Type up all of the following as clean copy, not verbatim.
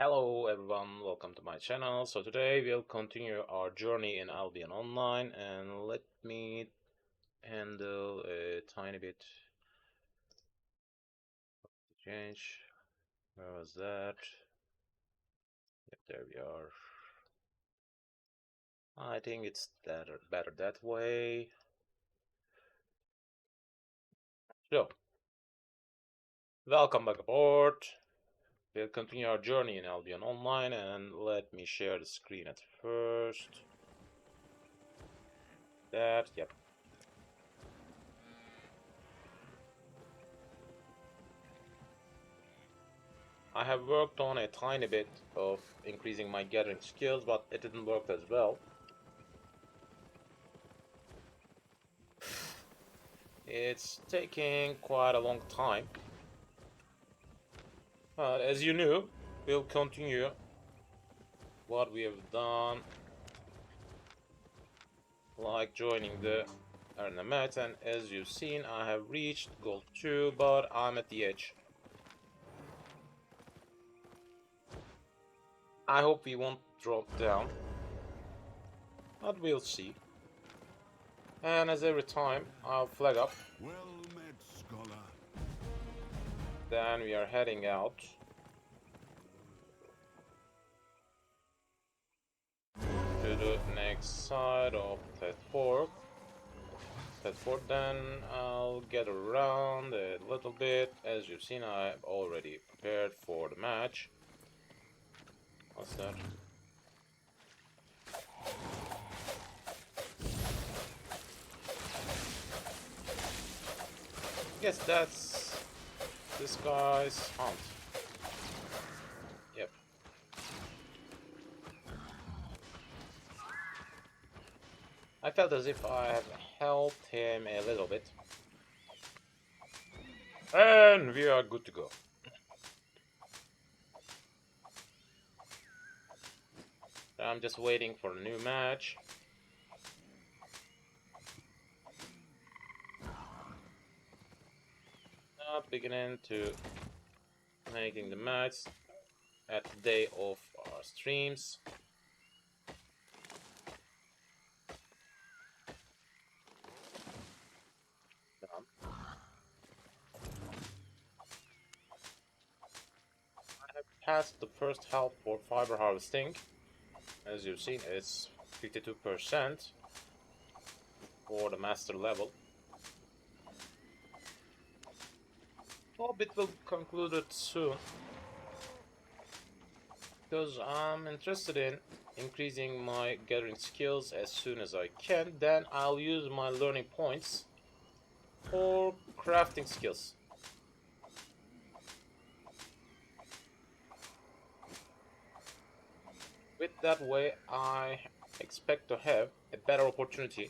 Hello everyone, welcome to my channel. So today we'll continue our journey in Albion Online, and let me handle a tiny bit of change. Where was that? Yep, there we are. I think it's better that way. So, welcome back aboard. We'll continue our journey in Albion Online, and let me share the screen at first. Yep. I have worked on a tiny bit of increasing my gathering skills, but it didn't work as well. It's taking quite a long time. But as you knew, we'll continue what we have done, like joining the arena match, and as you've seen, I have reached gold 2, but I'm at the edge. I hope we won't drop down, but we'll see. And as every time, I'll flag up. Well met, scholar. Then we are heading out to the next side of that fork. Then I'll get around a little bit. As you've seen, I've already prepared for the match. What's that? Guess that's this guy's hunt. Yep. I felt as if I have helped him a little bit. And we are good to go. I'm just waiting for a new match. Now beginning to making the match at the day of our streams. I have passed the first health for fiber harvesting. As you've seen, it's 52% for the master level. Hope it will conclude it soon, because I'm interested in increasing my gathering skills as soon as I can. Then I'll use my learning points for crafting skills. With that way, I expect to have a better opportunity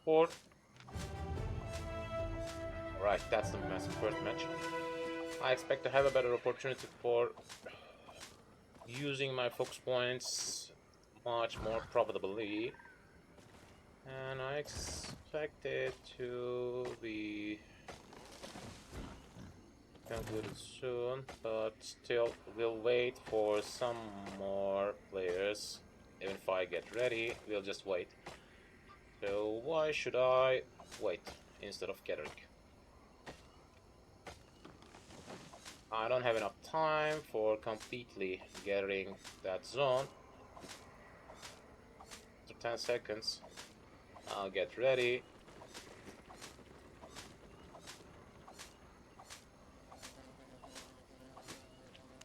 for... Right, that's the first match. I expect to have a better opportunity for using my focus points much more profitably. And I expect it to be concluded soon, but still we'll wait for some more players. Even if I get ready, we'll just wait. So why should I wait instead of gathering? I don't have enough time for completely gathering that zone. After 10 seconds, I'll get ready.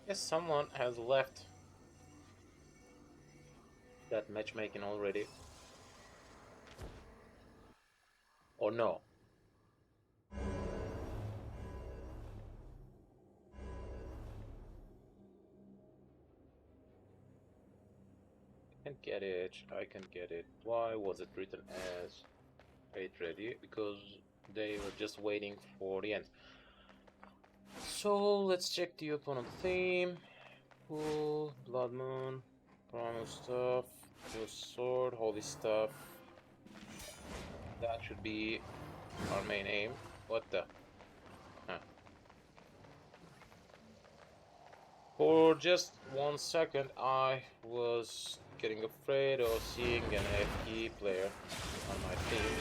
Yes, someone has left that matchmaking already. Or no? I can get it. I can get it. Why was it written as wait ready? Because they were just waiting for the end. So let's check the opponent theme. Cool, Blood Moon, Primal stuff, New Sword, Holy stuff. That should be our main aim. What the? Huh. For just 1 second, I was getting afraid of seeing an FE player on my team.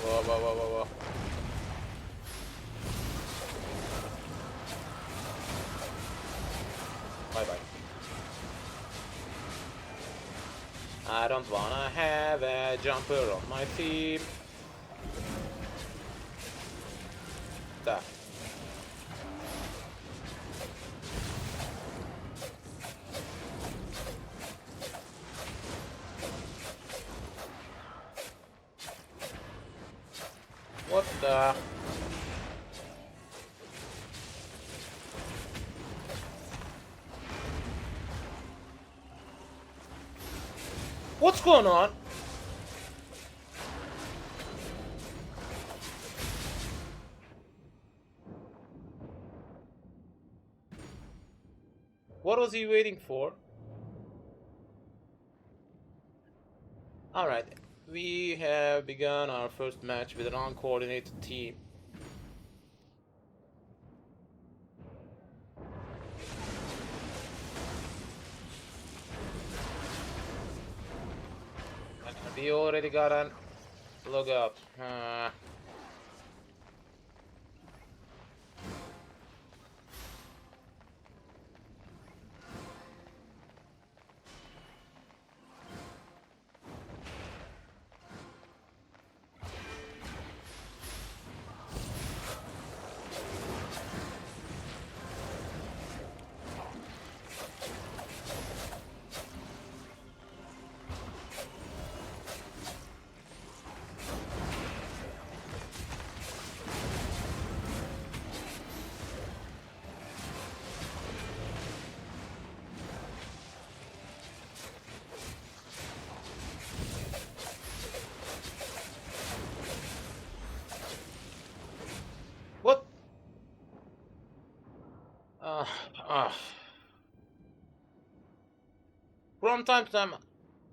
Whoa, whoa, whoa, whoa, whoa. Bye bye. I don't wanna have a jumper on my team. Da. What the? What's going on? What was he waiting for? Alright, we have begun our first match with an uncoordinated team. And we already got an log up. What? Uh, uh. From time to time,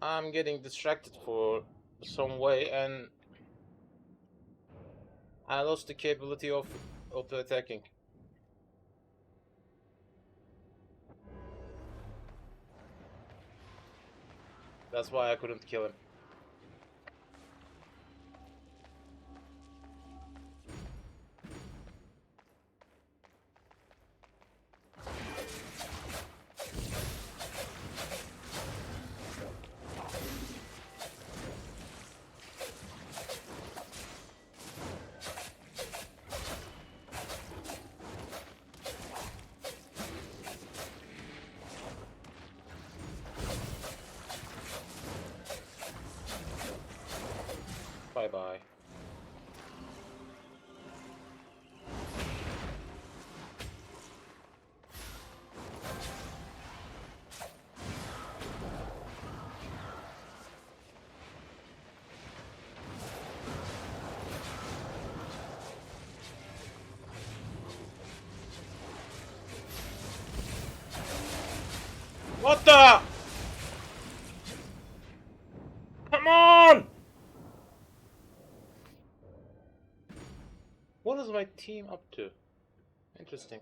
I'm getting distracted for some way, and I lost the capability of auto-attacking. That's why I couldn't kill him. Bye-bye. What the? Come on! What is my team up to? Interesting.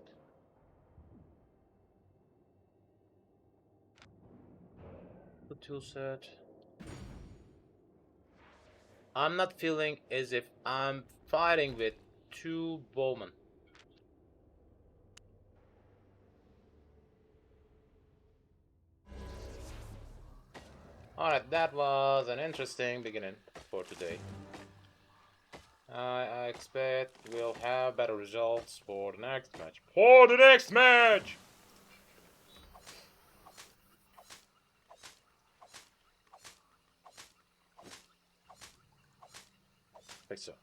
The tool set. I'm not feeling as if I'm fighting with two bowmen. Alright, that was an interesting beginning for today. I expect we'll have better results for the next match. For the next match! Think so.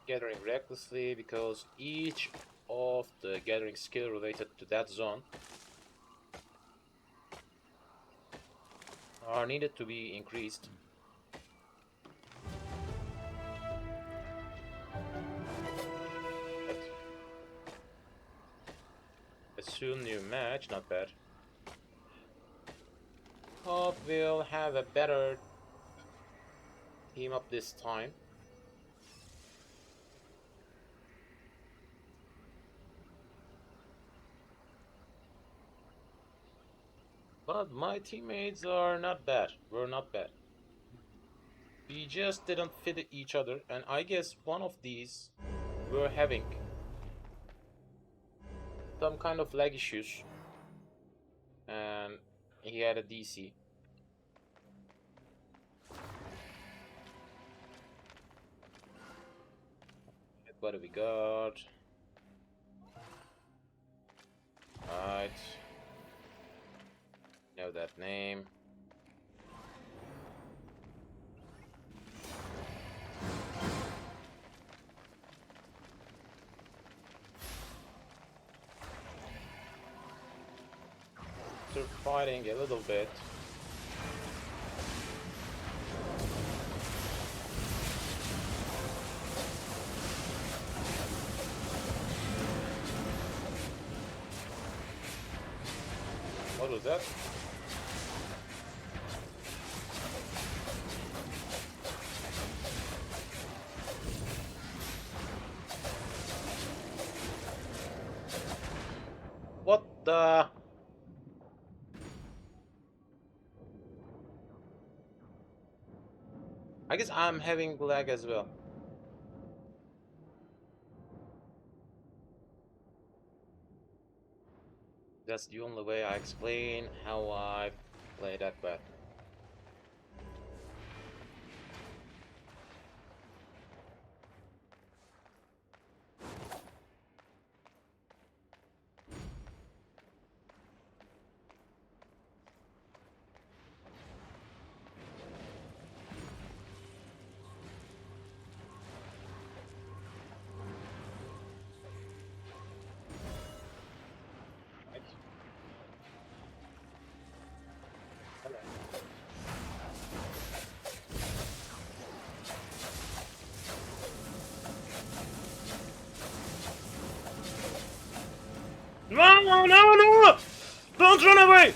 Gathering recklessly because each of the gathering skill related to that zone are needed to be increased. soon new match, not bad. Hope we'll have a better team up this time. But my teammates are not bad. We're not bad. We just didn't fit each other, and I guess one of these were having some kind of lag issues, and he had a DC. What do we got? Right. Know that name. They're fighting a little bit. What was that? What the? I guess I'm having lag as well. That's the only way I explain how I play that bad. No, no, no! Don't run away!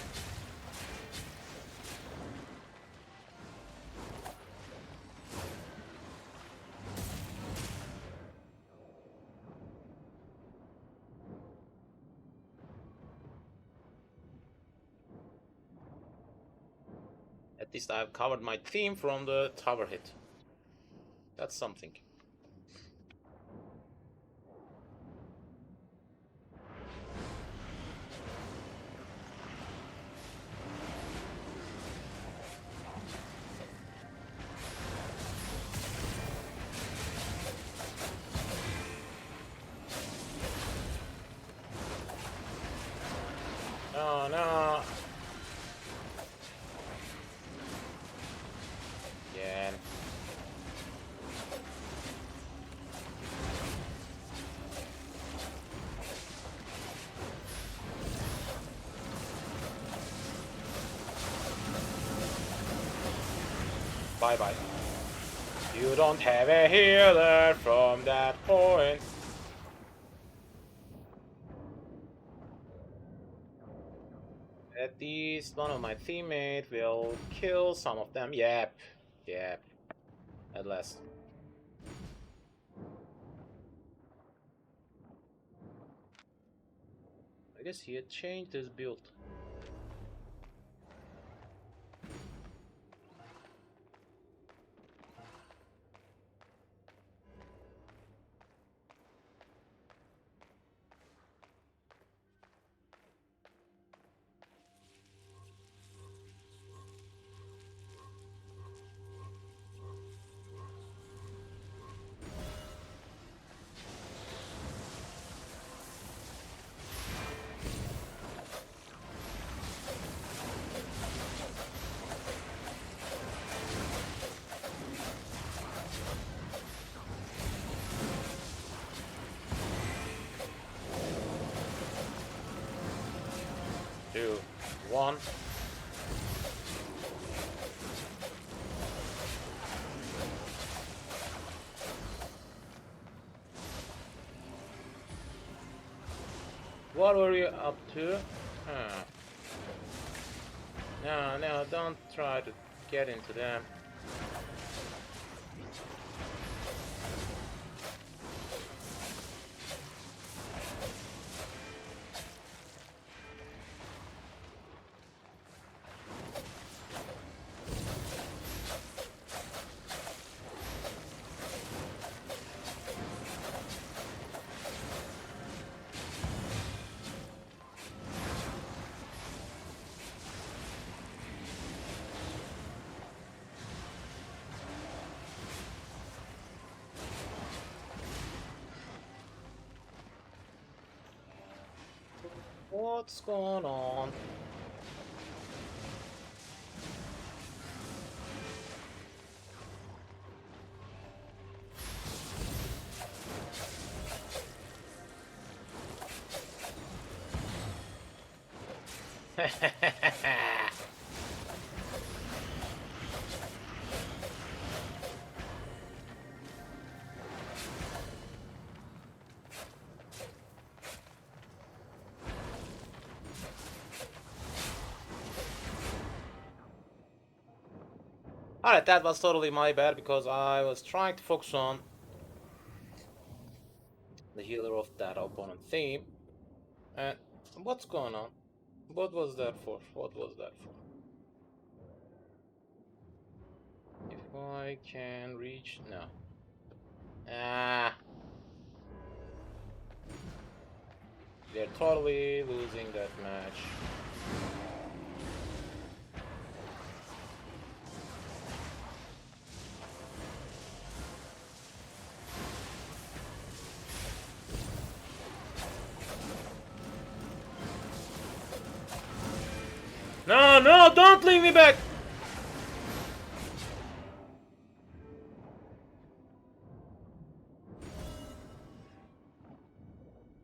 At least I've covered my team from the tower hit. That's something. No, no. Again. Bye bye. You don't have a healer from that point. At least one of my teammates will kill some of them. Yep. Yep. At last. I guess he had changed his build. Two, one. What were you up to? Huh. No, no, don't try to get into them. What's going on? Alright, that was totally my bad because I was trying to focus on the healer of that opponent theme. And what's going on? What was that for? What was that for? If I can reach... No. Ah. They're totally losing that match. No, no, don't leave me back!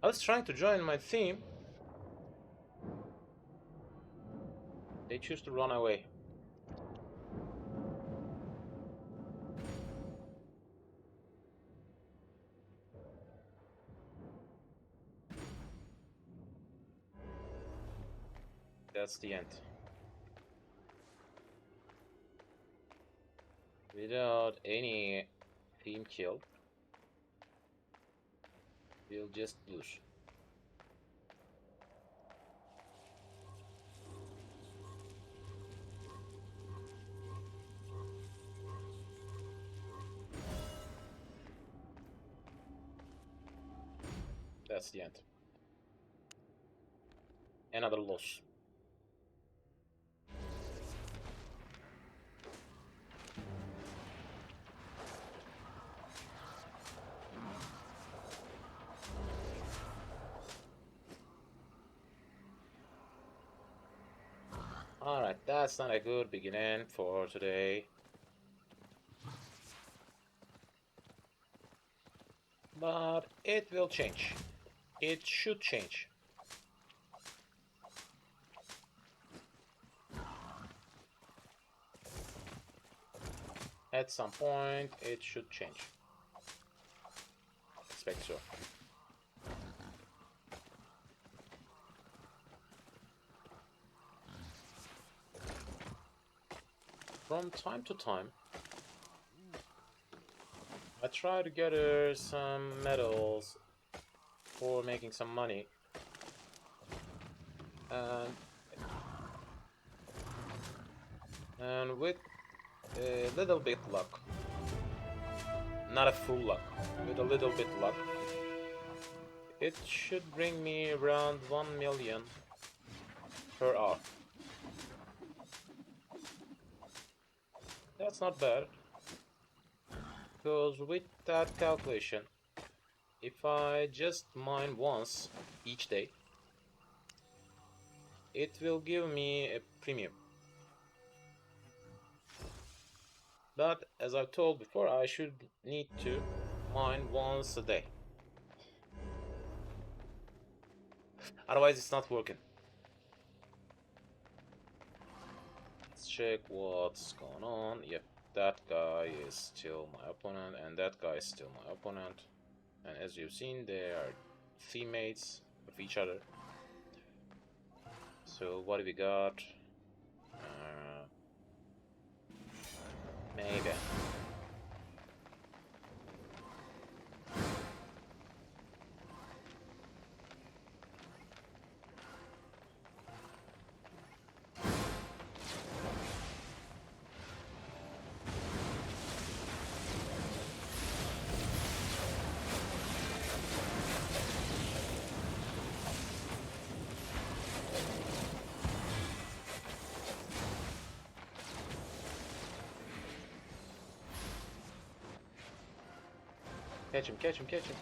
I was trying to join my team. They choose to run away. That's the end. Without any team kill, we'll just lose. That's the end. Another loss. Alright, that's not a good beginning for today. But it will change. It should change. At some point, it should change. Expect so. From time to time, I try to gather some medals for making some money. And with a little bit luck, not a full luck, with a little bit luck, it should bring me around 1 million per hour. That's not bad, because with that calculation, if I just mine once each day, it will give me a premium. But as I've told before, I should need to mine once a day. Otherwise it's not working. Let's check what's going on. Yep, that guy is still my opponent and that guy is still my opponent. And as you've seen, they are teammates of each other. So what do we got? Maybe. Catch him, catch him, catch him.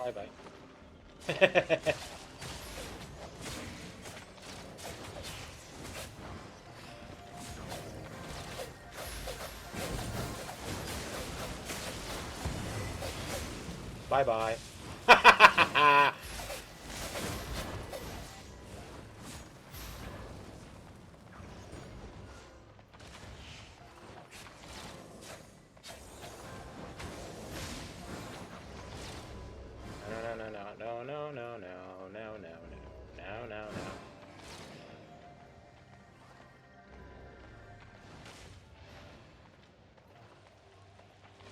Bye bye. Bye bye. No, no, no, no, no, no, no, no, no, no, no, no, no.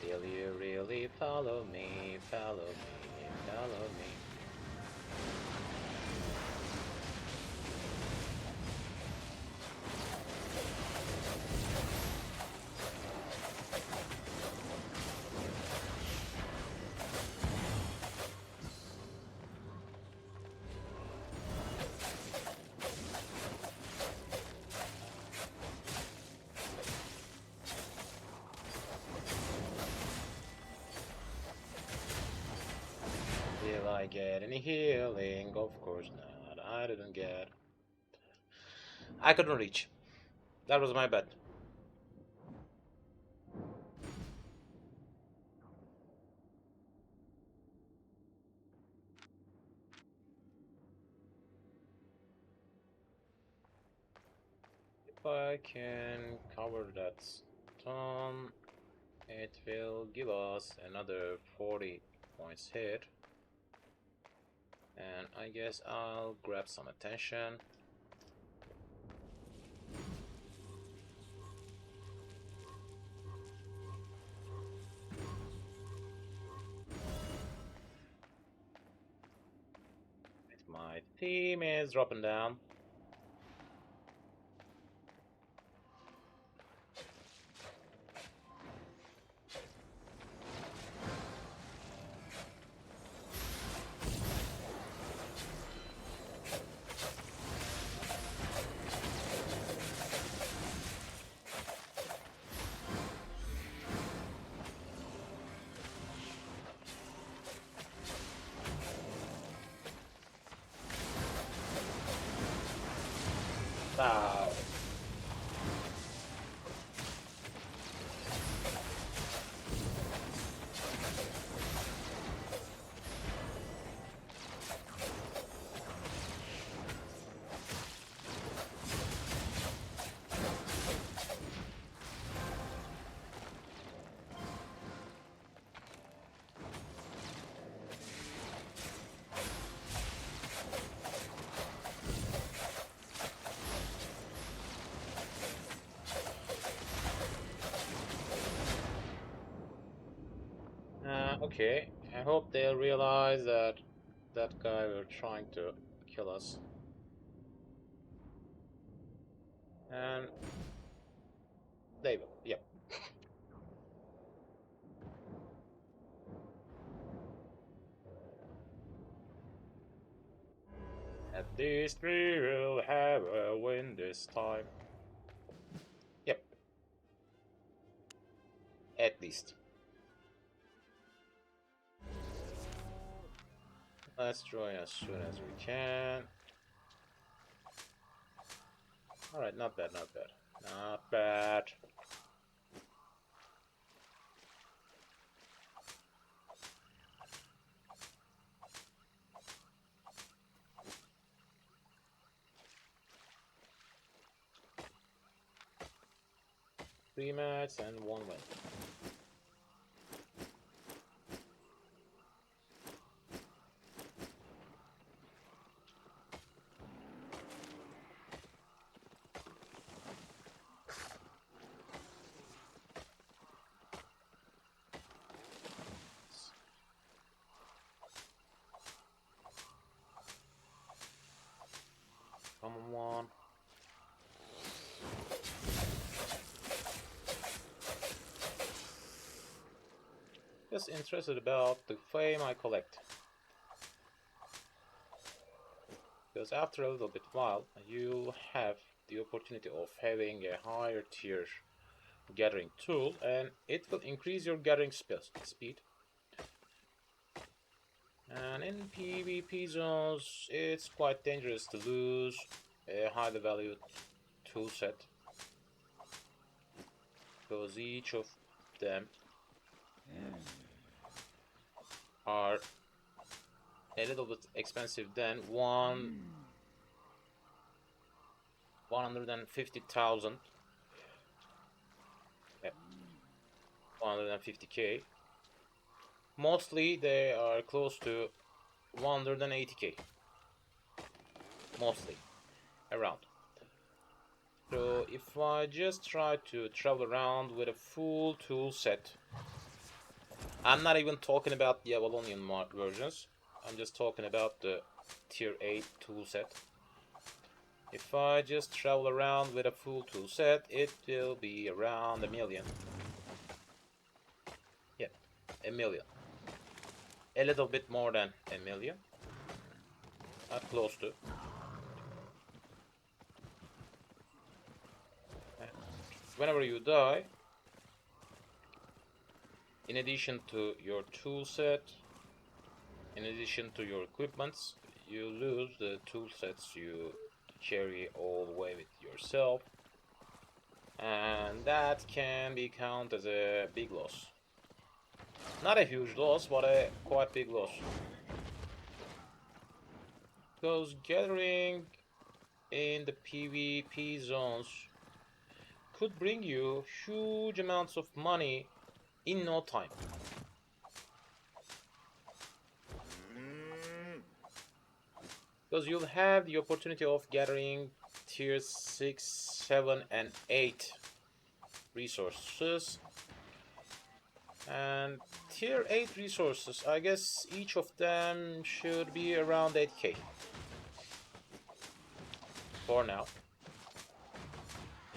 Will you really follow me, follow me, follow me? Will I get any healing? Of course not. I didn't get. I couldn't reach. That was my bad. If I can cover that stun, it will give us another 40 points hit. And I guess I'll grab some attention. My team is dropping down. Wow. Okay, I hope they'll realize that that guy we're trying to kill us. And they will, yep. At least we will have a win this time. Yep. At least. Let's join as soon as we can. Alright, not bad, not bad. Not bad. Three matches and 1 win. Come on. Just interested about the fame I collect. Because after a little bit while, you'll have the opportunity of having a higher tier gathering tool, and it will increase your gathering speed. And in PvP zones, it's quite dangerous to lose a highly valued tool set, because each of them are a little bit expensive than 150,000. Yep. 150k. Mostly they are close to 180k. Mostly around. So if I just try to travel around with a full tool set, I'm not even talking about the Avalonian versions, I'm just talking about the tier 8 tool set. If I just travel around with a full tool set, it will be around 1 million. Yeah, 1 million. A little bit more than 1 million. Not close to. Whenever you die, in addition to your tool set, in addition to your equipments, you lose the tool sets you carry all the way with yourself, and that can be counted as a big loss. Not a huge loss, but a quite big loss. Because gathering in the PvP zones could bring you huge amounts of money in no time. Because you'll have the opportunity of gathering tier 6, 7 and 8 resources. And tier 8 resources, I guess each of them should be around 8k. For now.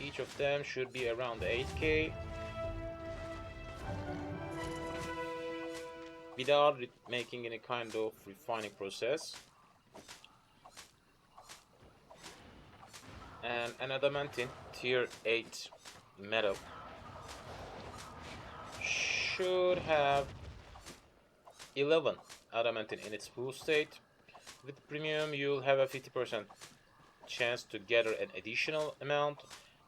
Each of them should be around 8k. Without making any kind of refining process. And an adamantine tier 8 metal should have 11 adamantine in its full state. With premium, you'll have a 50% chance to gather an additional amount,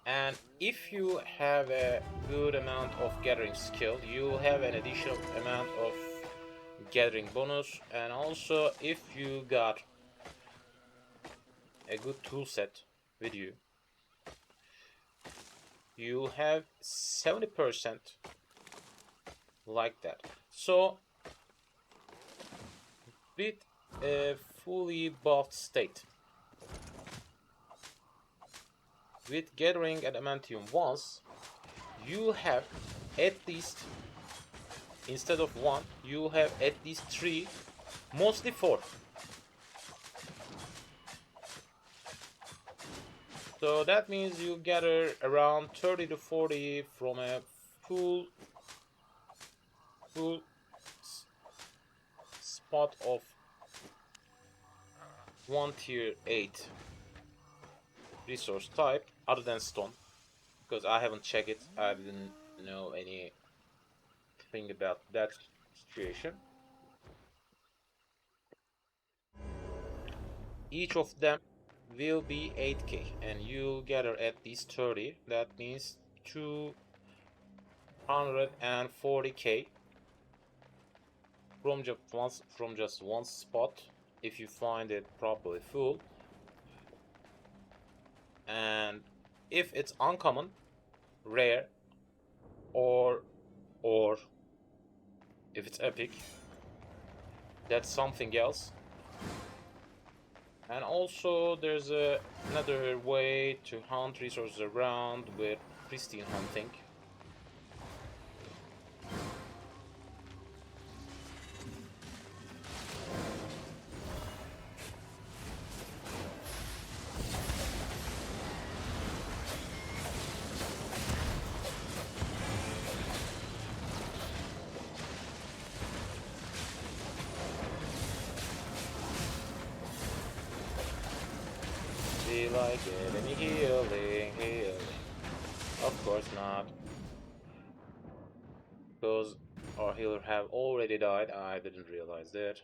and if you have a good amount of gathering skill, you'll have an additional amount of gathering bonus. And also, if you got a good tool set with you, you'll have 70% like that. So with a fully buffed state, with gathering adamantium once, you have at least, instead of 1, you have at least 3, mostly 4 So that means you gather around 30 to 40 from a full spot of 1 tier 8 resource type other than stone, because I haven't checked it. I didn't know anything about that situation. Each of them will be 8k and you'll gather at least 30. That means 240k from just one spot if you find it properly full. And if it's uncommon, rare, or or if it's epic, that's something else. And also there's another way to hunt resources around with pristine hunting. Feel like getting healing. Of course not. Because our healer have already died. I didn't realize that.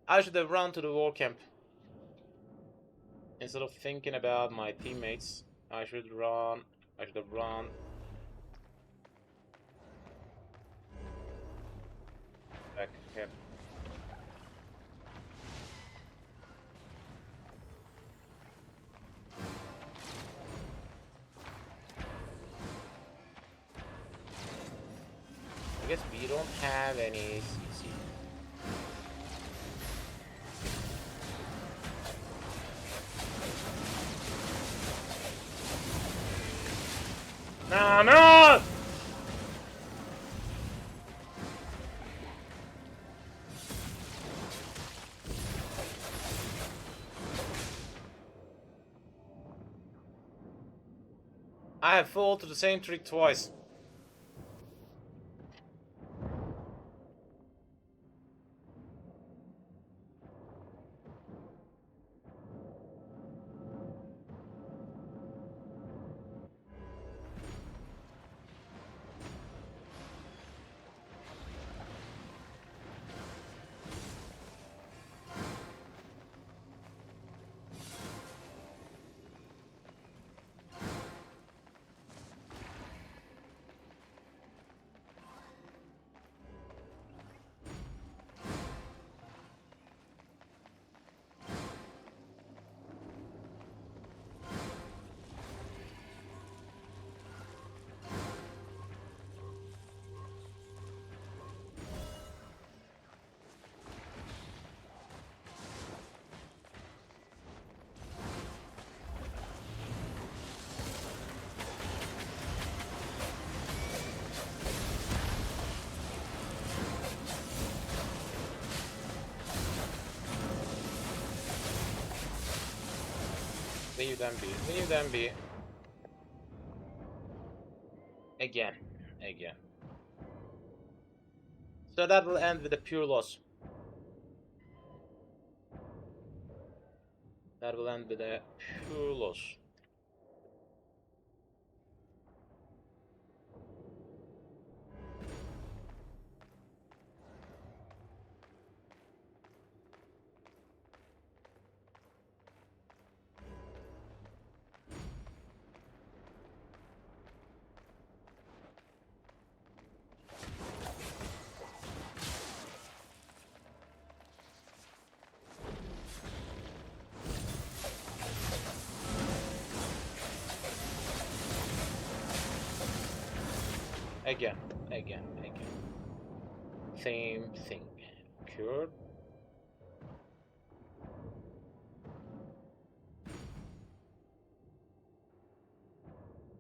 I should have run to the war camp. Instead of thinking about my teammates, I should have run back to camp. I guess we don't have any CC. No, no! I have fallen to the same trick twice. Leave them be. Leave them be. Again. Again. So that will end with a pure loss. That will end with a pure loss. Again. Again. Again. Same thing. Cured.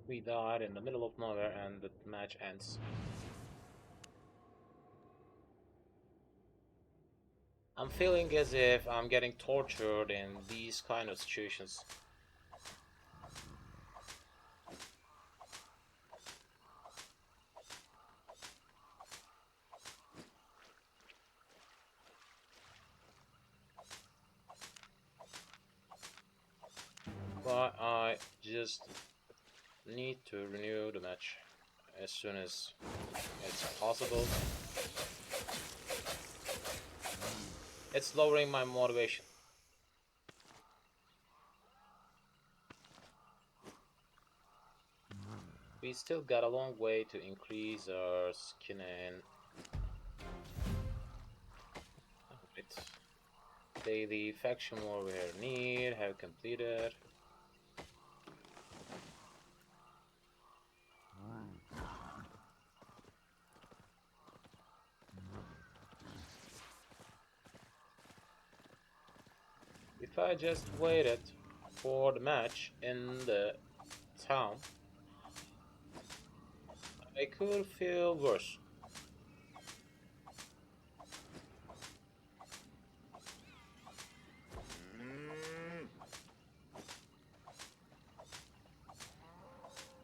We died in the middle of nowhere and the match ends. I'm feeling as if I'm getting tortured in these kind of situations. But I just need to renew the match as soon as it's possible. It's lowering my motivation. We still got a long way to increase our skin and daily faction warrior need have completed. If I just waited for the match in the town, I could feel worse.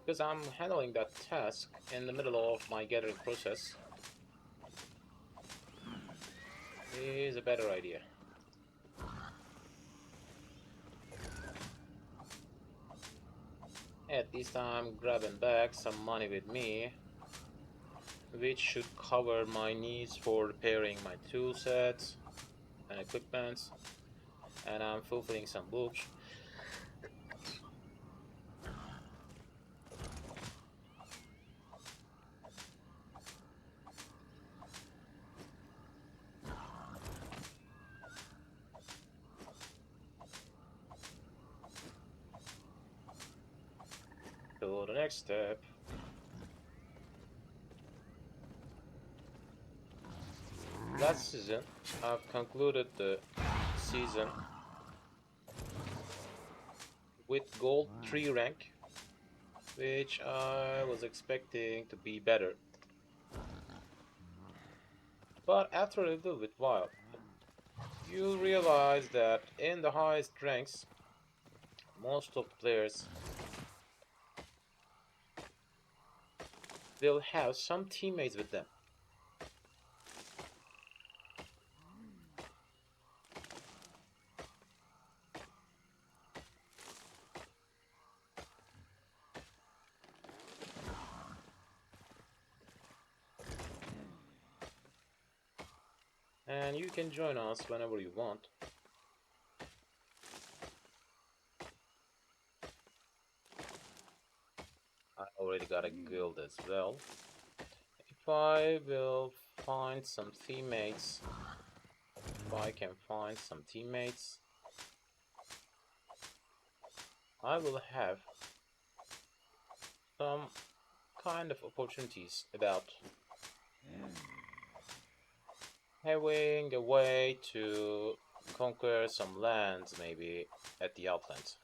Because I'm handling that task in the middle of my gathering process is a better idea. At least I'm grabbing back some money with me, which should cover my needs for repairing my tool sets and equipments, and I'm fulfilling some books. So the next step. Last season, I've concluded the season with Gold 3 rank, which I was expecting to be better. But after a little bit while, you realize that in the highest ranks, most of the players will have some teammates with them. And you can join us whenever you want. I already got a guild as well. If I will find some teammates, if I can find some teammates, I will have some kind of opportunities about having a way to conquer some lands maybe at the Outlands.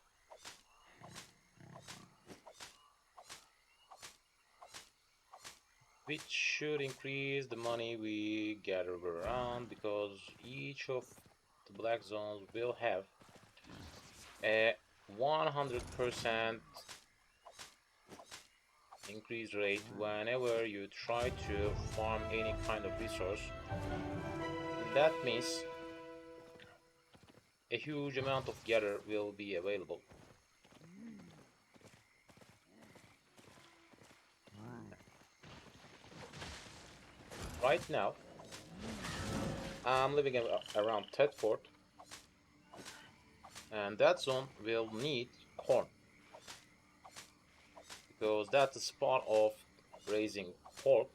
Which should increase the money we gather around because each of the black zones will have a 100% increase rate whenever you try to farm any kind of resource. That means a huge amount of gather will be available. Right now, I'm living around Tedford, and that zone will need corn because that's the spot of raising pork.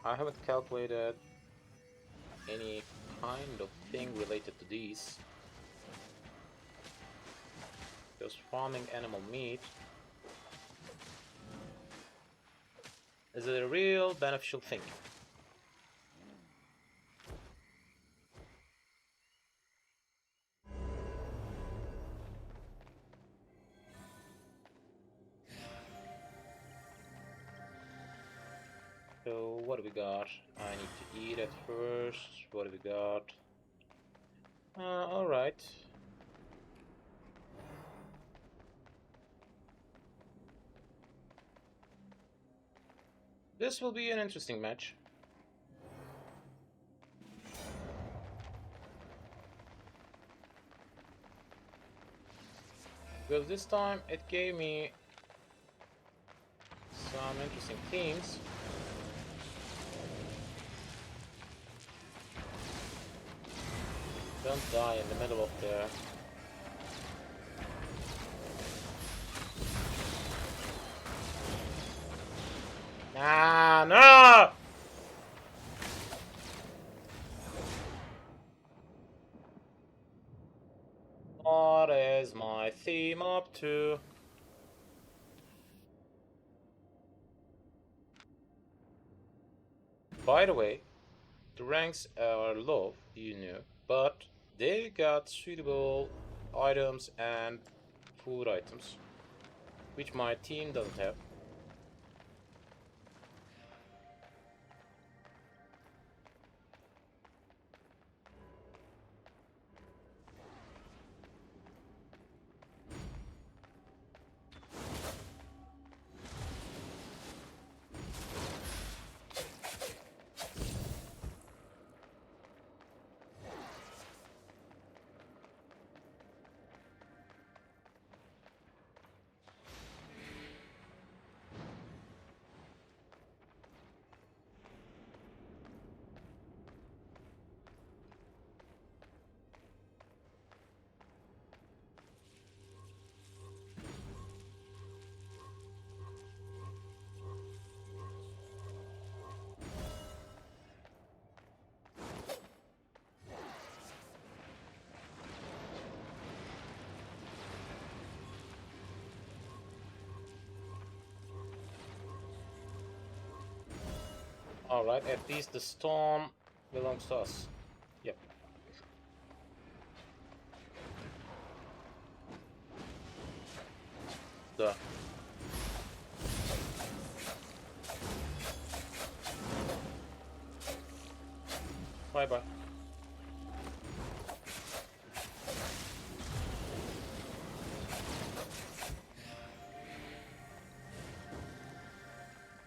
I haven't calculated any kind of thing related to these. Just farming animal meat is a real beneficial thing. what do we got? I need to eat at first. What do we got? Alright. This will be an interesting match. Because this time it gave me some interesting themes. Don't die in the middle of the... Nah, no! What is my theme up to? By the way, the ranks are low, you know, but they got suitable items and food items, which my team doesn't have. Alright, at least the storm belongs to us. Yep. Duh. Bye bye.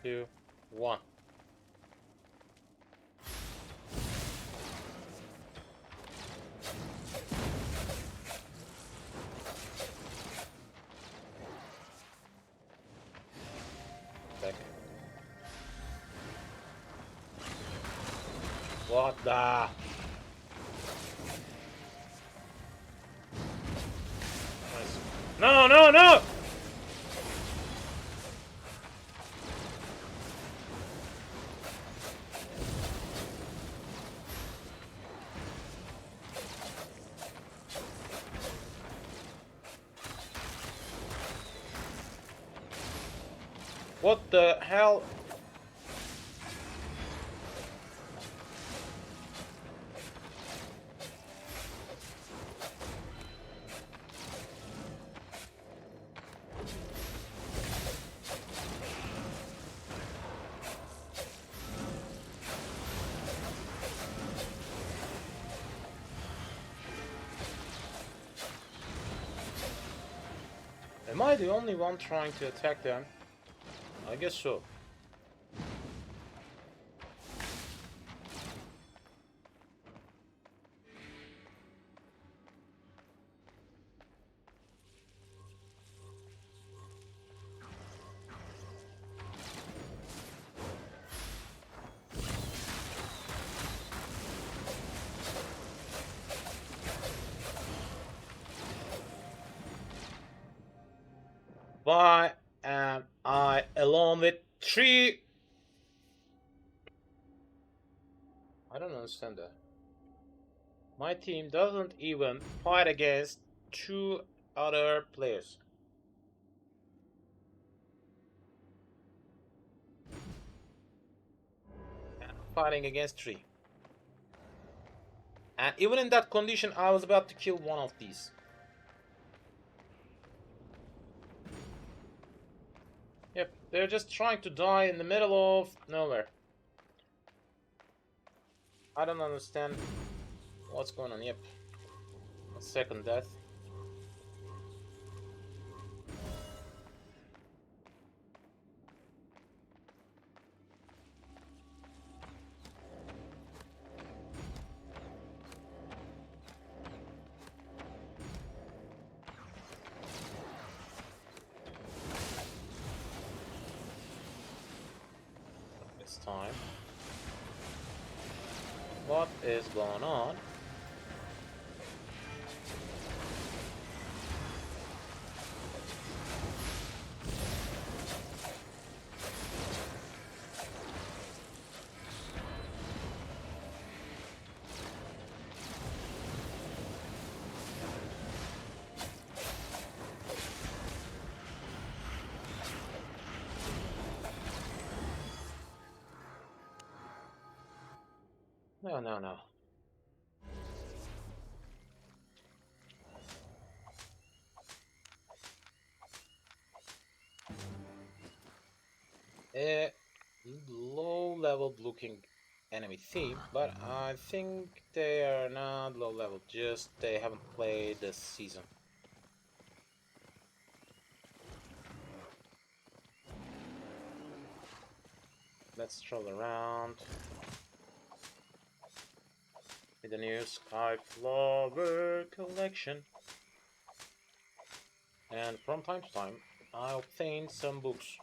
Two, one. Back. What the? Nice. No, no, no! What the hell? Am I the only one trying to attack them? I guess so. Why am I alone with three? I don't understand that. My team doesn't even fight against two other players. And I'm fighting against three. And even in that condition, I was about to kill one of these. Yep, they're just trying to die in the middle of nowhere. I don't understand what's going on. Yep. A second death. This time. What is going on? No, no, no. A low level looking enemy theme, but I think they are not low level, just they haven't played this season. Let's stroll around with the new Sky Flower collection. And from time to time, I obtain some books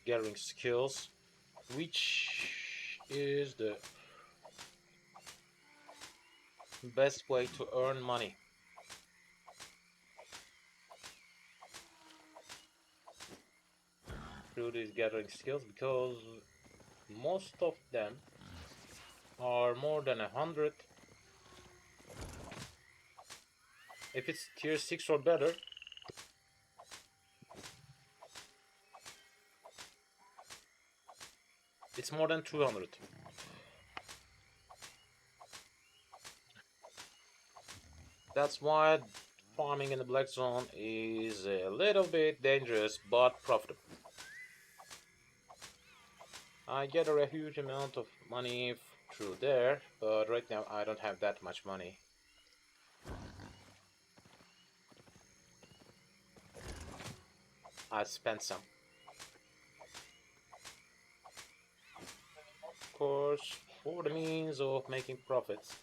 gathering skills, which is the best way to earn money through these gathering skills, because most of them are more than 100. If it's tier 6 or better, it's more than 200. That's why farming in the black zone is a little bit dangerous but profitable. I gather a huge amount of money through there, but right now I don't have that much money. I spent some. Of course, for the means of making profits.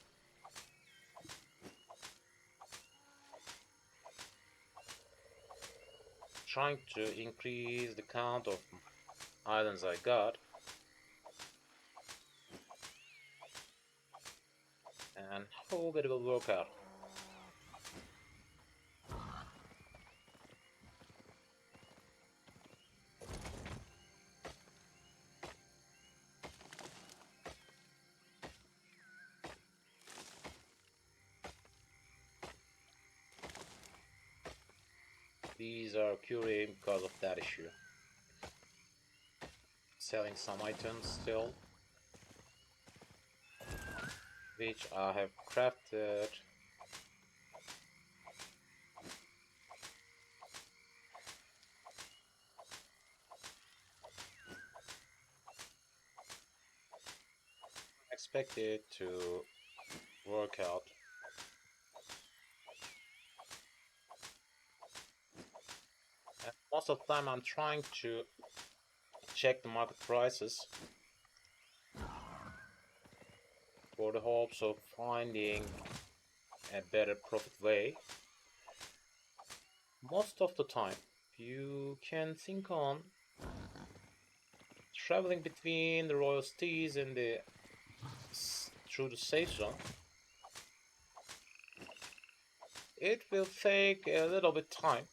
Trying to increase the count of islands I got. And hope it will work out. These are occurring because of that issue. Selling some items still, which I have crafted. Expect it to work out. And most of the time I'm trying to check the market prices for the hopes of finding a better profit way. Most of the time you can think on traveling between the royal steeds and the through the safe zone. It will take a little bit time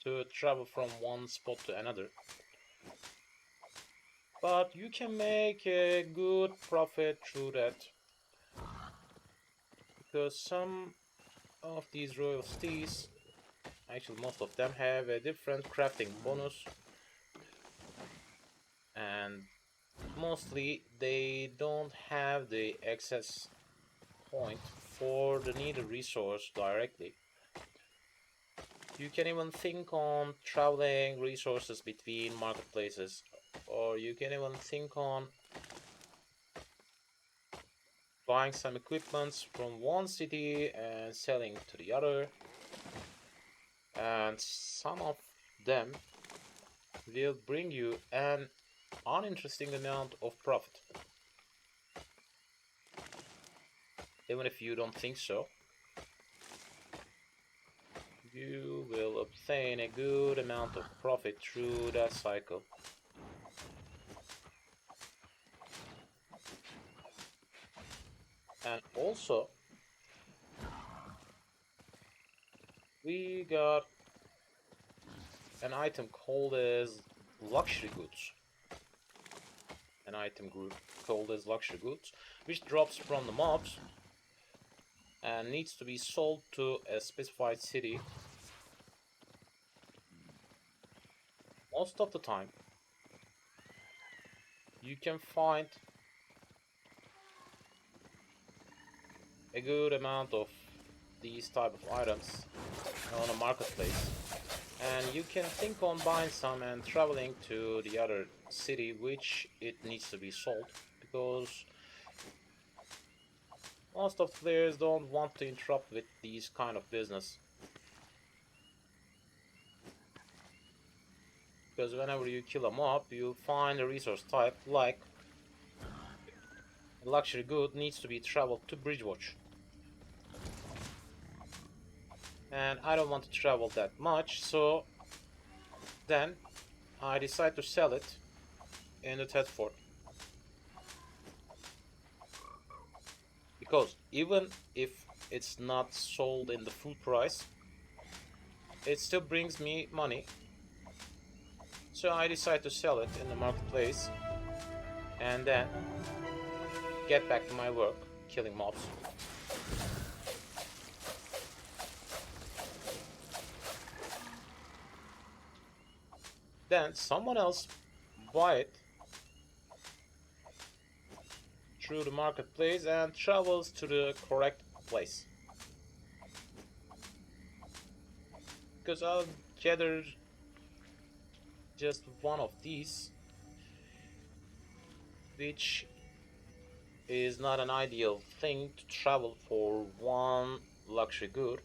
to travel from one spot to another, but you can make a good profit through that, because some of these royal steeds, actually most of them, have a different crafting bonus, and mostly they don't have the access point for the needed resource directly. You can even think on traveling resources between marketplaces Or you can even think on buying some equipments from one city and selling to the other. And some of them will bring you an uninteresting amount of profit. Even if you don't think so, you will obtain a good amount of profit through that cycle. And also, we got an item called as luxury goods. An item group called as luxury goods, which drops from the mobs and needs to be sold to a specified city. Most of the time, you can find a good amount of these type of items on a marketplace, and you can think on buying some and traveling to the other city which it needs to be sold, because most of the players don't want to interrupt with these kind of business. Because whenever you kill a mob, you find a resource type like a luxury good needs to be traveled to Bridgewatch. And I don't want to travel that much, so then I decide to sell it in the Thetford. Because even if it's not sold in the full price, it still brings me money. So I decide to sell it in the marketplace and then get back to my work, killing mobs. Then someone else buy it through the marketplace and travels to the correct place. Because I'll gather just one of these, which is not an ideal thing to travel for one luxury good.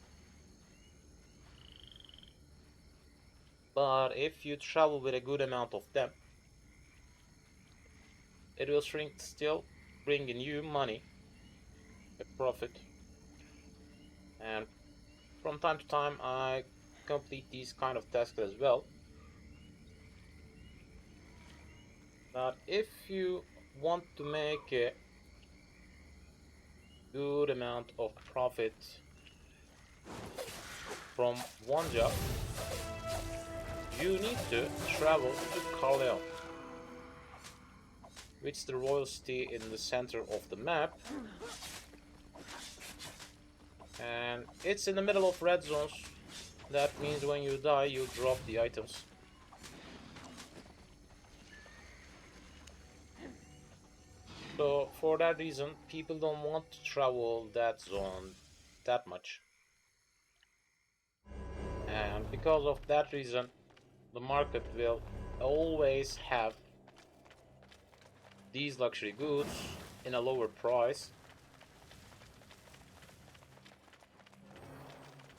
But if you travel with a good amount of them, it will still bring in you money, a profit. And from time to time I complete these kind of tasks as well. But if you want to make a good amount of profit from one job, you need to travel to Carleon, which is the royal city in the center of the map, and it's in the middle of red zones. That means when you die you drop the items. So for that reason, people don't want to travel that zone that much. And because of that reason, the market will always have these luxury goods in a lower price.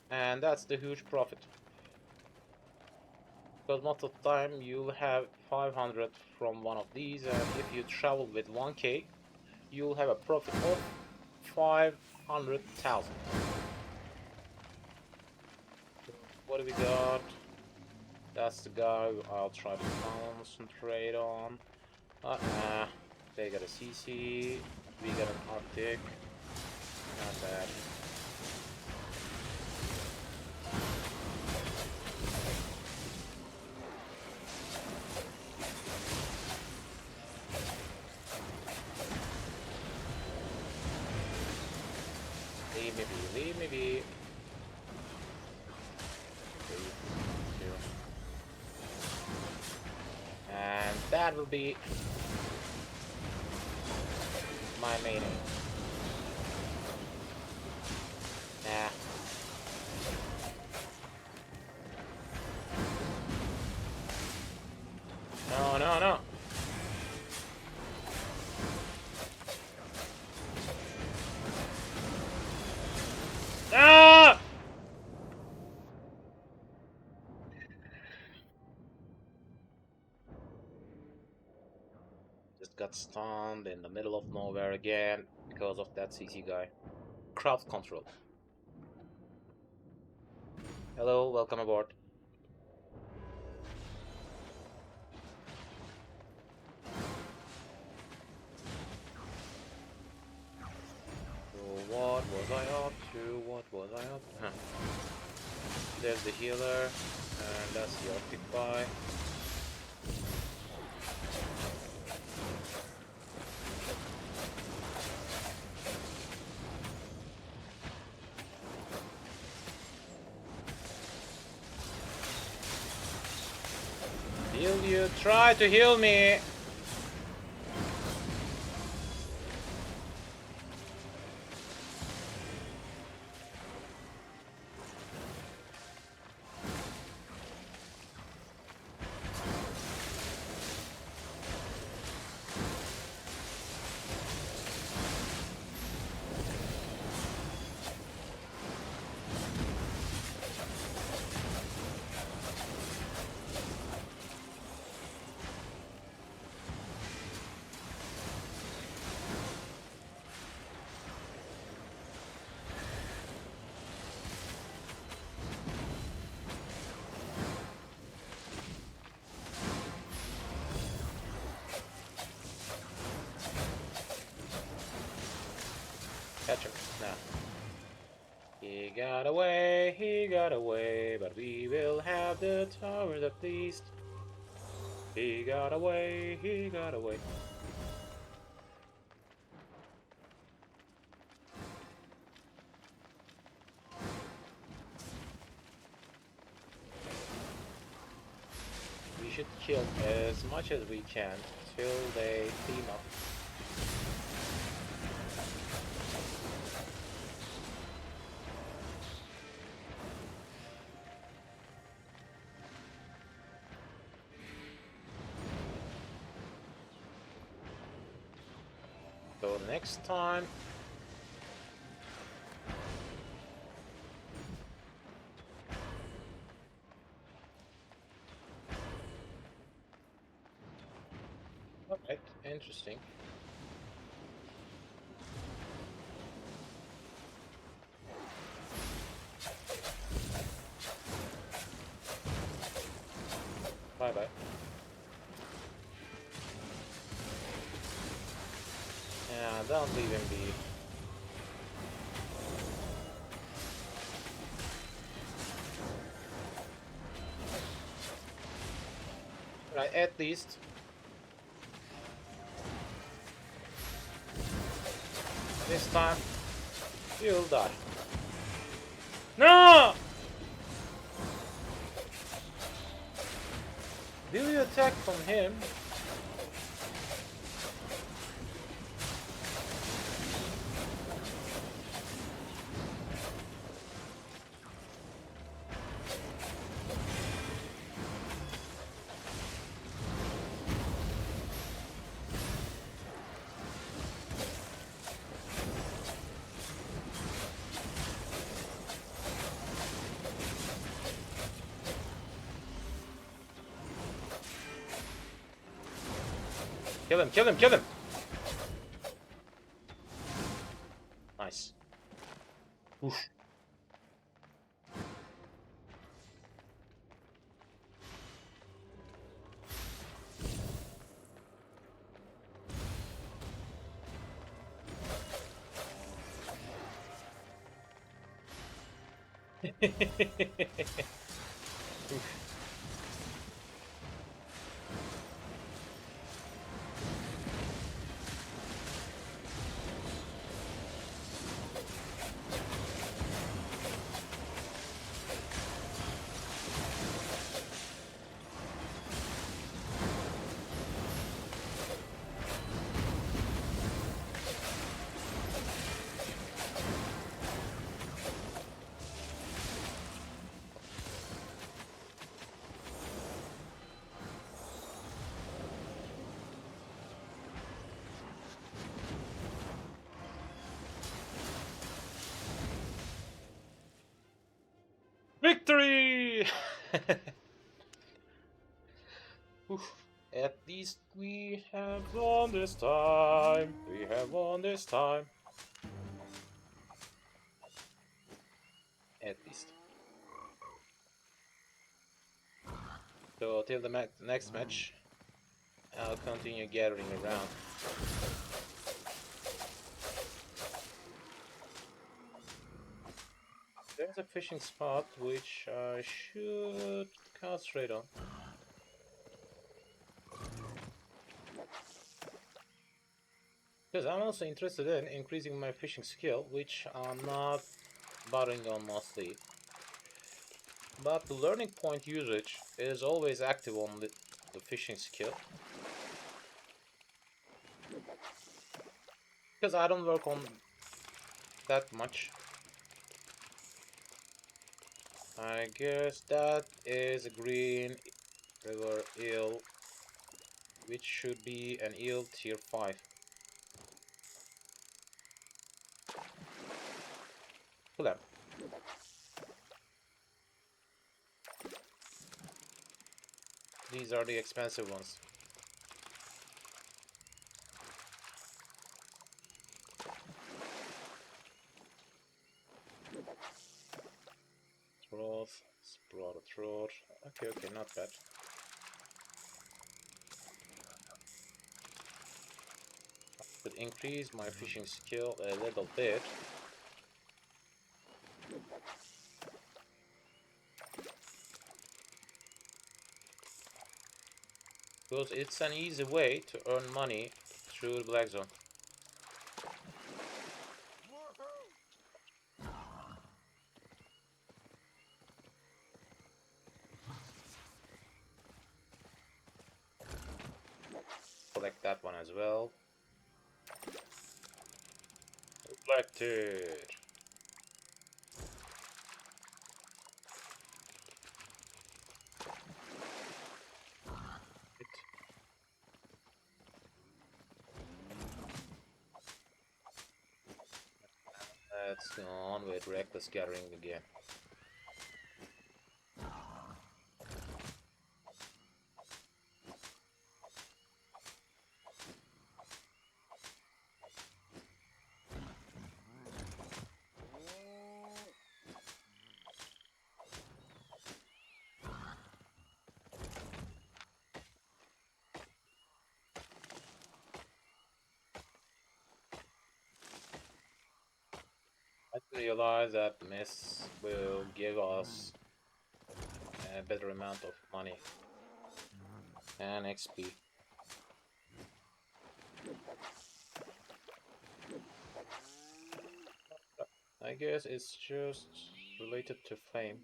And that's the huge profit. Because most of the time you'll have 500 from one of these, and if you travel with 1k, you'll have a profit of 500,000. What do we got? That's the guy I'll try to concentrate on. They got a CC, we got an Arctic. Not bad. Leave me be. And that will be my main aim. Nah. No. got stunned in the middle of nowhere again because of that CC guy. Crowd control. Hello, welcome aboard. So what was I up to? What was I up to? There's the healer, and that's the Octify. Heal you, try to heal me! Catch him. Nah. He got away, but we will have the towers at least. He got away, he got away. We should kill as much as we can till they team up. So next time, alright, interesting. Bye bye. Yeah, don't leave him be. Right, at least. This time, you'll die. No! Will you attack from him? Kill him, kill him, kill him! Nice. Oof. Oof. Victory! Oof. At least we have won this time. We have won this time. At least. So till the next match, I'll continue gathering around. There's a fishing spot which I should concentrate on. Because I'm also interested in increasing my fishing skill, which I'm not bothering on mostly. But the learning point usage is always active on the fishing skill. Because I don't work on that much. I guess that is a green river eel, which should be an eel tier 5. Pull up. These are the expensive ones. Throat, sprouted throat. Okay, not bad. Could increase my fishing skill a little bit. Because it's an easy way to earn money through the black zone. Collect that one as well. Collected. Let's go on with reckless gathering again. I realize that this will give us a better amount of money and XP. I guess it's just related to flame.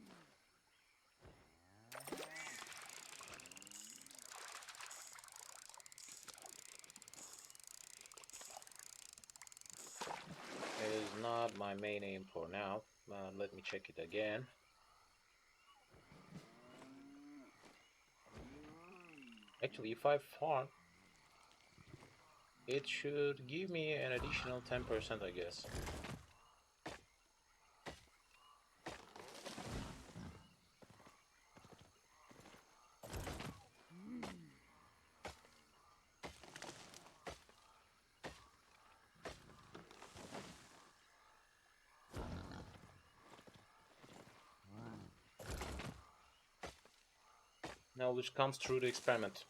It is not my main aim for now. Let me check it again. Actually, if I farm, it should give me an additional 10%, I guess. Knowledge comes through the experiment.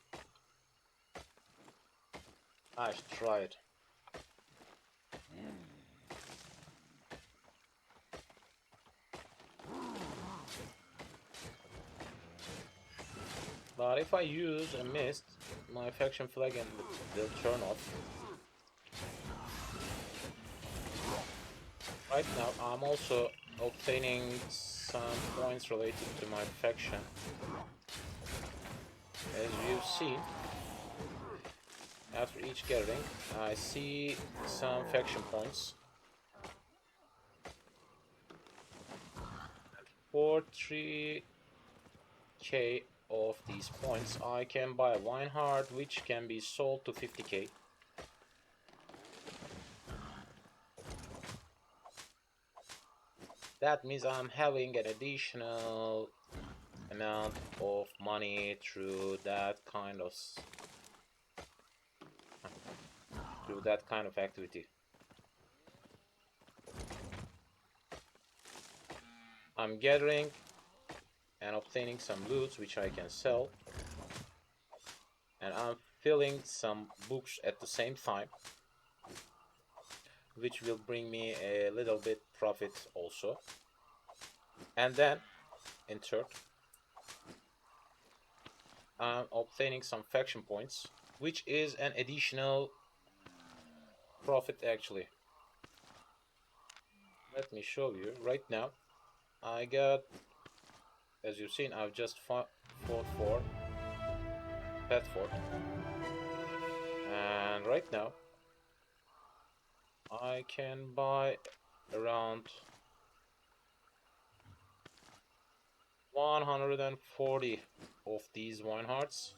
I should try it. But if I use a mist, my faction flag and will turn off. Right now, I'm also obtaining some points related to my faction. As you've seen, after each gathering, I see some faction points. For 3k of these points, I can buy a wine heart, which can be sold to 50k. That means I'm having an additional amount of money through that kind of that kind of activity. I'm gathering and obtaining some loot which I can sell, and I'm filling some books at the same time, which will bring me a little bit profit also. And then in third, I'm obtaining some faction points, which is an additional profit actually. Let me show you right now. I got, as you've seen, I've just fought for Bedford, and right now I can buy around 140 of these wine hearts.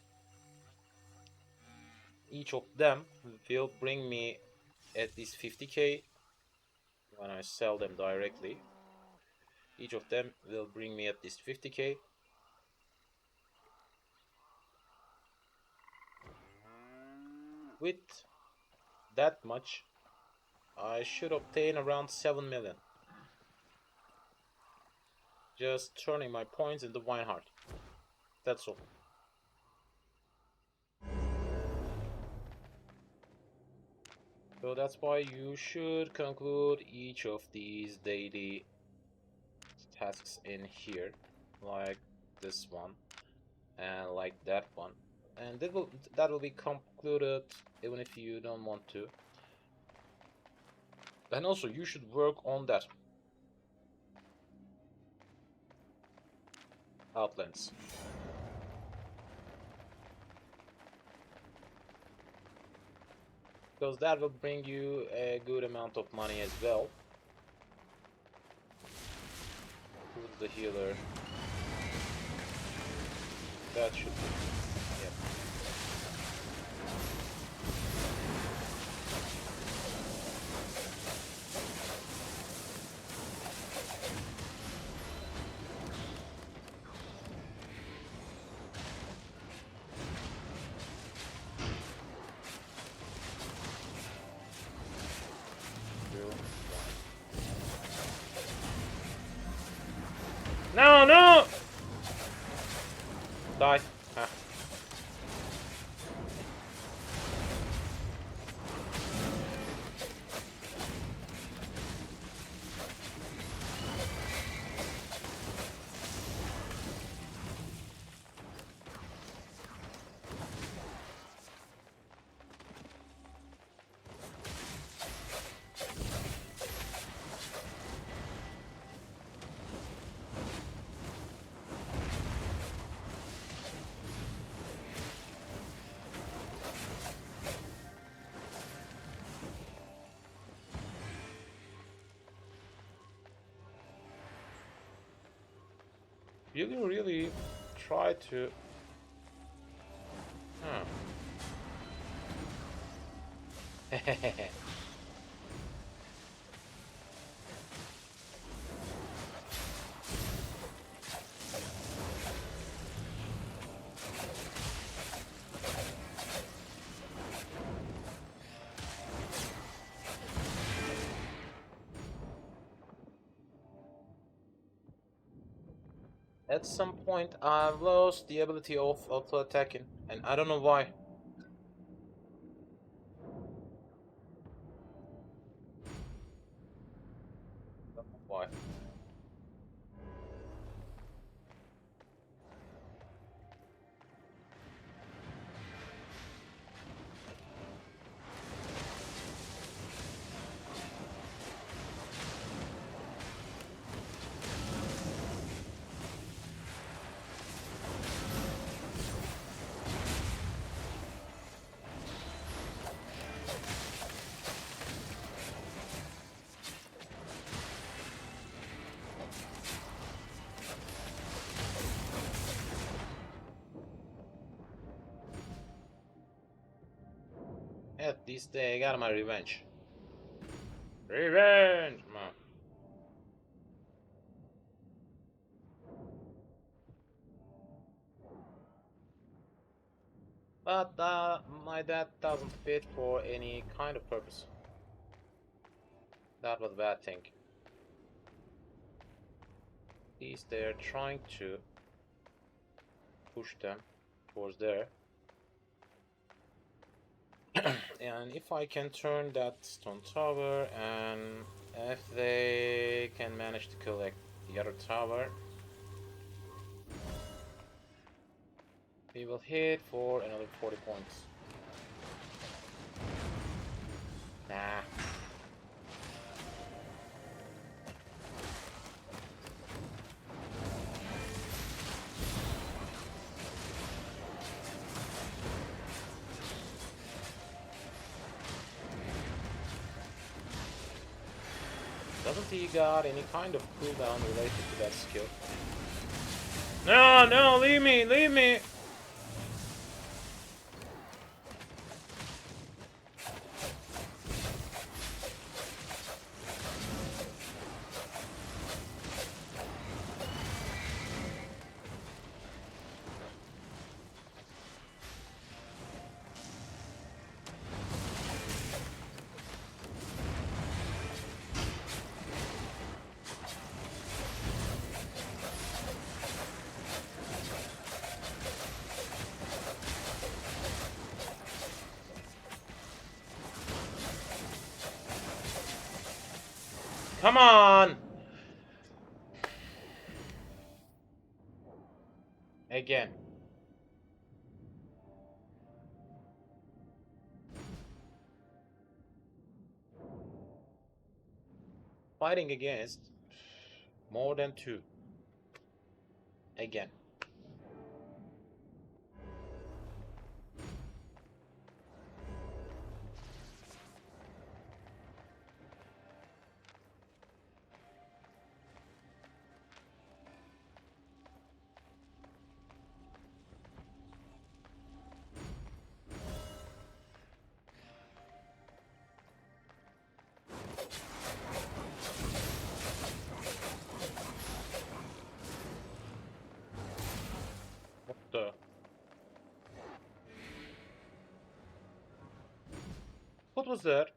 Each of them will bring me at least 50k when I sell them directly. Each of them will bring me at least 50k. With that much, I should obtain around 7 million. Just turning my points into wine heart. That's all. So that's why you should conclude each of these daily tasks in here, like this one and like that one, and that will be concluded even if you don't want to. And also you should work on that Outlands, because that will bring you a good amount of money as well. Who's the healer? That should be, yep. No, no! Die. Ah. You can really try to... Huh. At some point, I've lost the ability of auto attacking, and I don't know why. Don't know why. At least I got my revenge. Revenge! Man. But my dad doesn't fit for any kind of purpose. That was a bad thing. He's there trying to push them towards there. And if I can turn that stone tower, and if they can manage to collect the other tower, we will hit for another 40 points. Nah. Doesn't he got any kind of cooldown related to that skill? No, no, leave me, leave me! Come on! Again. Fighting against more than 2. Again. What the? What was that?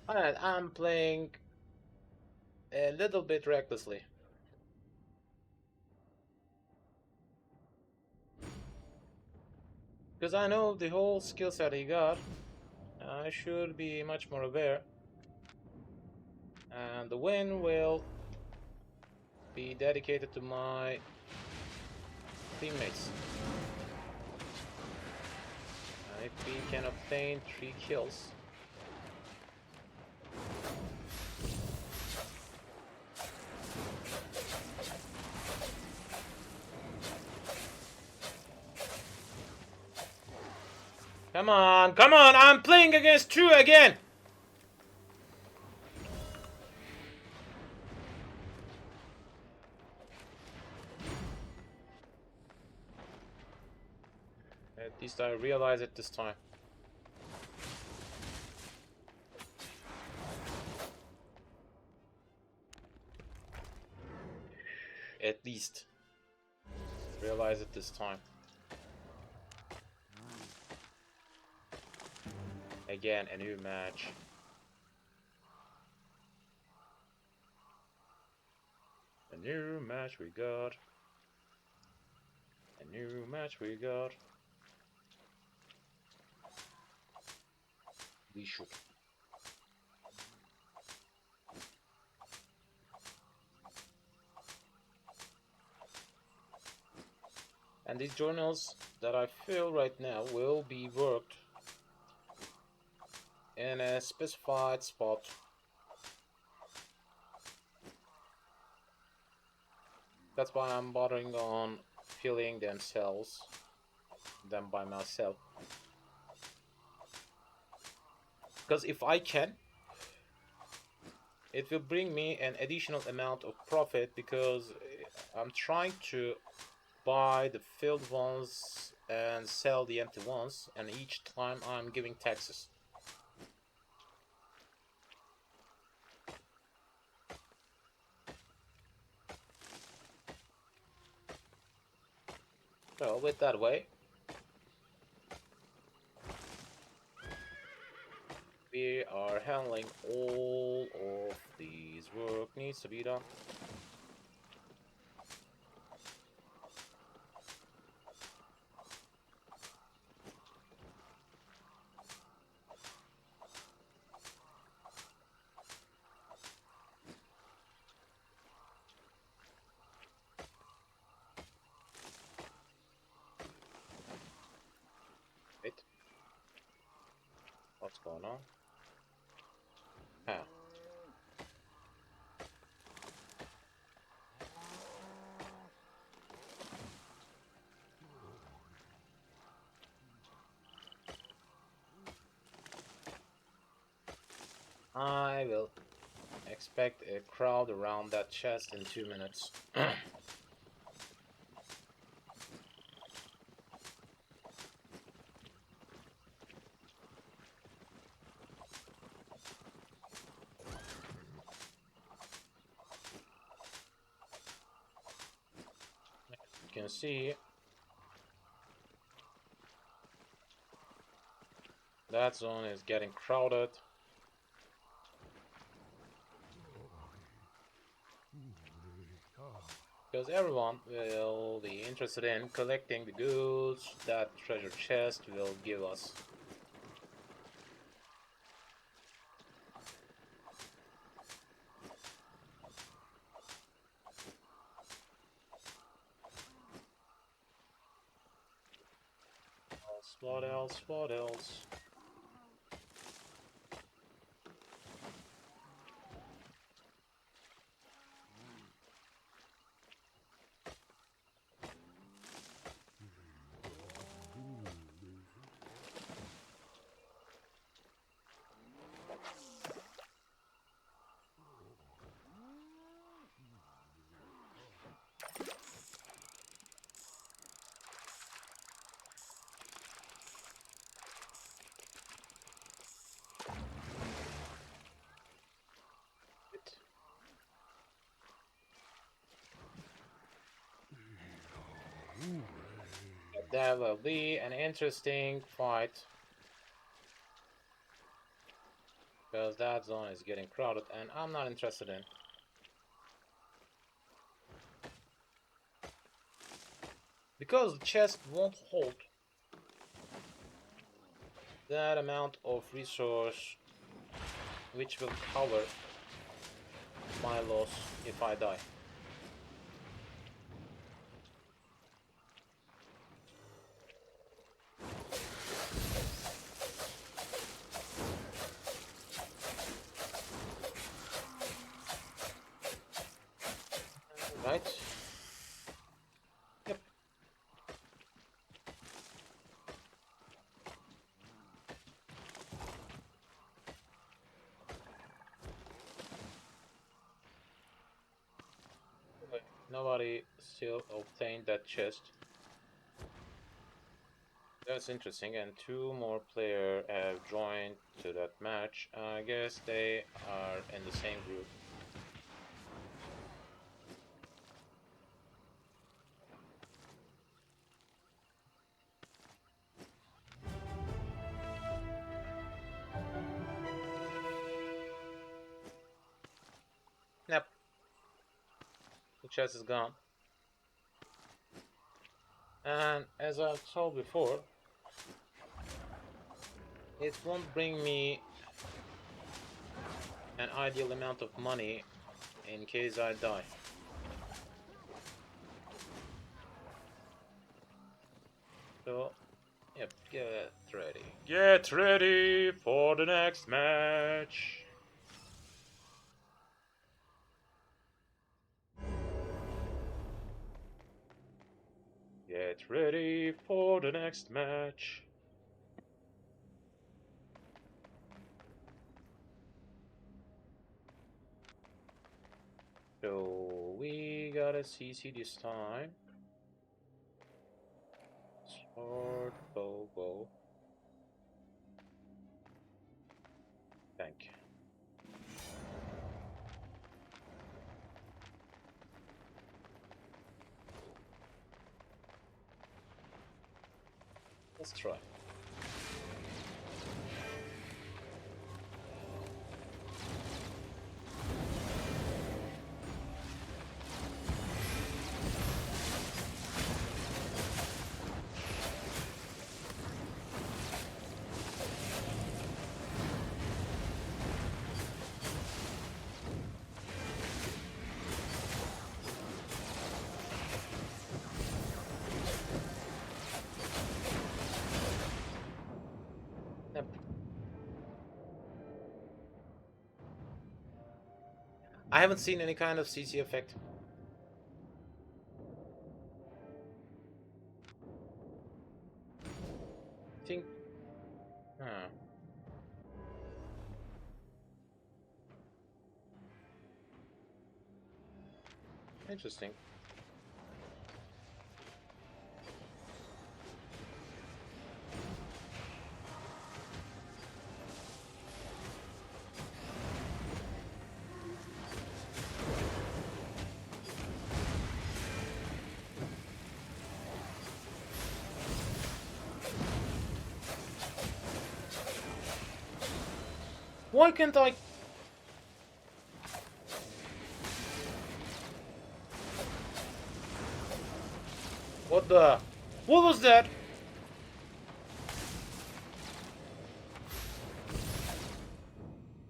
Alright, I'm playing a little bit recklessly. Because I know the whole skill set he got. I should be much more aware. And the win will be dedicated to my teammates. And if we can obtain 3 kills. Come on, come on, I'm playing against 2 again! At least I realize it this time. At least realize it this time. Again, a new match. A new match we got. A new match we got. We should. And these journals that I fill right now will be worked in a specified spot. That's why I'm bothering on filling them by myself. Because if I can, it will bring me an additional amount of profit, because I'm trying to buy the filled ones and sell the empty ones, and each time I'm giving taxes. So with that way, we are handling all of these work needs to be done. Wait, what's going on? Huh. I will expect a crowd around that chest in 2 minutes. You can see that zone is getting crowded because everyone will be interested in collecting the goods that treasure chest will give us. What else? What else? That will be an interesting fight because that zone is getting crowded and I'm not interested in. Because the chest won't hold that amount of resource which will cover my loss if I die. Right? Yep. Nobody still obtained that chest. That's interesting, and 2 more players have joined to that match. I guess they are in the same group. Yep, the chest is gone. And as I've told before, it won't bring me an ideal amount of money in case I die. So, yep, get ready. Get ready for the next match. Get ready for the next match. So we got a CC this time. Or go. Thank you. Let's try. Yep. I haven't seen any kind of CC effect. I think. Huh. Interesting. Why can't I? What the? What was that?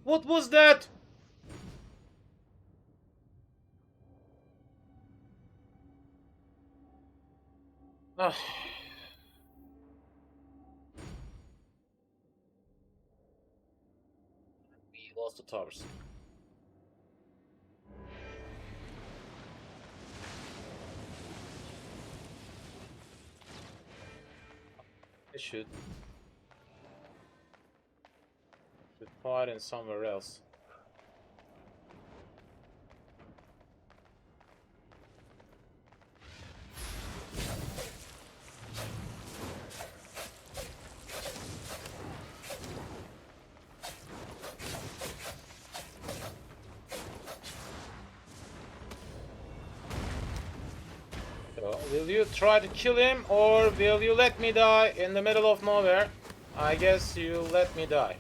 What was that? Ah. We lost the towers. I should fight in somewhere else. So, will you try to kill him, or will you let me die in the middle of nowhere? I guess you let me die.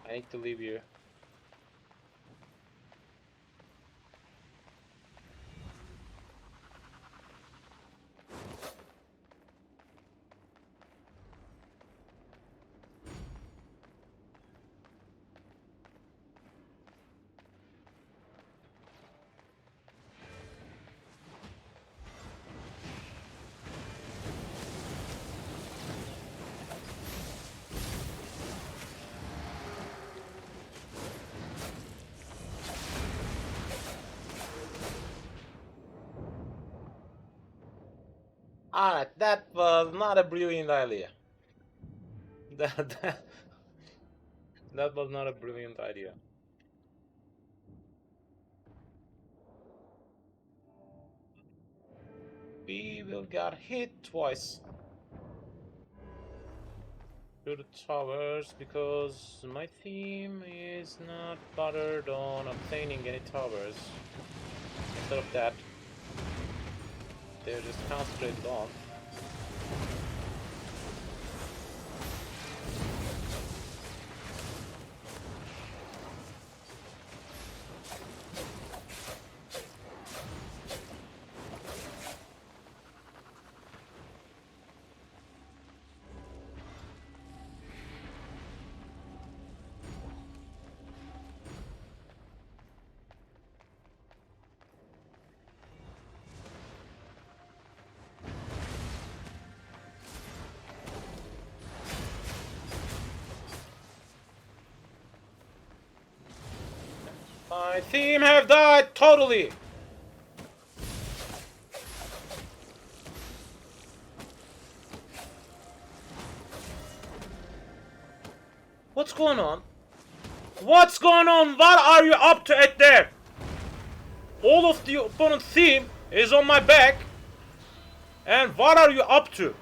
I need to leave you. Alright, that was not a brilliant idea. That, that was not a brilliant idea. We will get hit twice to the towers because my team is not bothered on obtaining any towers. Instead of that, they're just concentrated on. My team have died totally! What's going on? What's going on? What are you up to at there? All of the opponent's team is on my back. And what are you up to?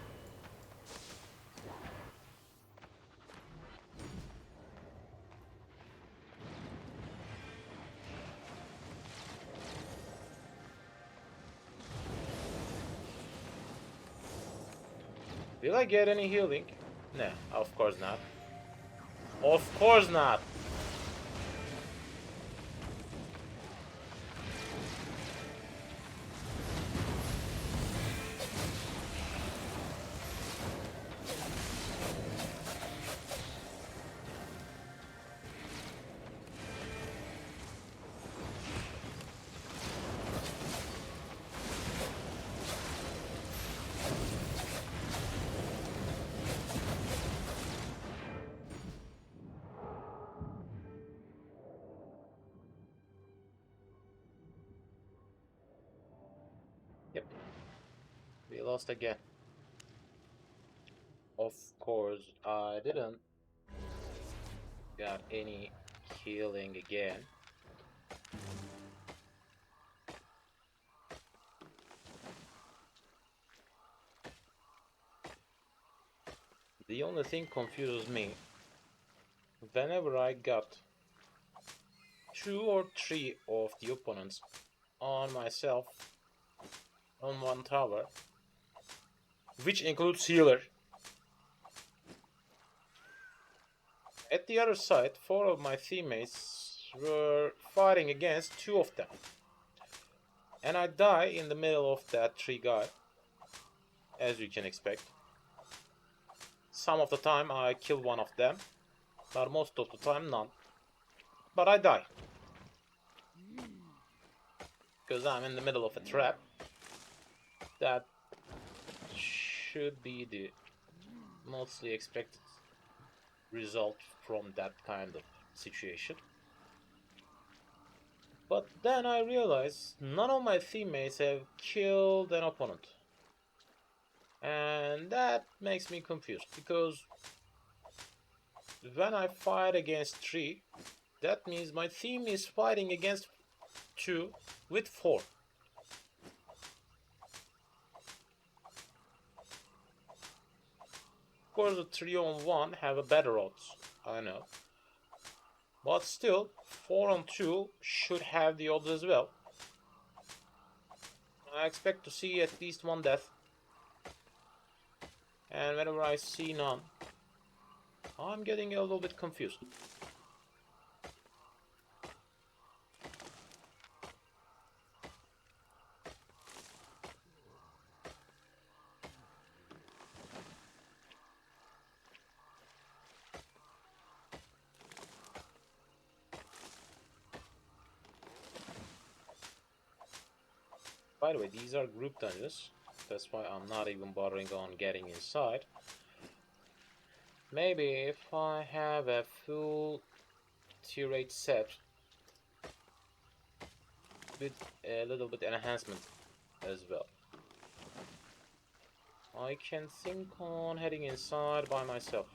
Did I get any healing? Nah, of course not. Of course not. Yep. We lost again. Of course, I didn't got any healing again. The only thing confuses me, whenever I got 2 or 3 of the opponents on myself on one tower, which includes healer. At the other side, 4 of my teammates were fighting against 2 of them. And I die in the middle of that 3 guy, as you can expect. Some of the time I kill one of them, but most of the time none. But I die. Because I'm in the middle of a trap. That should be the mostly expected result from that kind of situation. But then I realized none of my teammates have killed an opponent. And that makes me confused, because when I fight against 3, that means my team is fighting against 2 with 4. Of course, the 3-on-1 have a better odds, I know. But still, 4-on-2 should have the odds as well. I expect to see at least 1 death. And whenever I see none, I'm getting a little bit confused. By the way, these are group dungeons. That's why I'm not even bothering on getting inside. Maybe if I have a full tier 8 set with a little bit enhancement as well, I can think on heading inside by myself.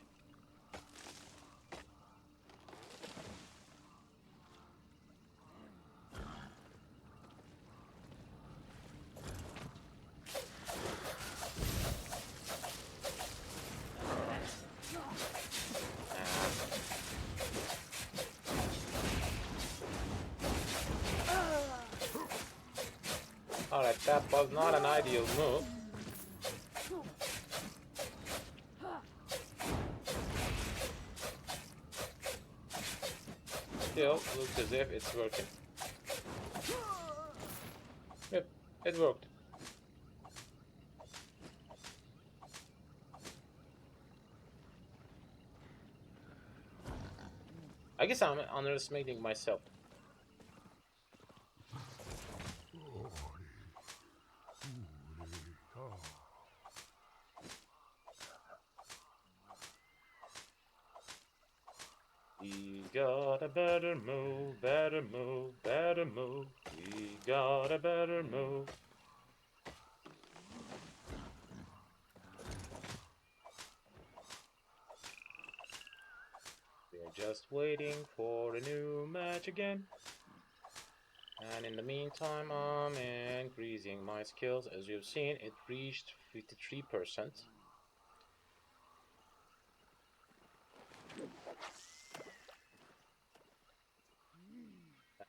Alright, that was not an ideal move. Still, looks as if it's working. Yep, it worked. I guess I'm underestimating myself. We got a better move, better move, better move. We got a better move. We We're just waiting for a new match again. And in the meantime, I'm increasing my skills. As you've seen, it reached 53%.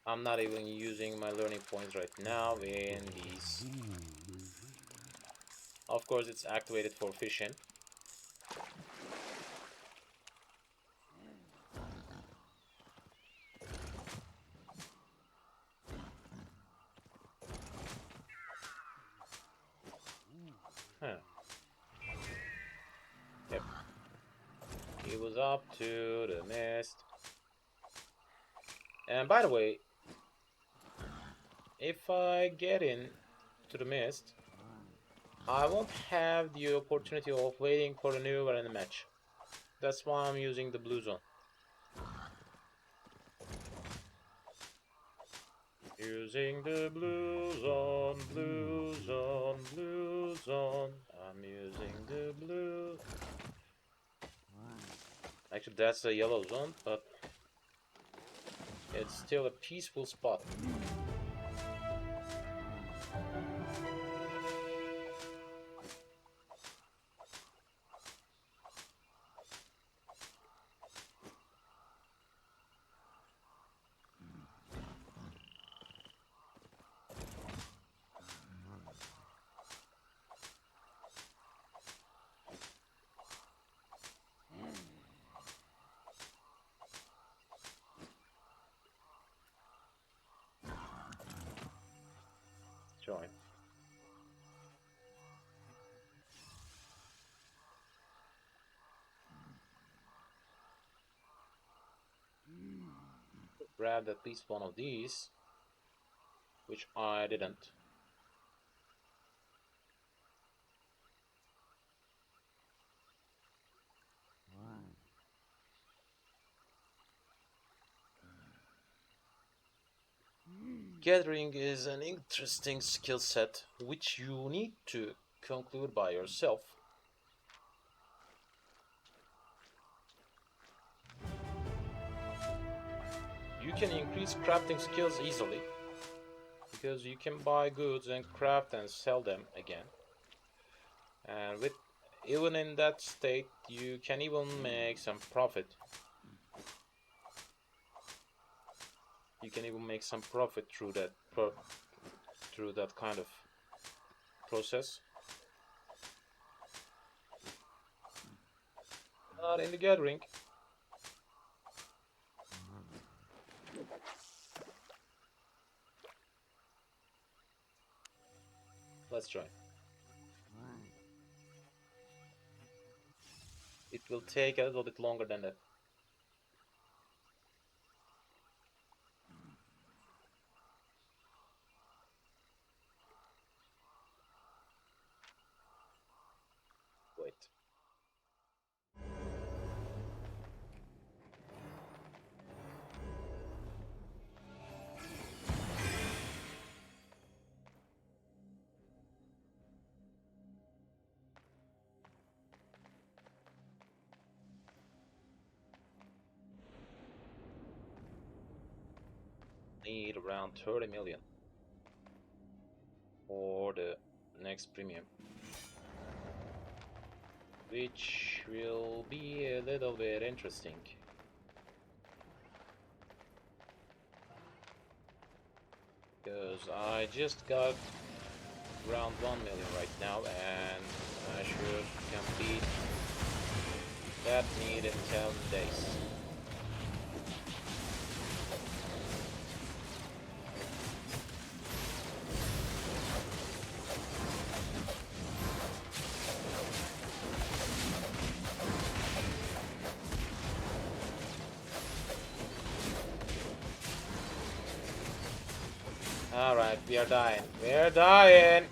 I'm not even using my learning points right now in these. Of course, it's activated for fishing. Huh. Yep. He was up to the mist. And by the way, if I get in to the mist, I won't have the opportunity of waiting for a new arena match. That's why I'm using the blue zone. Using the blue zone, blue zone, blue zone. I'm using the blue. Actually, that's a yellow zone, but it's still a peaceful spot. Join. Grabbed at least one of these, which I didn't. Gathering is an interesting skill set which you need to conclude by yourself. You can increase crafting skills easily because you can buy goods and craft and sell them again. And with even in that state, you can even make some profit. You can even make some profit through that kind of process. Not in the gathering. Let's try. It will take a little bit longer than that. Wait. Need around 30 million for the next premium, which will be a little bit interesting. Because I just got around 1 million right now and I should complete that need in 10 days. Alright, we are dying. We are dying!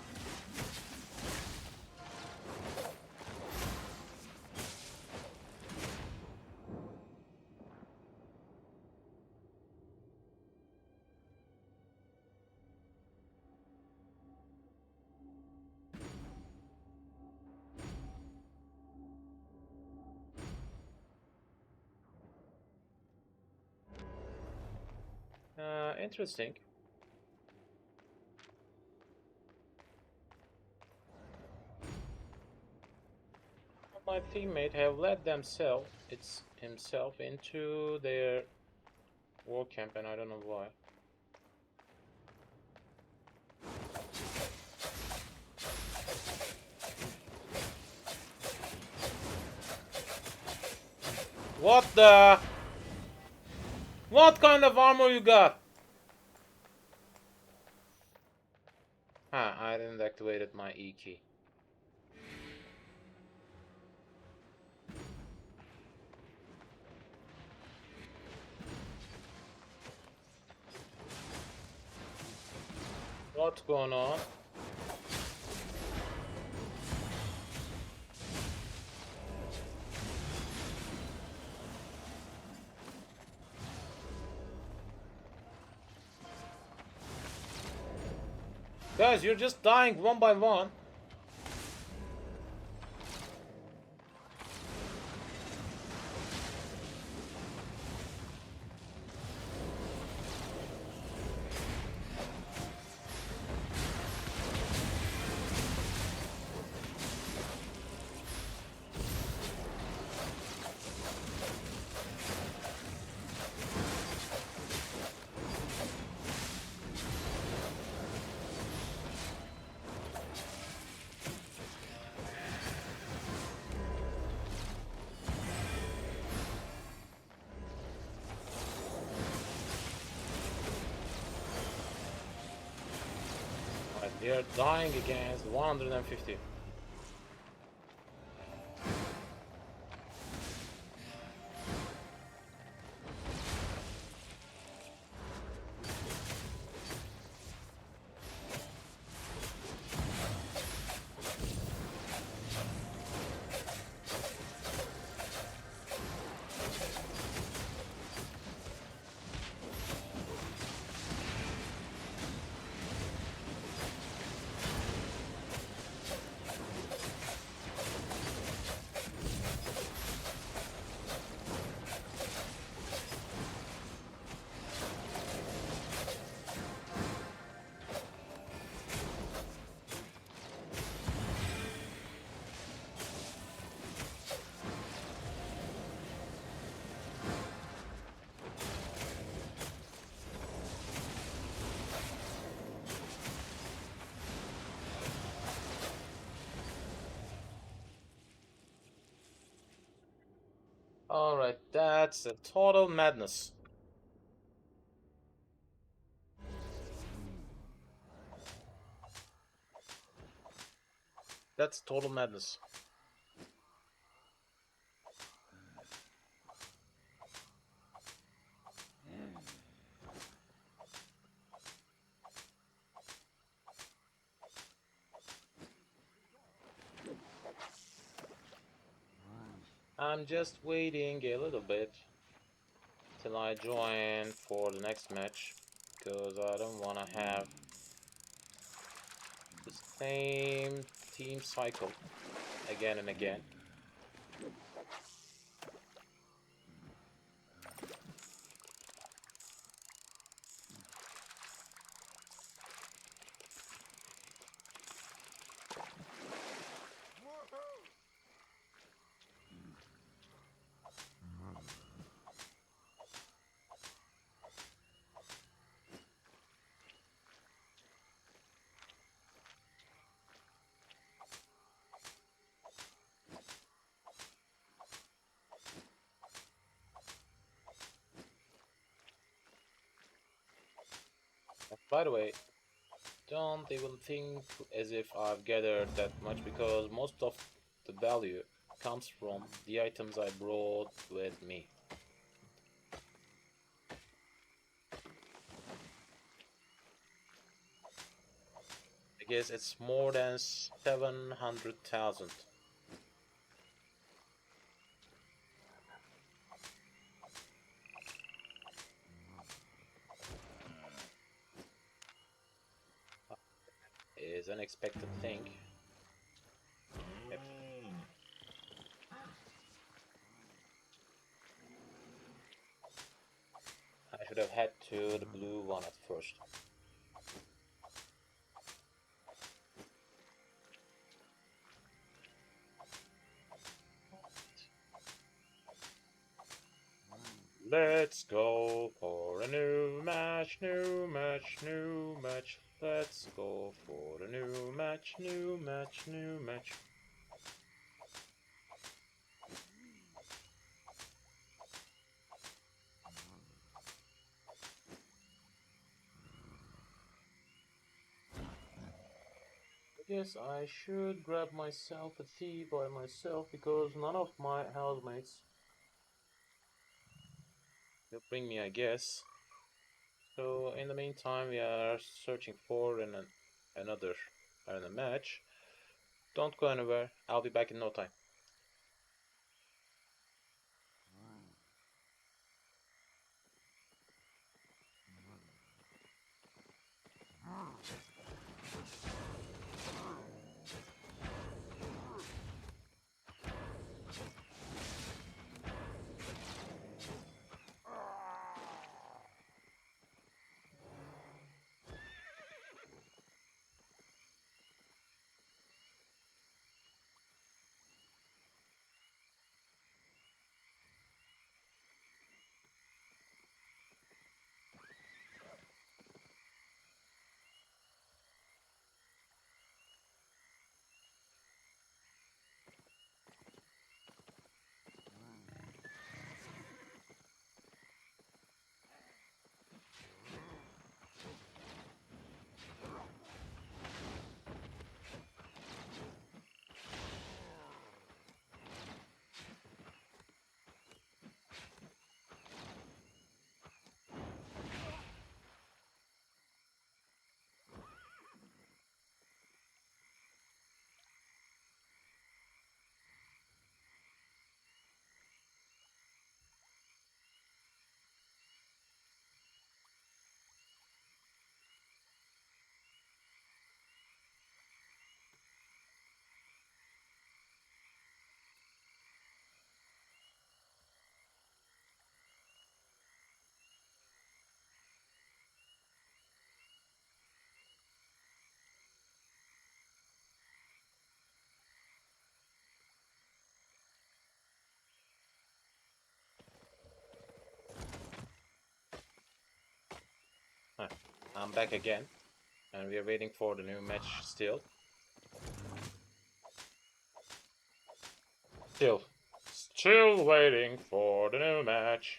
Interesting. My teammate have led himself into their war camp, and I don't know why. What the? What kind of armor you got? I didn't activate my E key. What's going on? Guys, you're just dying one by one. They're dying against 150. Alright, that's a total madness. That's total madness. I'm just waiting a little bit till I join for the next match, because I don't want to have the same team cycle again and again. By the way, don't even think as if I've gathered that much, because most of the value comes from the items I brought with me. I guess it's more than 700,000. Is unexpected thing. Yep. I should have had to the blue one at first. Let's go for a new match, new match, new match. Let's go for a new match, new match, new match. I guess I should grab myself a tea by myself because none of my housemates will bring me, I guess. So in the meantime, we are searching for another arena match. Don't go anywhere. I'll be back in no time. Huh. I'm back again, and we are waiting for the new match still. Still waiting for the new match.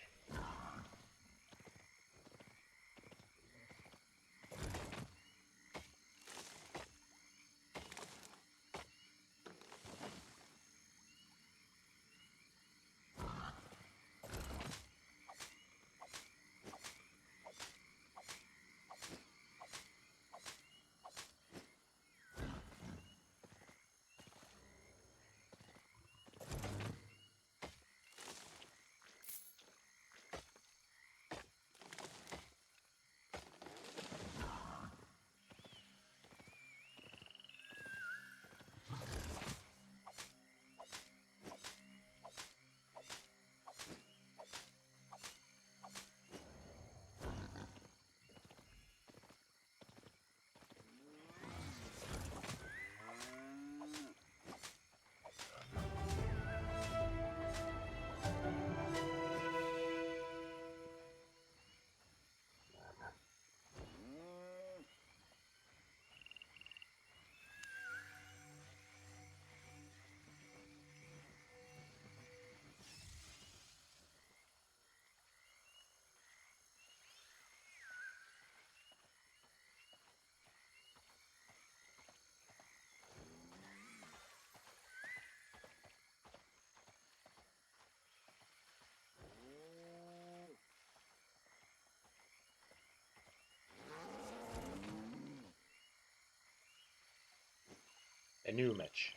A new match.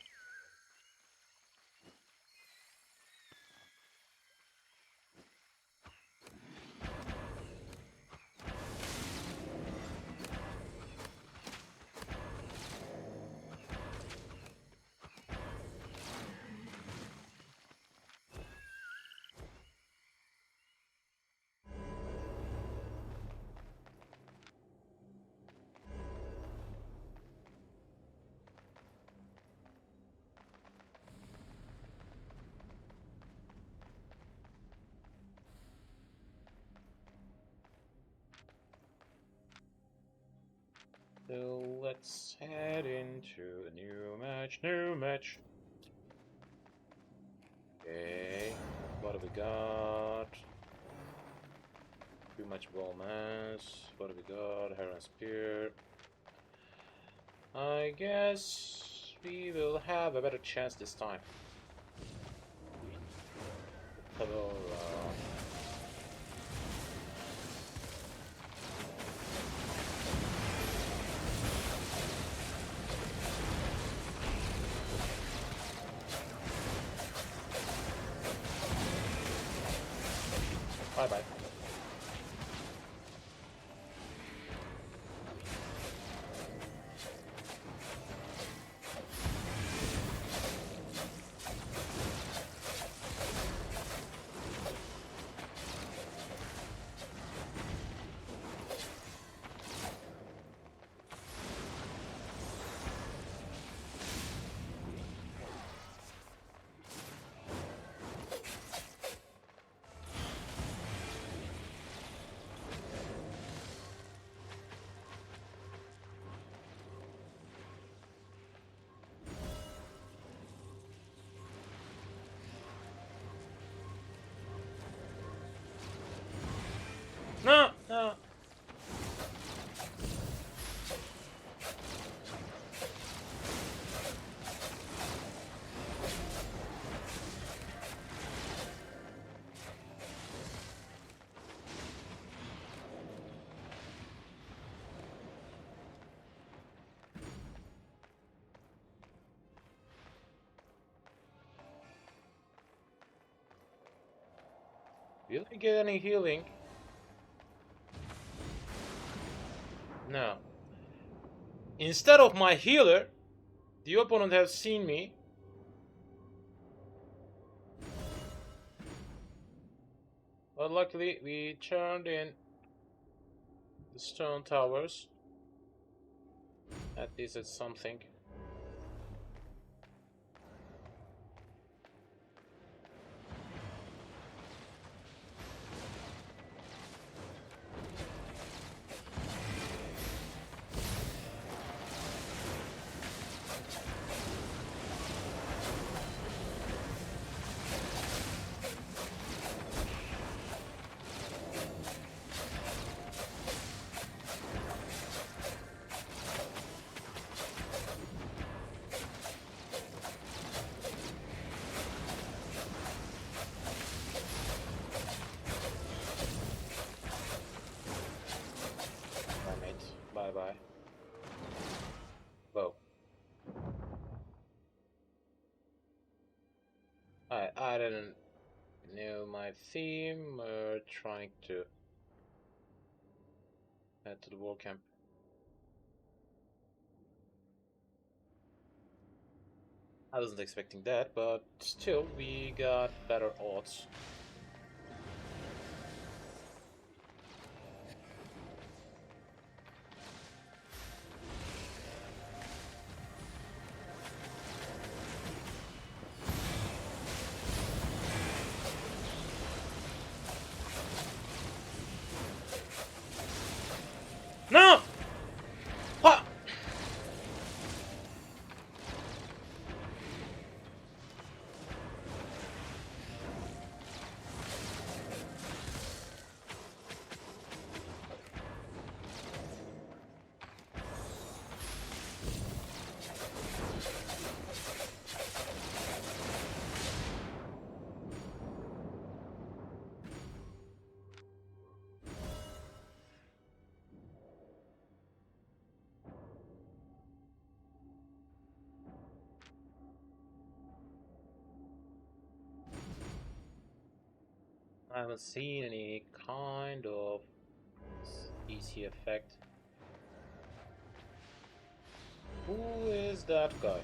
So let's head into the new match. New match. Okay, what do we got? Too much ball mass. What do we got? Heron Spear. I guess we will have a better chance this time. Hello. Bye bye. No, no. Will we get any healing? No. Instead of my healer, the opponent has seen me. But luckily, we turned in the stone towers. At least it's something. Bye bye. Whoa. I didn't know my theme. We're trying to head to the war camp. I wasn't expecting that, but still, we got better odds. No! What? I haven't seen any kind of easy effect. Who is that guy?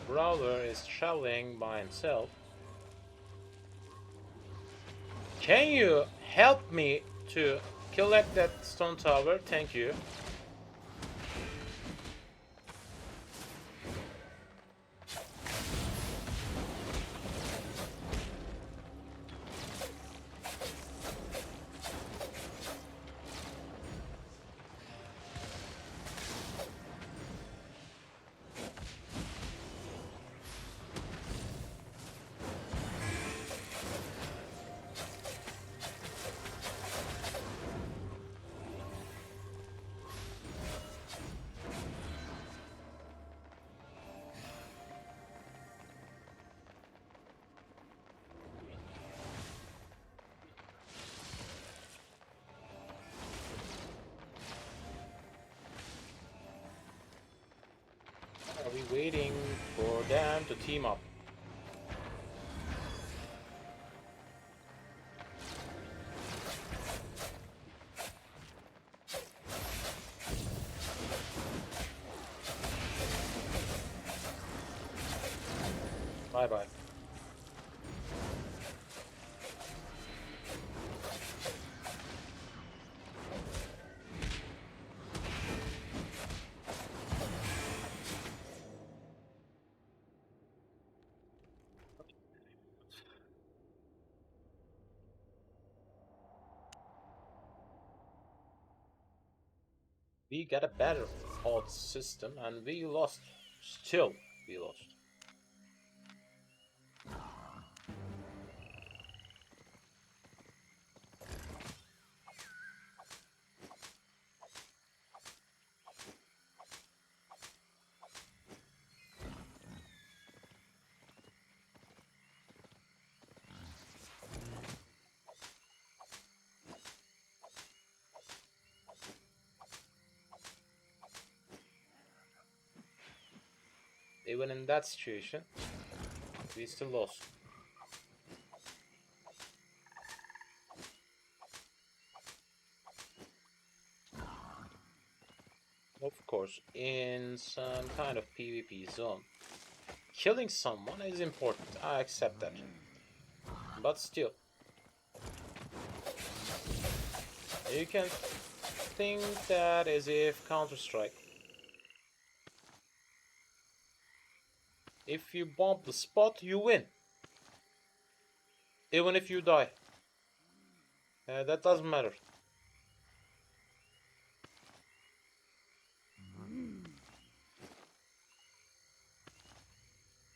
Brawler is traveling by himself. Can you help me to collect that stone tower? Thank you. I'll be waiting for them to team up. Bye bye. We got a better ult system and we lost. Still, we lost. Even in that situation, we still lost. Of course, in some kind of PvP zone, killing someone is important. I accept that. But still, you can think that as if Counter-Strike, if you bomb the spot, you win. Even if you die. That doesn't matter.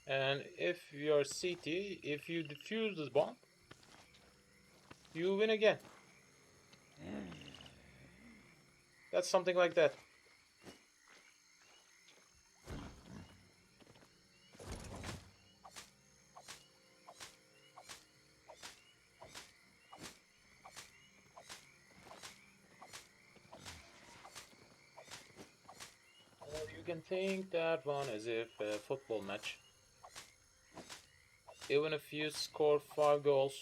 And if you're CT, if you defuse this bomb, you win again. That's something like that. Or you can think that one as if a football match. Even if you score 5 goals,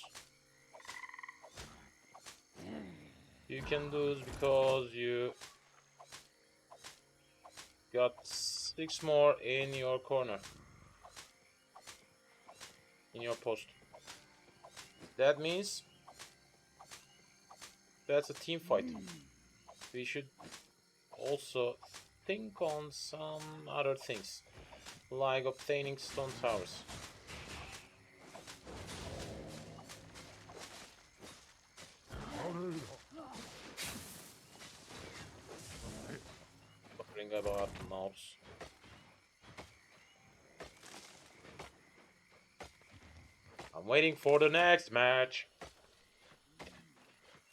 you can lose because you got 6 more in your corner, in your post. That means that's a team fight. We should also think on some other things, like obtaining stone towers. Talking about mobs. I'm waiting for the next match.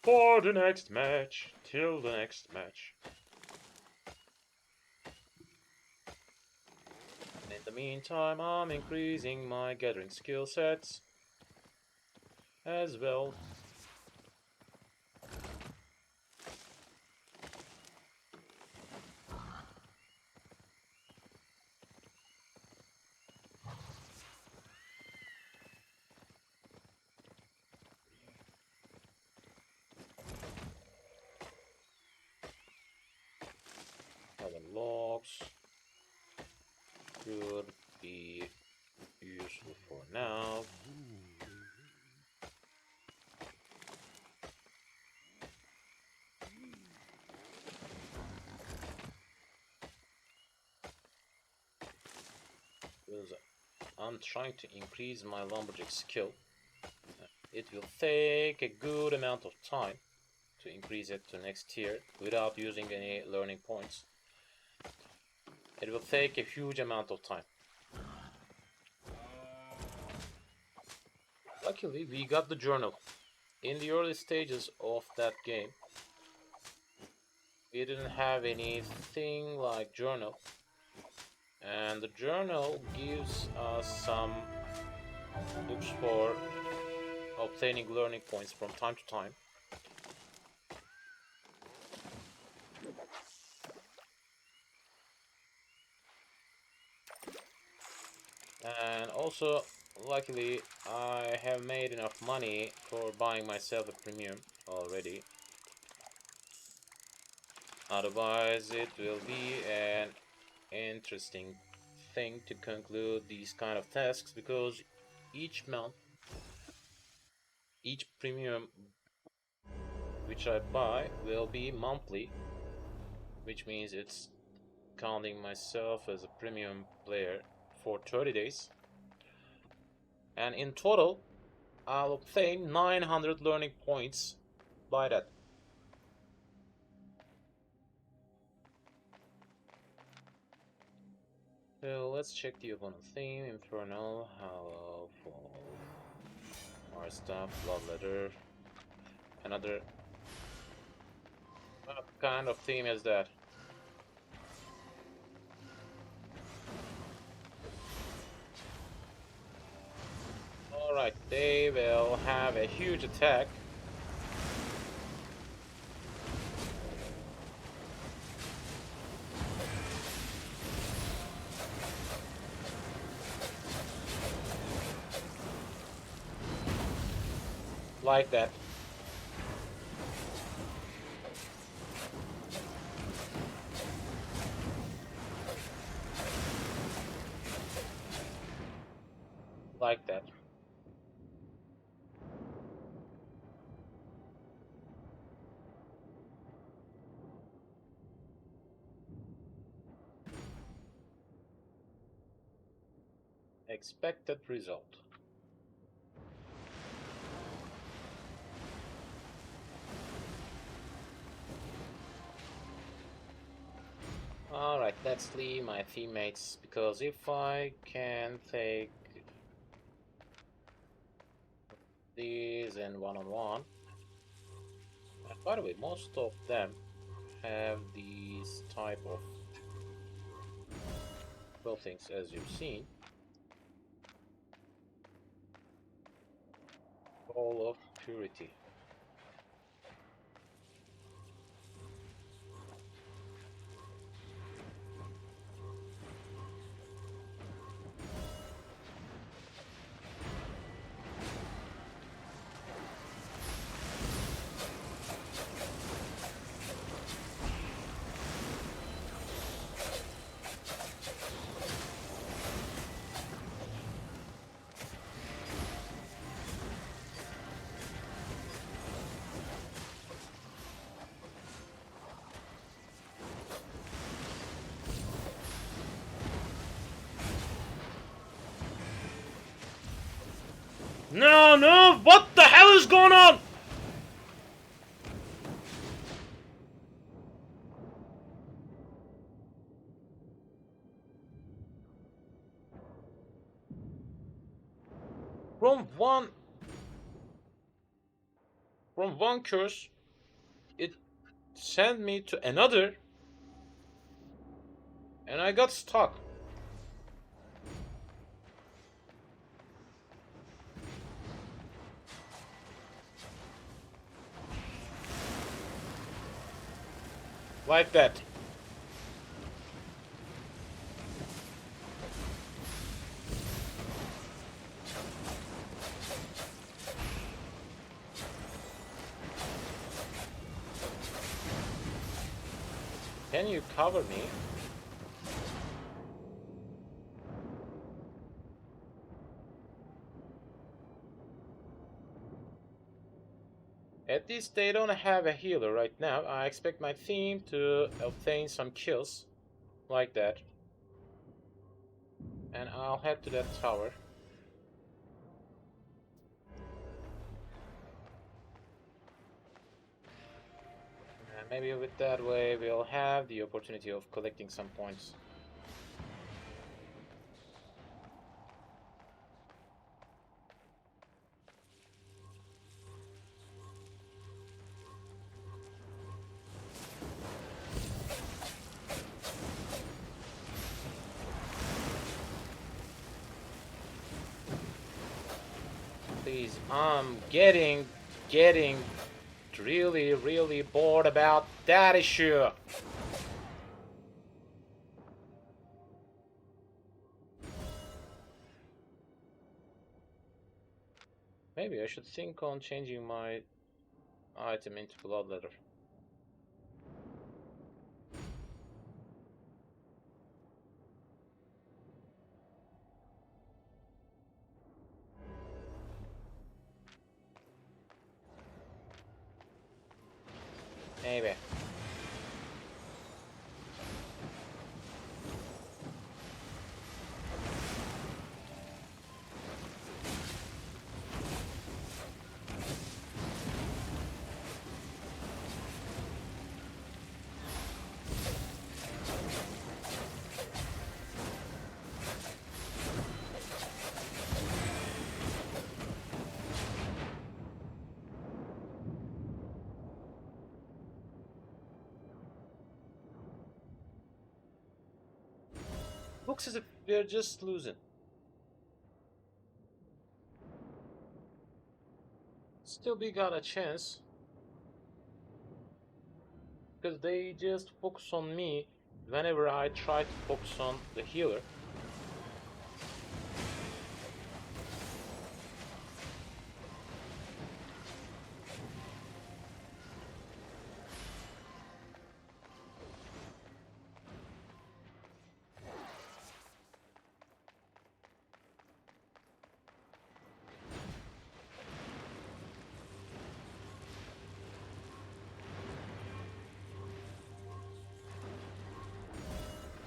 For the next match. Till the next match. And in the meantime, I'm increasing my gathering skill sets as well. Other logs could be useful for now. Because I'm trying to increase my lumberjack skill. It will take a good amount of time to increase it to next tier without using any learning points. It will take a huge amount of time. Luckily, we got the journal. In the early stages of that game, we didn't have anything like journal. And the journal gives us some looks for obtaining learning points from time to time. Also, luckily, I have made enough money for buying myself a premium already. Otherwise, it will be an interesting thing to conclude these kind of tasks, because each month, each premium which I buy will be monthly, which means it's counting myself as a premium player for 30 days. And in total, I'll obtain 900 learning points by that. So let's check the opponent theme: Infernal, Hollow, Fall, Our Stuff, Bloodletter. Another. What kind of theme is that? Alright, they will have a huge attack. Like that. Like that. Expected result. Alright, let's leave my teammates, because if I can take these in one-on-one. And by the way, most of them have these type of things, as you've seen. Ball of Purity. No, no! What the hell is going on? From one curse, it sent me to another, and I got stuck. Like that. Can you cover me? At least they don't have a healer right now. I expect my team to obtain some kills like that. And I'll head to that tower. And maybe with that way we'll have the opportunity of collecting some points. Please, I'm getting really bored about that issue. Maybe I should think on changing my item into bloodletter. Maybe. Looks as if we're just losing. Still, we got a chance. Because they just focus on me whenever I try to focus on the healer.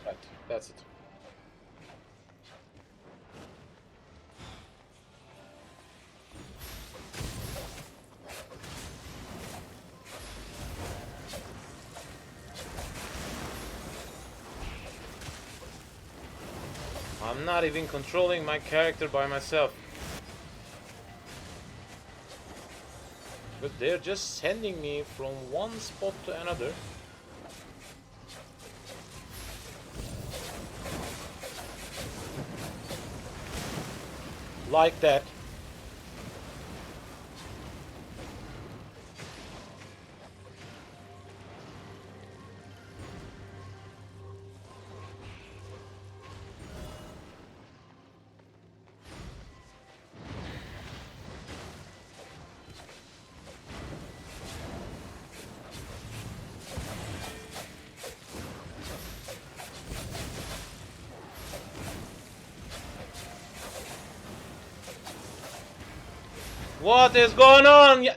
Right, that's it. I'm not even controlling my character by myself. But they're just sending me from one spot to another. Like that. What is going on? Yeah.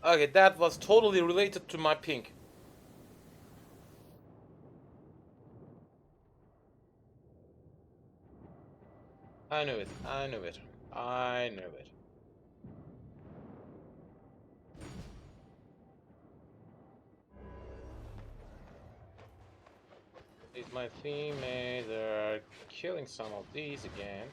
Okay, that was totally related to my ping. I knew it. I knew it. I knew it. Is my teammates are killing some of these again.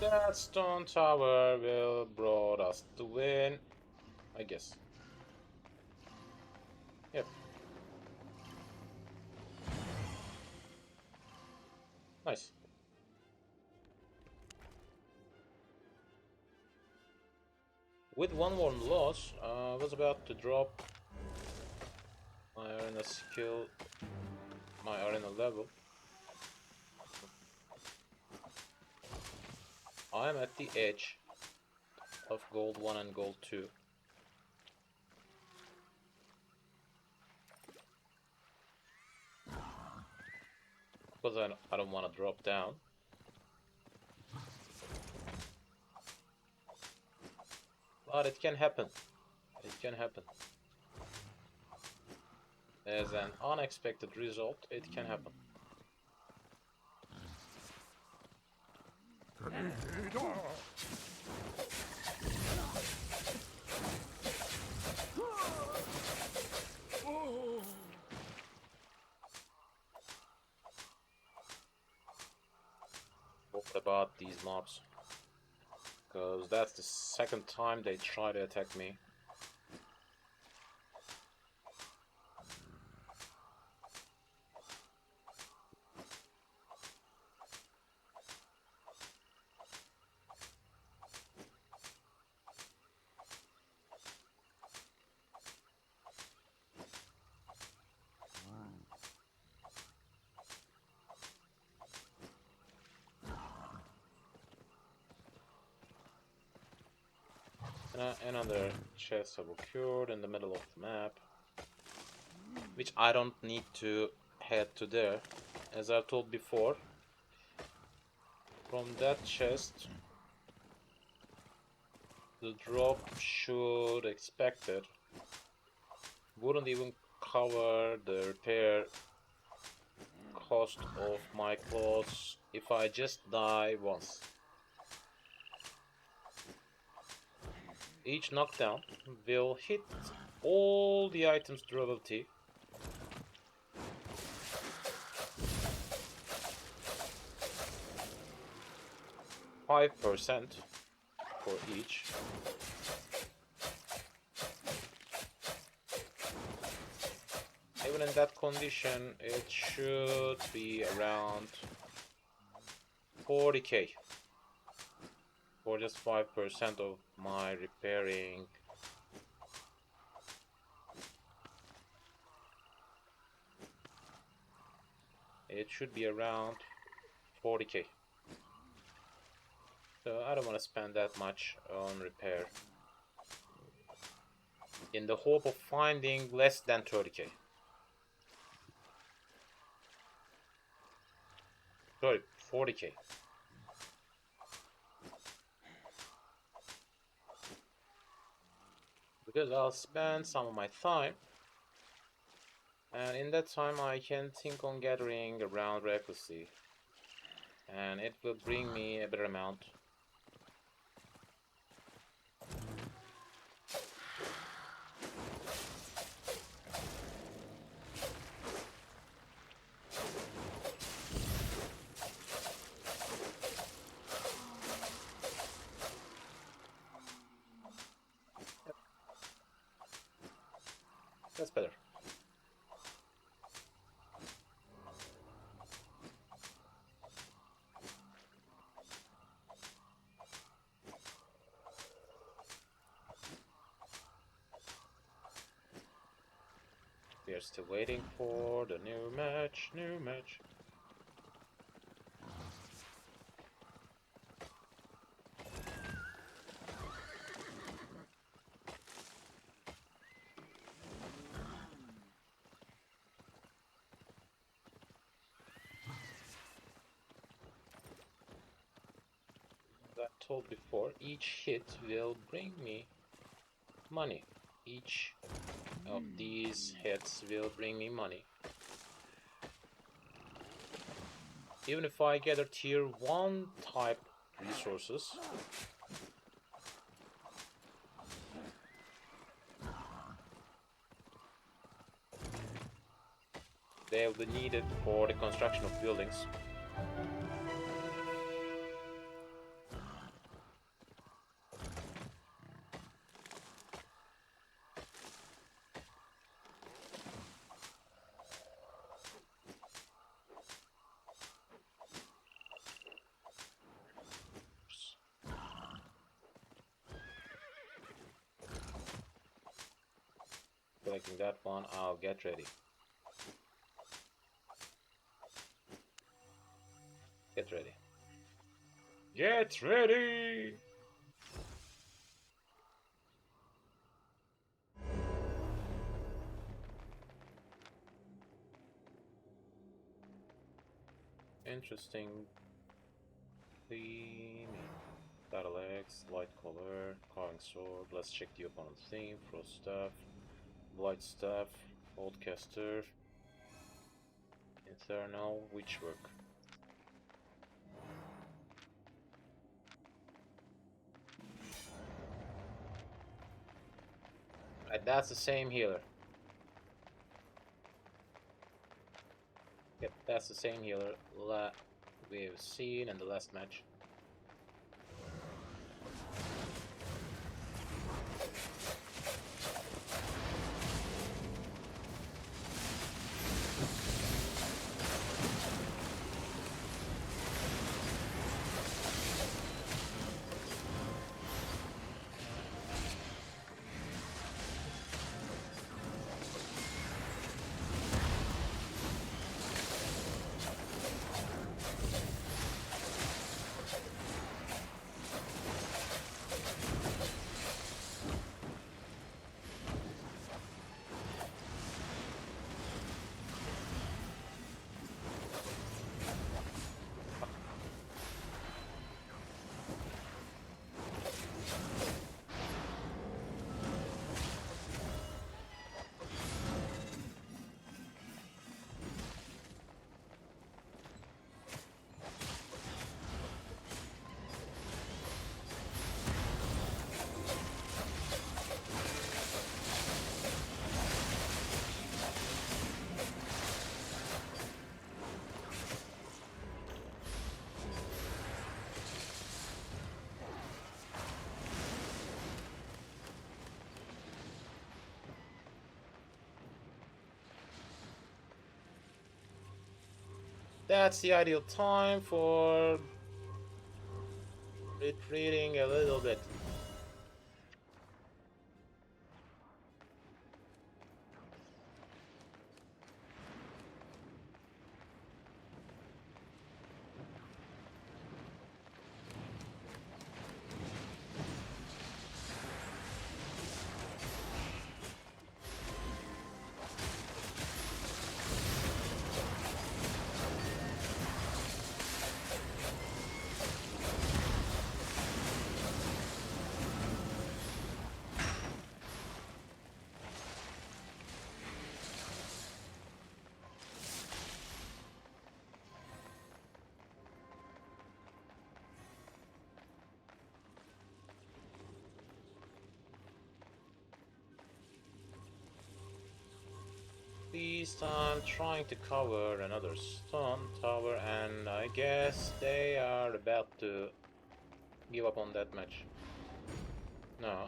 That stone tower will brought us to win, I guess. Yep. Nice. With one more loss, I was about to drop my arena skill, my arena level. I'm at the edge of gold 1 and gold 2. Because I don't want to drop down. But it can happen. It can happen. As an unexpected result, it can happen. What about these mobs? Because that's the second time they try to attack me. Another chest have occurred in the middle of the map, which I don't need to head to there. As I told before, from that chest, the drop should expected wouldn't even cover the repair cost of my clothes if I just die once. Each knockdown will hit all the items' durability. %5 for each. Even in that condition, it should be around 40k for just 5% of my repairing. It should be around 40k. So I don't want to spend that much on repair in the hope of finding less than 30k. Sorry, 40k. Because I'll spend some of my time, and in that time I can think on gathering around recklessly, and it will bring me a better amount. That's better. We are still waiting for the new match, As I told before, each hit will bring me money. Each of these hits will bring me money. Even if I gather tier 1 type resources, they will be needed for the construction of buildings. Collecting that one, I'll get ready. Get ready. Get ready! Interesting theme. Battle axe, light color, carving sword. Let's check the opponent theme. Frost staff, blight staff, old caster, infernal, witchwork. That's the same healer. Yep, that's the same healer we've seen in the last match. That's the ideal time for retreating a little bit. This time trying to cover another stone tower, and I guess they are about to give up on that match. No.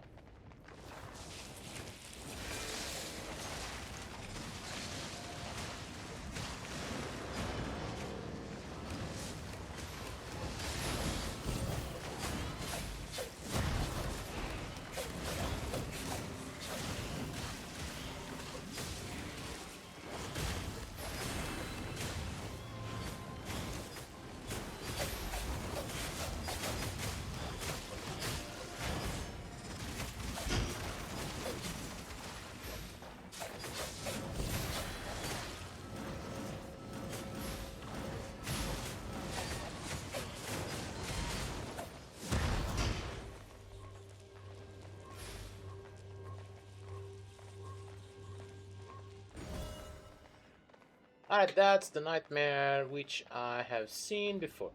Alright, that's the nightmare which I have seen before.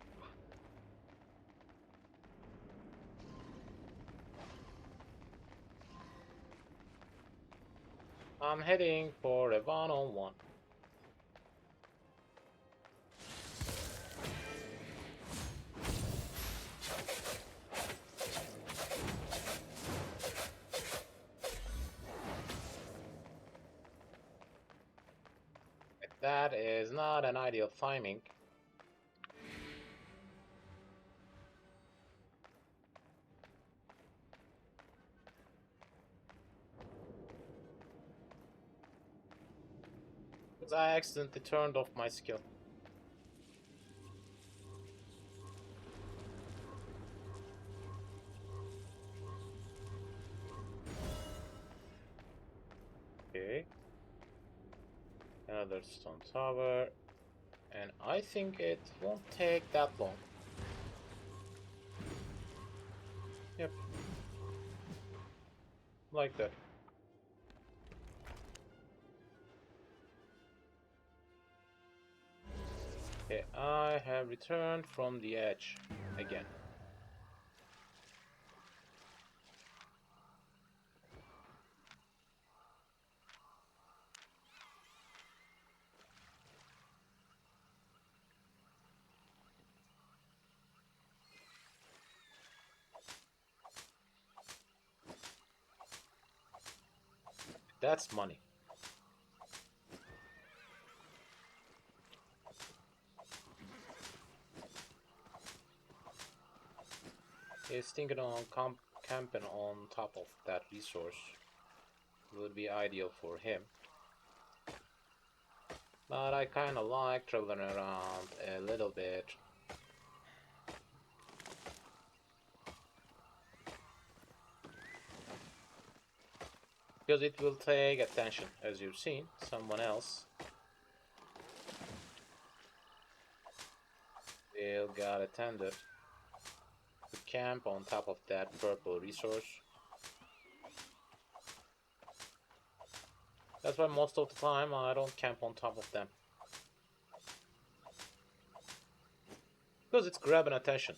I'm heading for a one-on-one. That is not an ideal timing. Because I accidentally turned off my skill. Okay. Another stone tower. And I think it won't take that long. Yep. Like that. Okay, I have returned from the edge again. That's money. He's thinking on camping on top of that resource. Would be ideal for him. But I kinda like traveling around a little bit. Because it will take attention, as you've seen. Someone else will got attended to camp on top of that purple resource. That's why most of the time I don't camp on top of them. Because it's grabbing attention.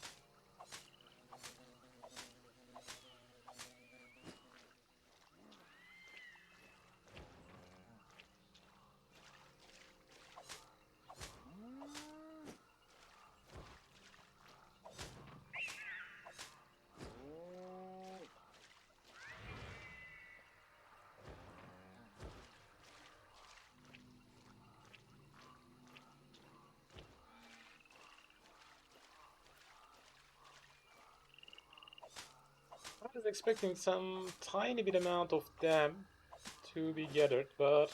was expecting some tiny bit amount of them to be gathered, but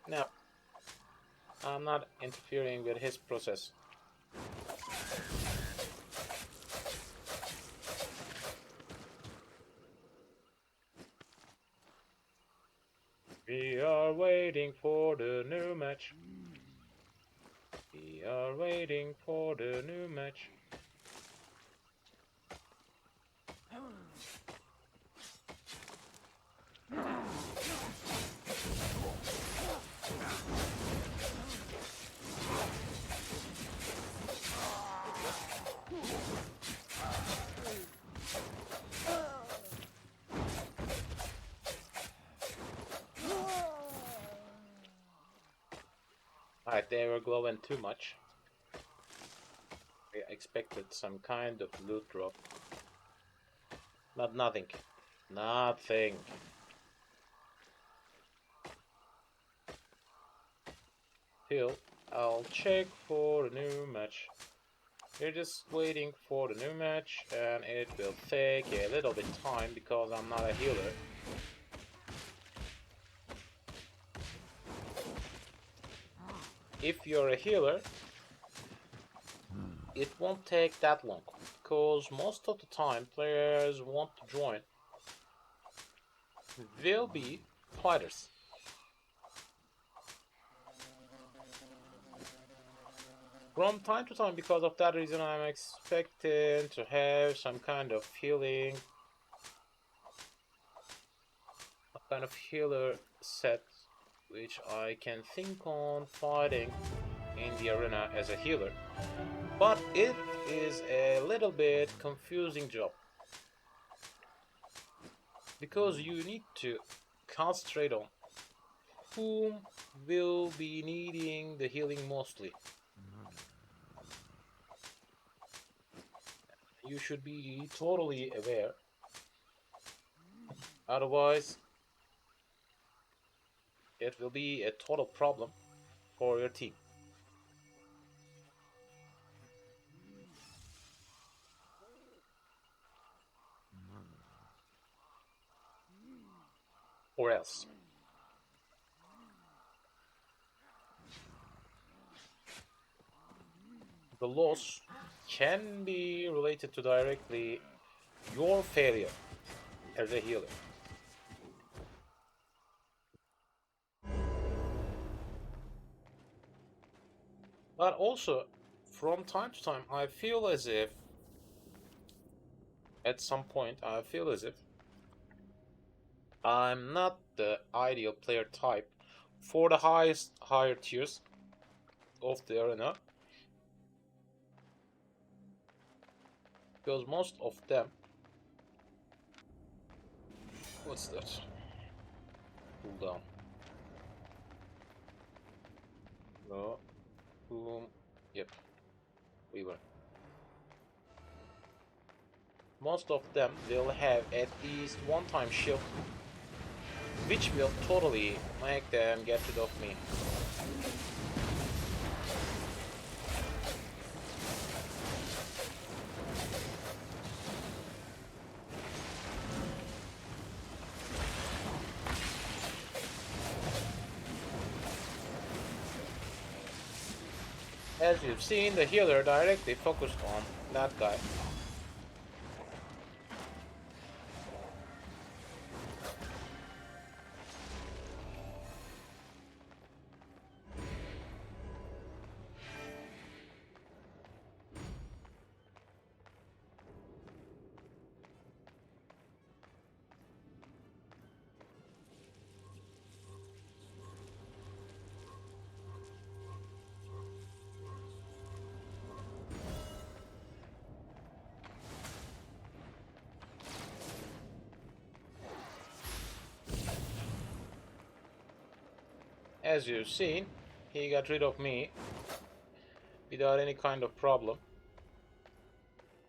no, I'm not interfering with his process. We are waiting for the new match. We are waiting for the new match. Alright, they were glowing too much. I expected some kind of loot drop. But nothing. Nothing. Still, I'll check for a new match. We're just waiting for the new match, and it will take a little bit time because I'm not a healer. If you're a healer, it won't take that long, because most of the time players want to join will be fighters. From time to time, because of that reason, I'm expecting to have some kind of healing, a kind of healer set, which I can think on fighting in the arena as a healer. But it is a little bit confusing job, because you need to concentrate on whom will be needing the healing mostly. You should be totally aware, otherwise it will be a total problem for your team. Or else. The loss can be related to directly your failure as a healer. But also, from time to time, I feel as if, at some point, I feel as if I'm not the ideal player type for the higher tiers of the arena, because most of them, what's that? Cooldown. No. Boom. Yep. We were. Most of them will have at least one time shield, which will totally make them get rid of me. As you've seen, the healer directly focused on that guy. As you've seen, he got rid of me without any kind of problem.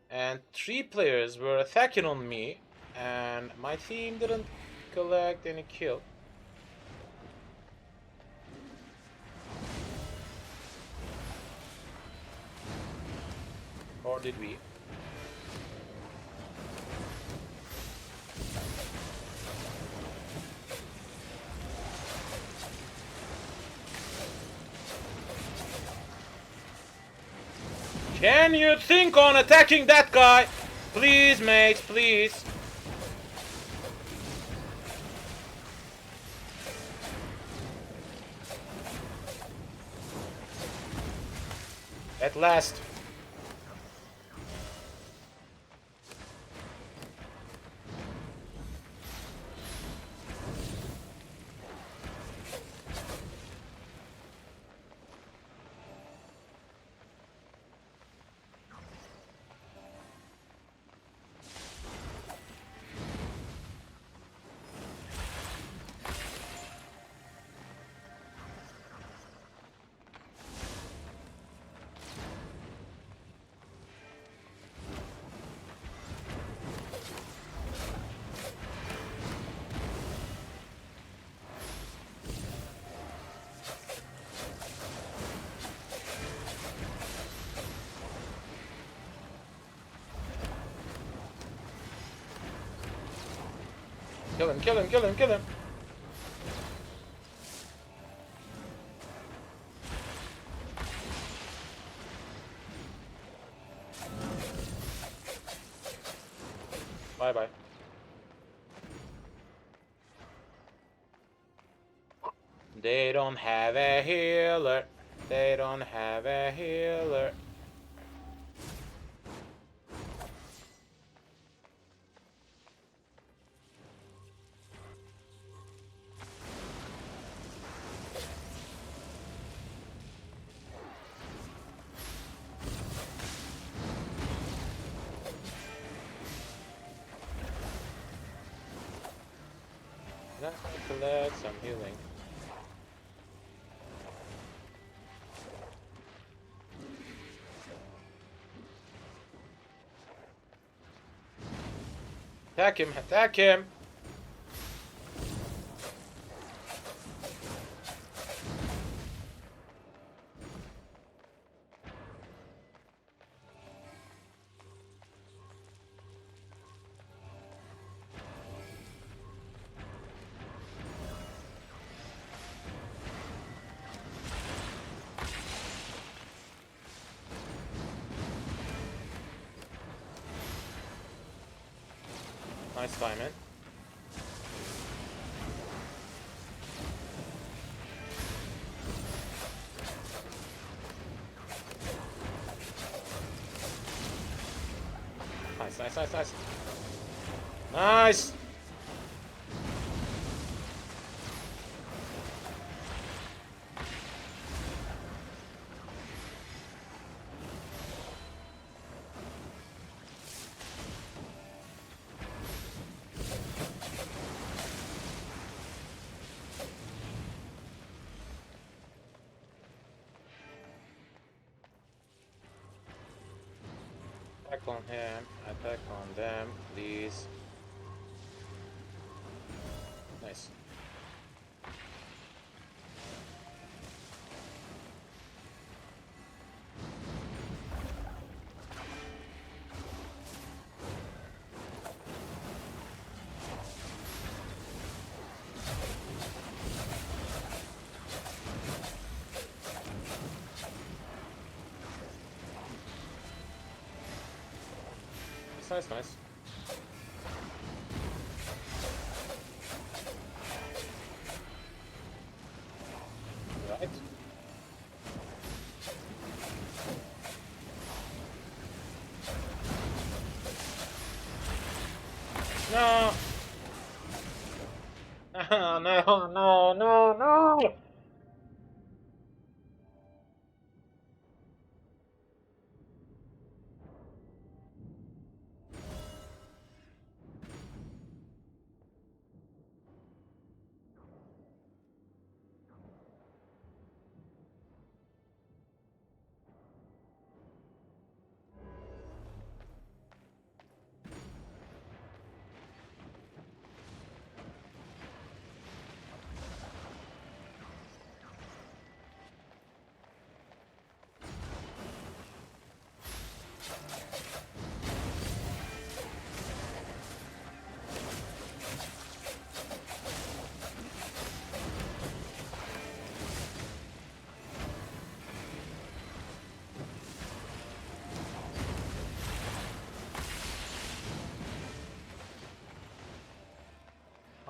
And 3 players were attacking on me, and my team didn't collect any kill. Or did we? Can you think on attacking that guy? Please, mate, please. At last. Kill him, kill him, kill him, kill him. Bye-bye. They don't have a healer. They don't have a healer. Let's collect some healing. Attack him, attack him! Nice timing. Nice, nice, nice, nice. Nice! Attack on him, attack on them, please. Nice. Nice, nice. Right. No! No, no, no, no, no!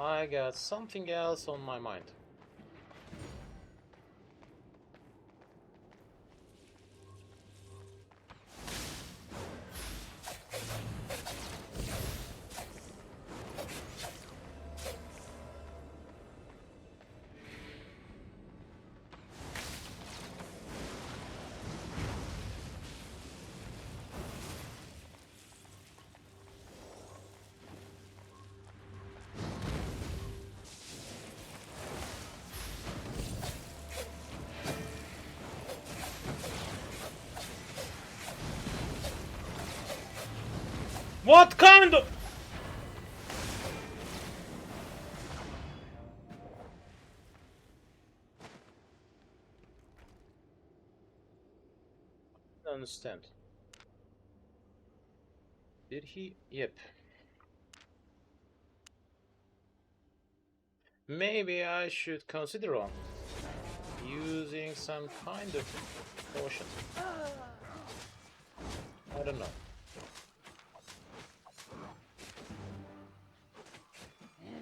I got something else on my mind. What kind of... I don't understand. Did he? Yep. Maybe I should consider on using some kind of potion. I don't know.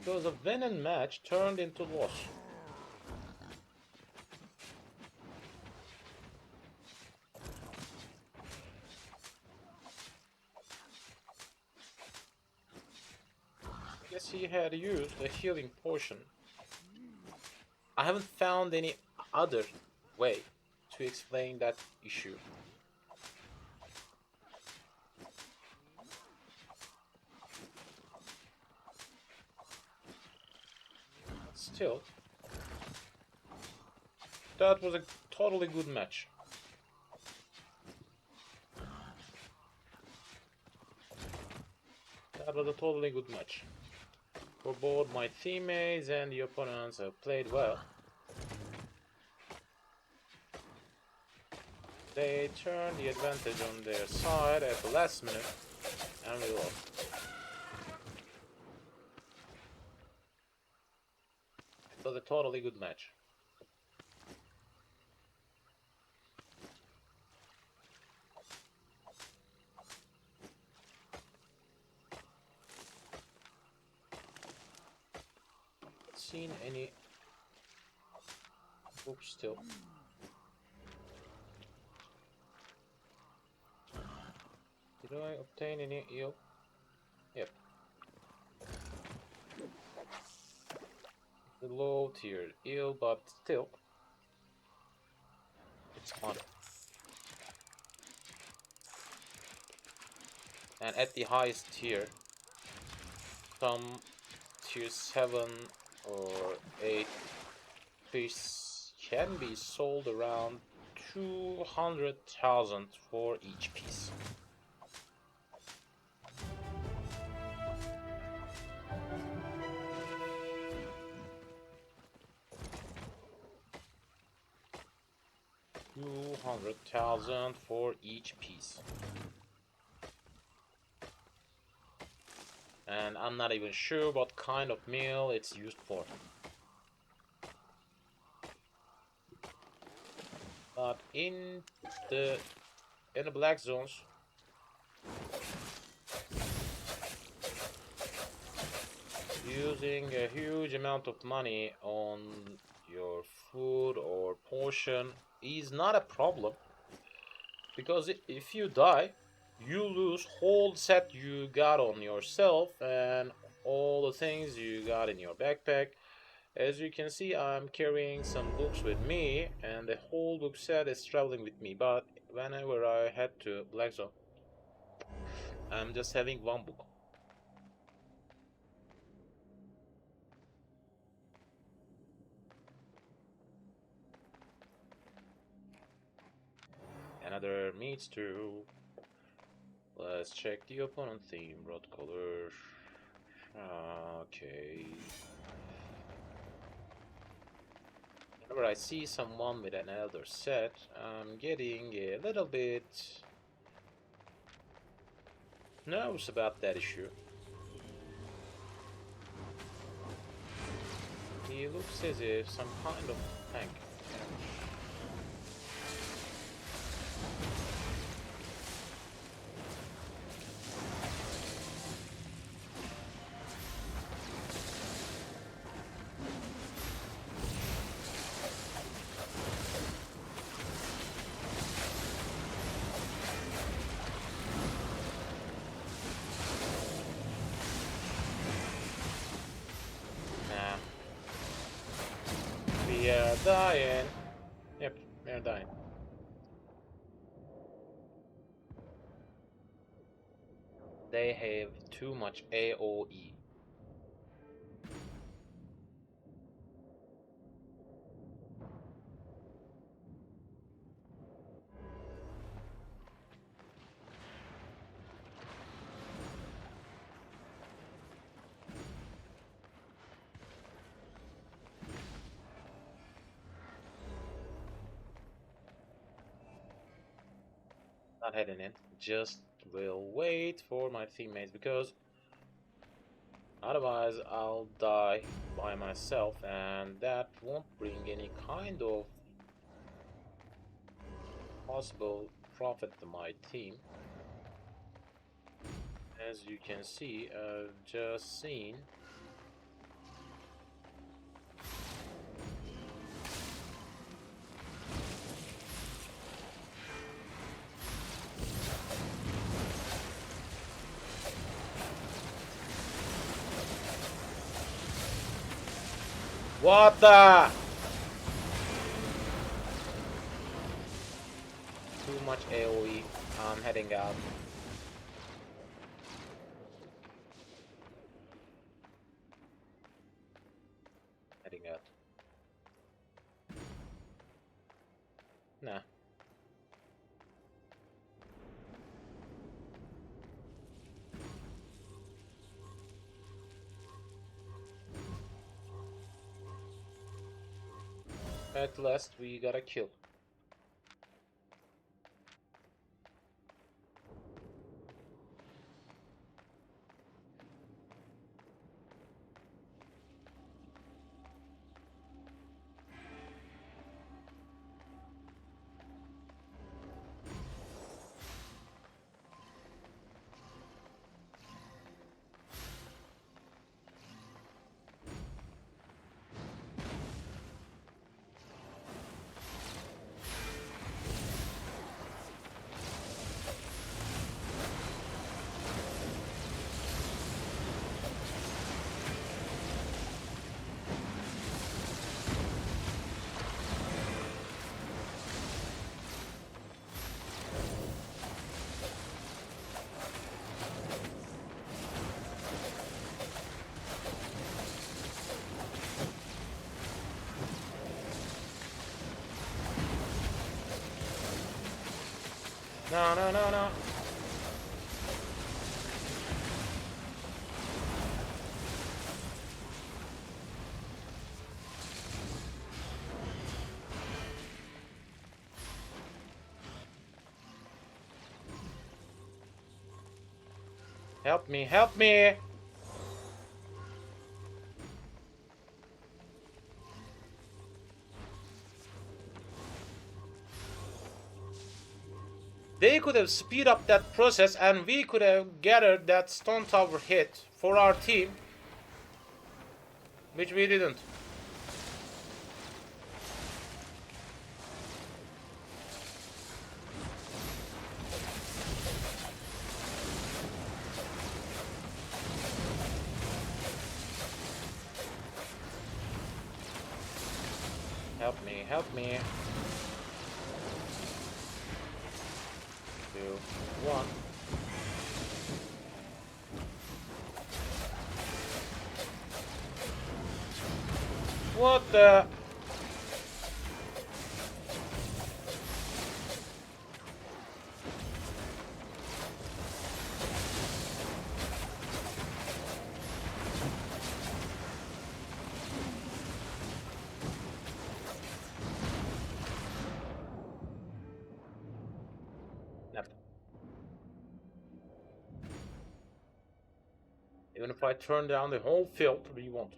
Because a Venom match turned into loss. I guess he had used a healing potion. I haven't found any other way to explain that issue. Still, that was a totally good match. That was a totally good match. For both my teammates and the opponents have played well. They turned the advantage on their side at the last minute, and we lost. It was a totally good match. Seen any books still? Did I obtain any eel? Yep. The low tier eel, but still, it's on. And at the highest tier, some tier 7 or 8 fish can be sold around 200,000 for each piece. $200,000 for each piece. And I'm not even sure what kind of meal it's used for. But in the black zones, using a huge amount of money on your food or portion is not a problem, because if you die, you lose whole set you got on yourself and all the things you got in your backpack. As you can see, I'm carrying some books with me, and the whole book set is traveling with me, but whenever I head to Black Zone, I'm just having one book. Another meets two. Let's check the opponent theme. Red color. Okay. Whenever I see someone with an elder set, I'm getting a little bit nervous about that issue. He looks as if some kind of tank. dying. Yep, we're dying. They have too much AOE. Not heading in. Just will wait for my teammates because otherwise I'll die by myself and that won't bring any kind of possible profit to my team. As you can see, I've just seen what the? Too much AoE. I'm heading out. Heading out. Nah. At last we got a kill. No, no, no, no. Help me, help me! They could have speed up that process and we could have gathered that stone tower hit for our team, which we didn't. Help me, help me. 2, 1. What the? Left. Even if I turn down the whole field, we won't.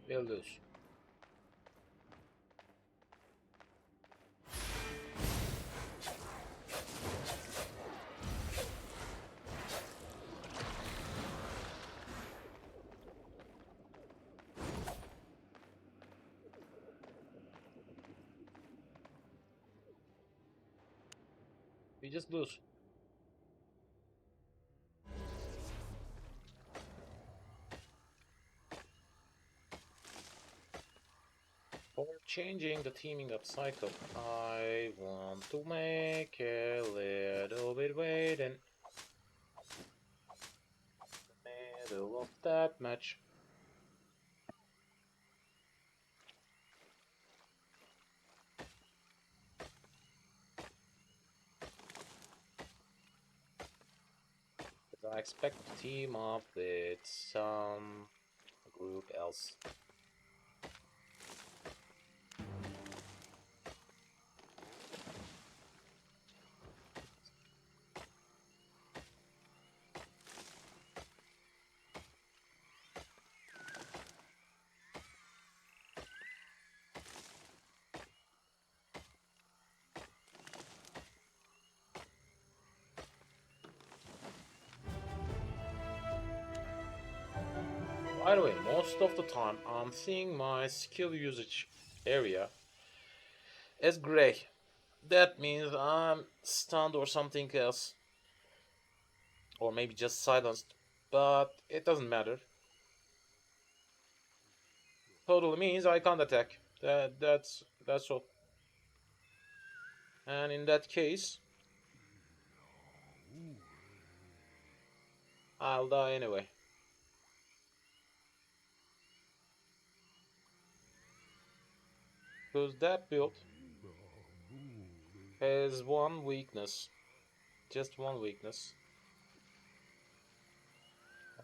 We'll lose. We just lose. For changing the teaming up cycle, I want to make a little bit wait in the middle of that match. I expect to team up with some group else. By the way, most of the time I'm seeing my skill usage area as gray. That means I'm stunned or something else. Or maybe just silenced. But it doesn't matter. Totally means I can't attack. That's all. And in that case, I'll die anyway. Because that build has one weakness. Just one weakness.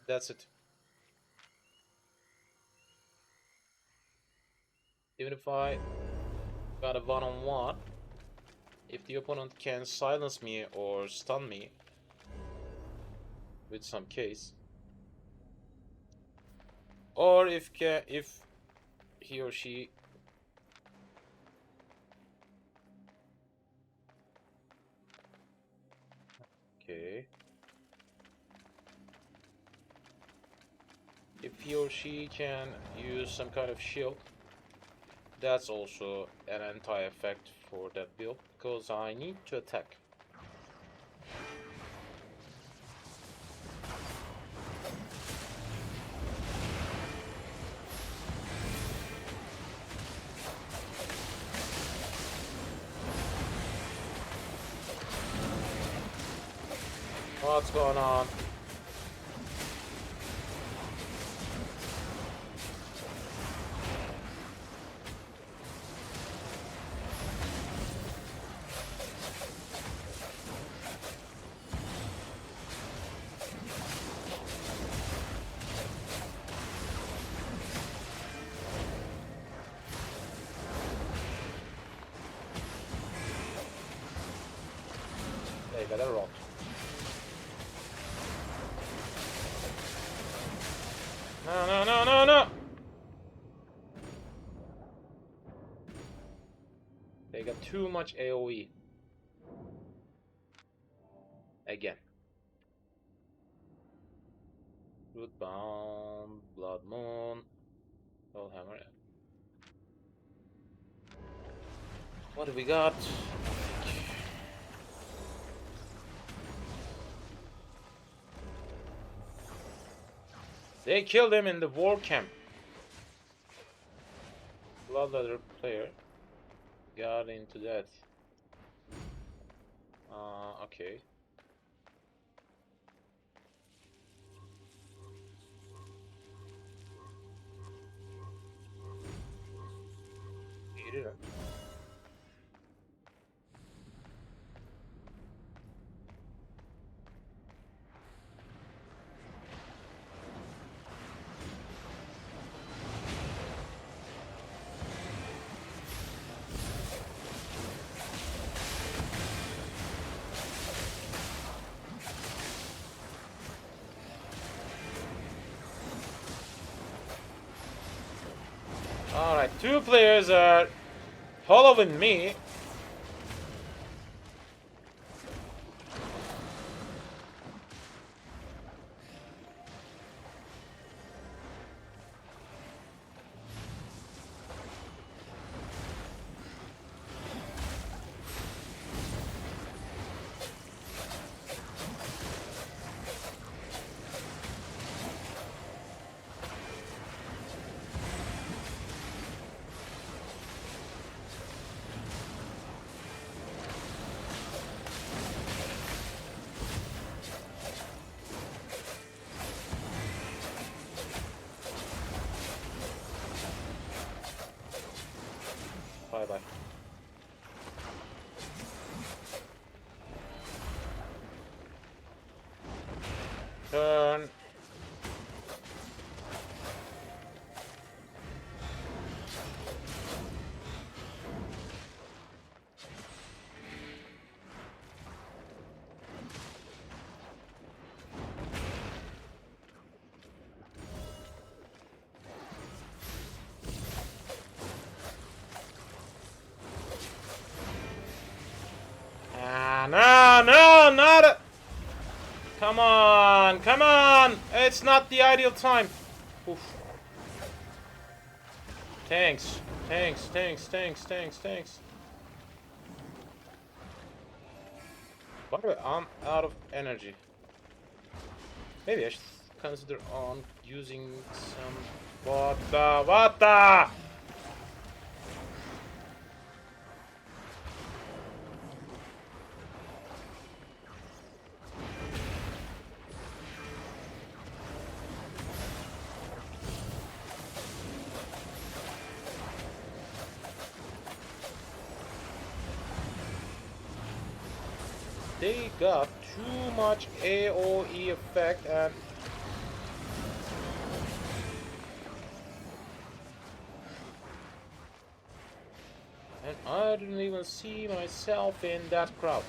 That's it. Even if I got a one-on-one, if the opponent can silence me or stun me with some case, or if he or she okay, if he or she can use some kind of shield, that's also an anti-effect for that build because I need to attack. What's going on? They got a rock. No. They got too much AoE. Again. Rootbound, Blood Moon, Hellhammer. What do we got? They killed him in the war camp. Bloodletter player got into that. Okay. He didn't. Alright, two players are following me. Bye bye. Turn. No, no, not a... Come on, come on! It's not the ideal time. Oof. Tanks, tanks, tanks, tanks, tanks, tanks. By the way, I'm out of energy. Maybe I should consider on using some... What the? They got too much AoE effect and I didn't even see myself in that crowd.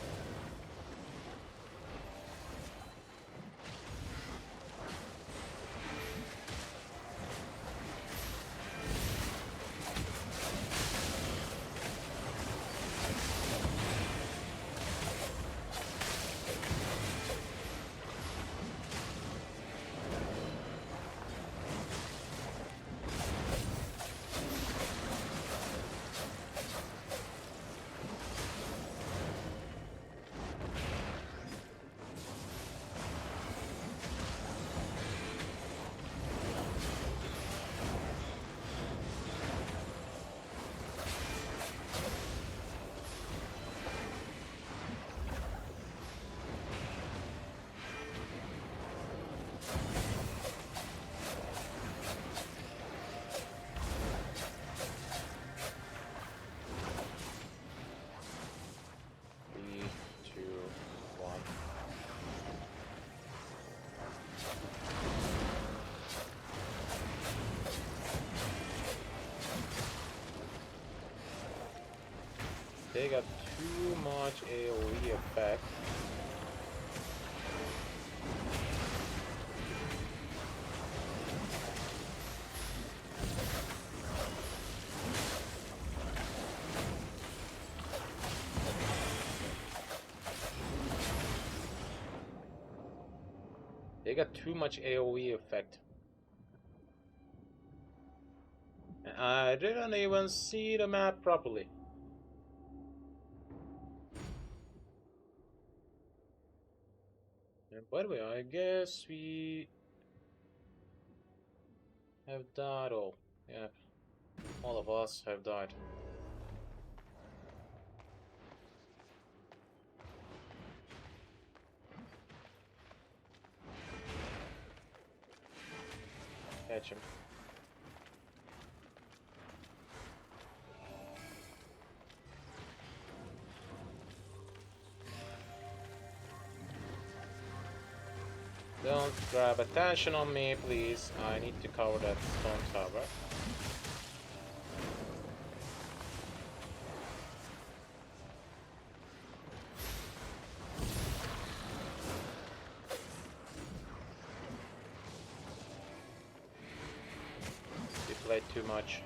They got too much AoE effect. They got too much AoE effect. I didn't even see the map properly. And by the way, I guess we have died all. Yeah, all of us have died. Catch him. Don't grab attention on me, please. I need to cover that stone tower. You played too much.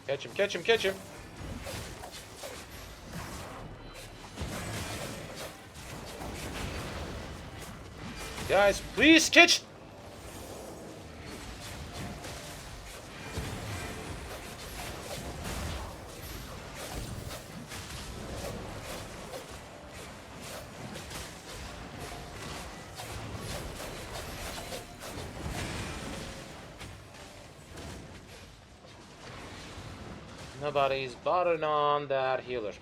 Catch him, catch him, catch him! Guys, please catch! Nobody's bothering on that healer.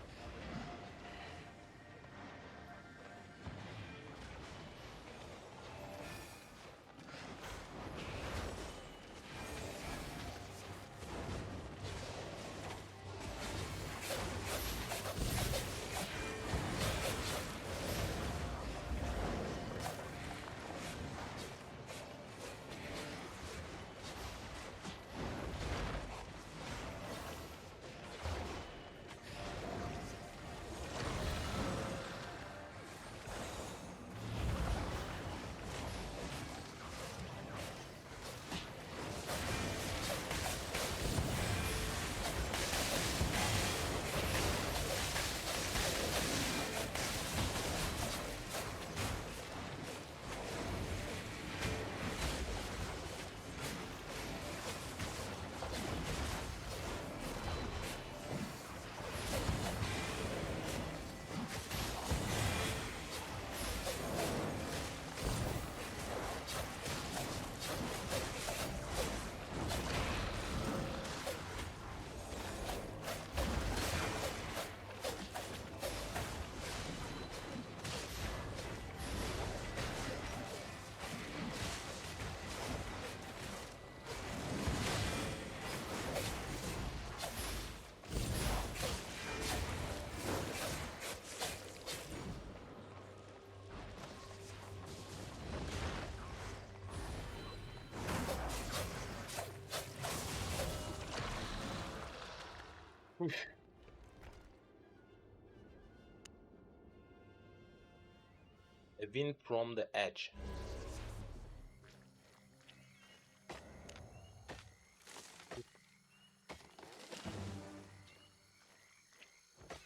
A win from the edge.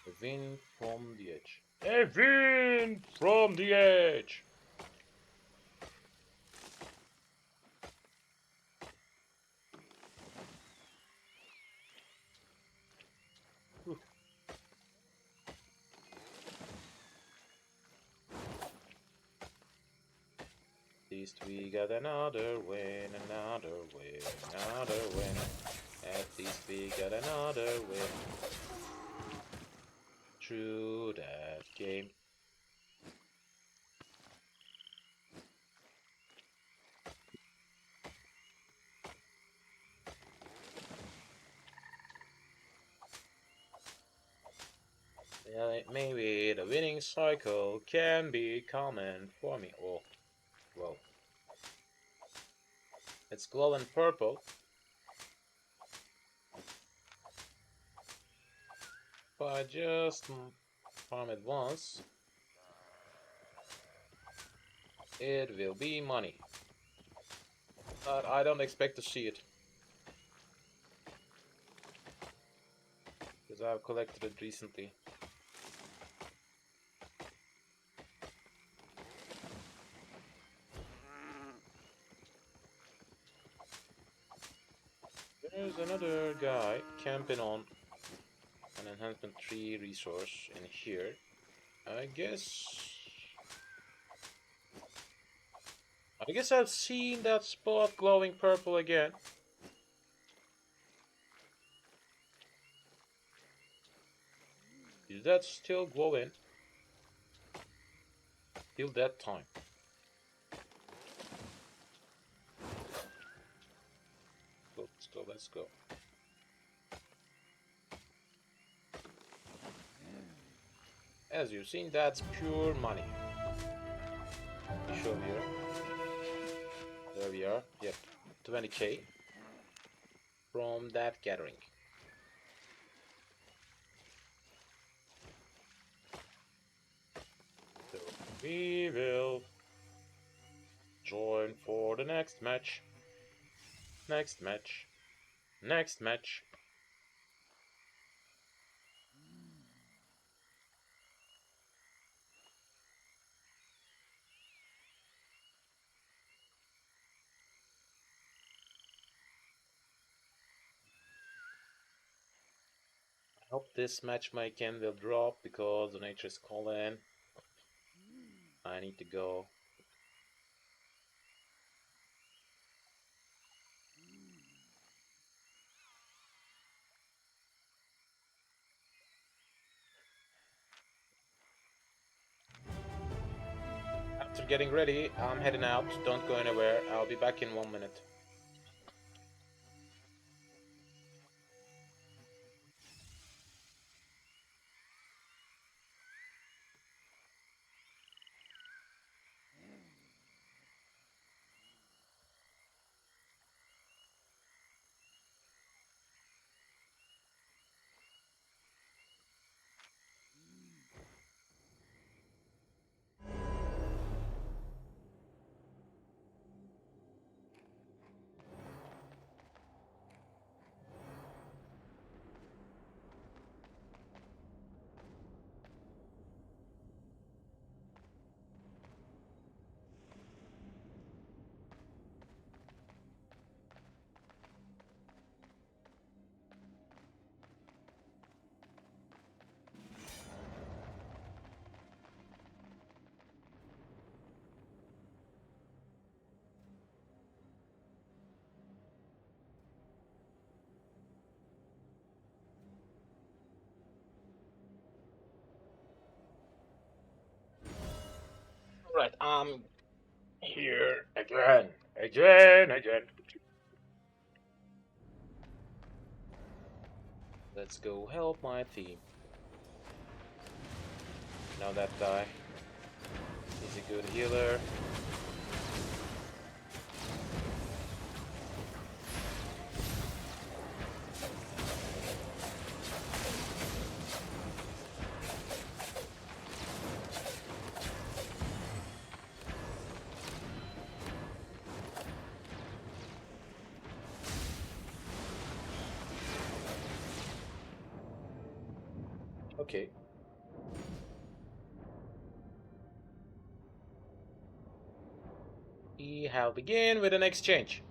A win from the edge. A win from the edge. At least we got another win, another win, another win. At least we got another win. Through that game. Yeah, maybe the winning cycle can be common for me. Oh, well. It's glowing purple. If I just farm it once, it will be money. But I don't expect to see it. Because I've collected it recently. There's another guy camping on an enhancement 3 resource in here. I guess I've seen that spot glowing purple again. Is that still glowing? Till that time. Let's go, let's go. As you've seen, that's pure money. Let me show here. There we are. Yep, 20k from that gathering. So we will join for the next match. Next match. Next match. I hope this matchmaking will drop because the nature is calling. I need to go. getting ready. I'm heading out. Don't go anywhere. I'll be back in 1 minute. Right, I'm here again. Again. Let's go help my team. Now that guy. He's a good healer. Okay. We have begin with an exchange.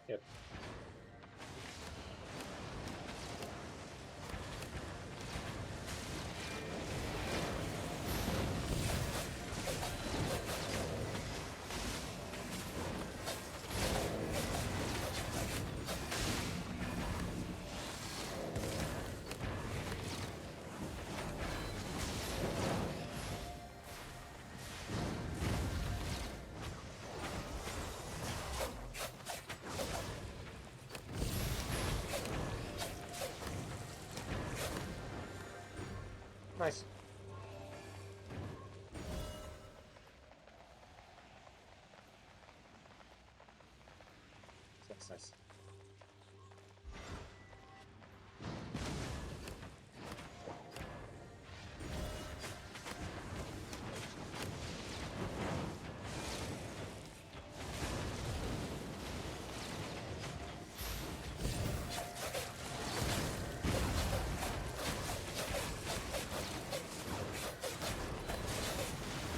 Yep. Nice. Nice.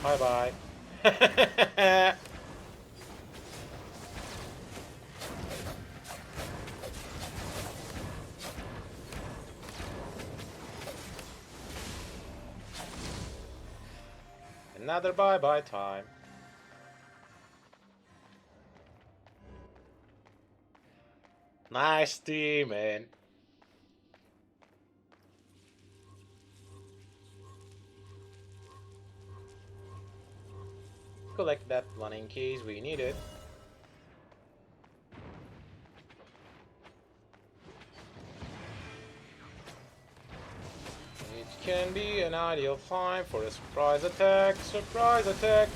Bye bye. Another bye bye time. Nice team, man. Collect that one in case we need it. It can be an ideal time for a surprise attack. Surprise attack!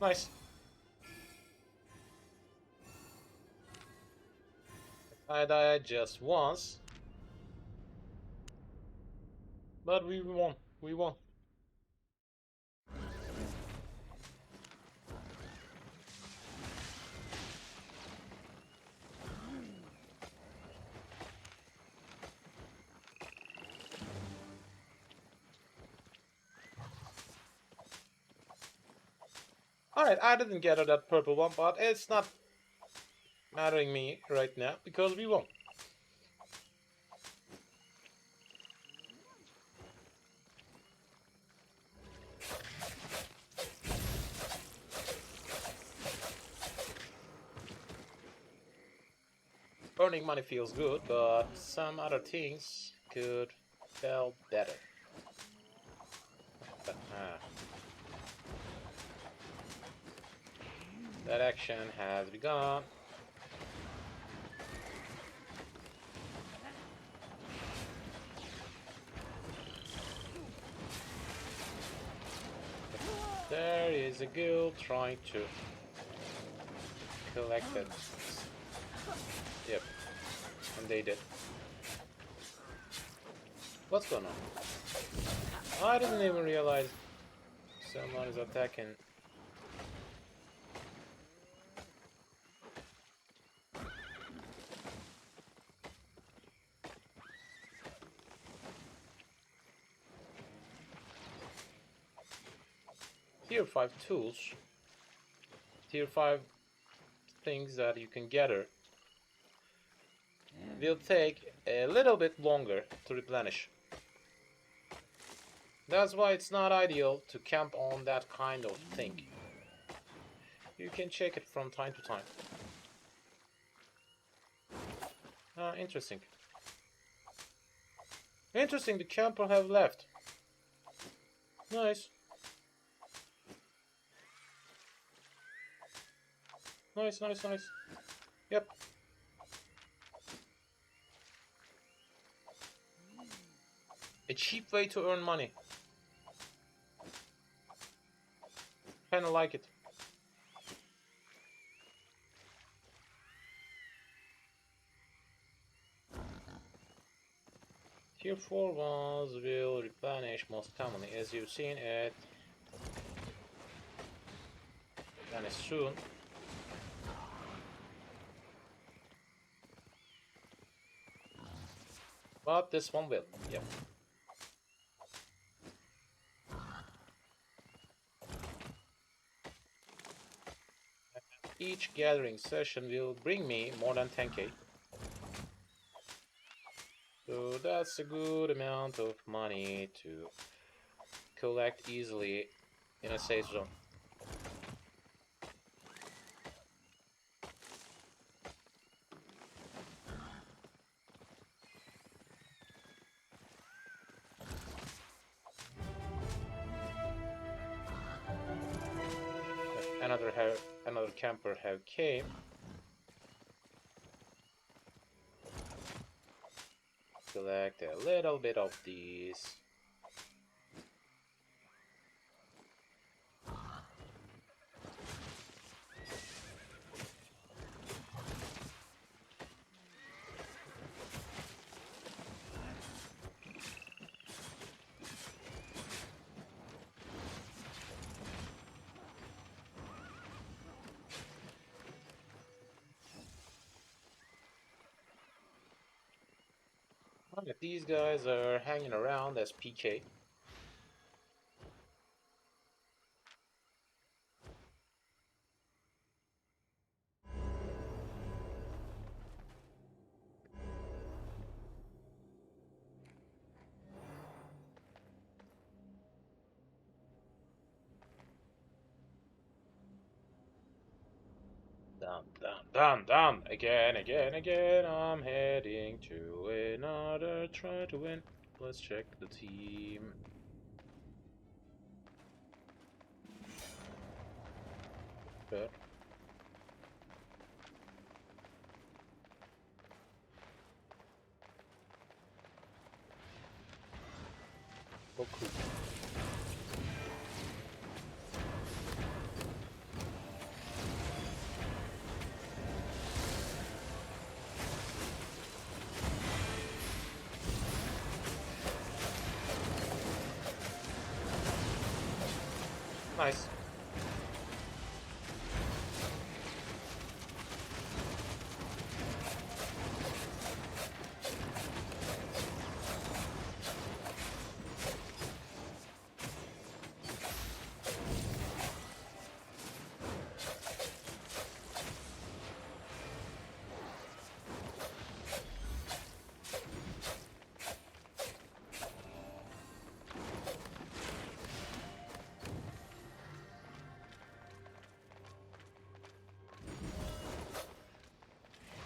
Nice. I died just once, but we won. We won. Alright, I didn't get that purple one, but it's not mattering me right now because we won. Earning money feels good, but some other things could feel better. That action has begun. There is a guild trying to collect it. Yep, and they did. What's going on? I didn't even realize someone is attacking. Tier 5 tools. Tier 5 things that you can gather will take a little bit longer to replenish. That's why it's not ideal to camp on that kind of thing. You can check it from time to time. Interesting. Interesting, the camper have left. Nice. Nice, nice, nice. Yep. A cheap way to earn money. Kinda like it. Tier 4 ones will replenish most commonly, as you've seen it. Replenish soon. But this one will, yep. Each gathering session will bring me more than 10k. So that's a good amount of money to collect easily in a safe zone. Another camper have came. Collect a little bit of these. These guys are hanging around as PK. Done. Again. I'm heading to another try to win. Let's check the team. Good. Oh, cool. Nice.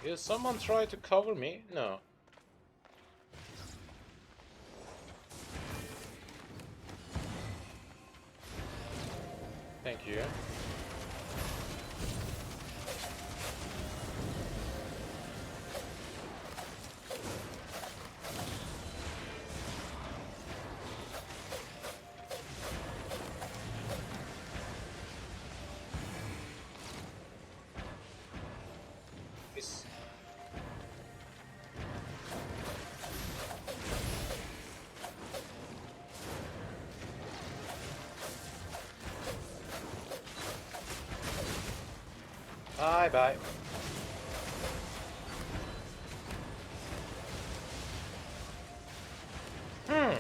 Is someone try to cover me? No. Thank you. Peace. Bye bye. Hmm.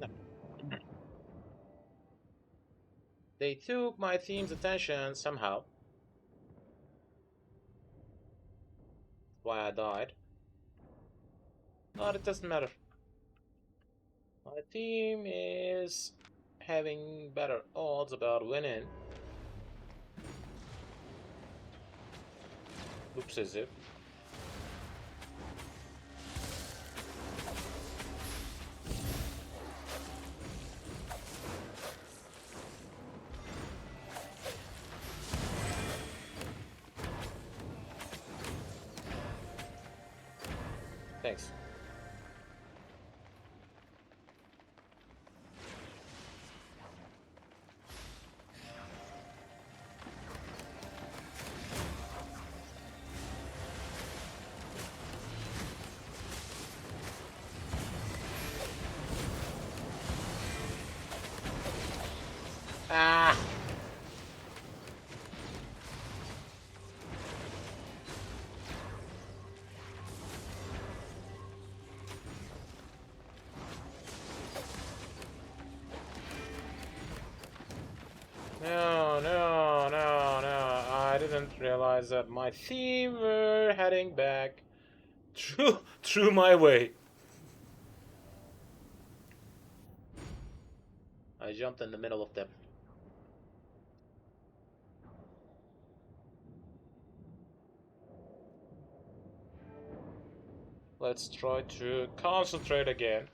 No. They took my team's attention somehow. That's why I died. But it doesn't matter. My team is having better odds about winning. Looks as if. Thanks. Ah! No, no, no, no. I didn't realize that my team were heading back through my way. I jumped in the middle of them. Let's try to concentrate again.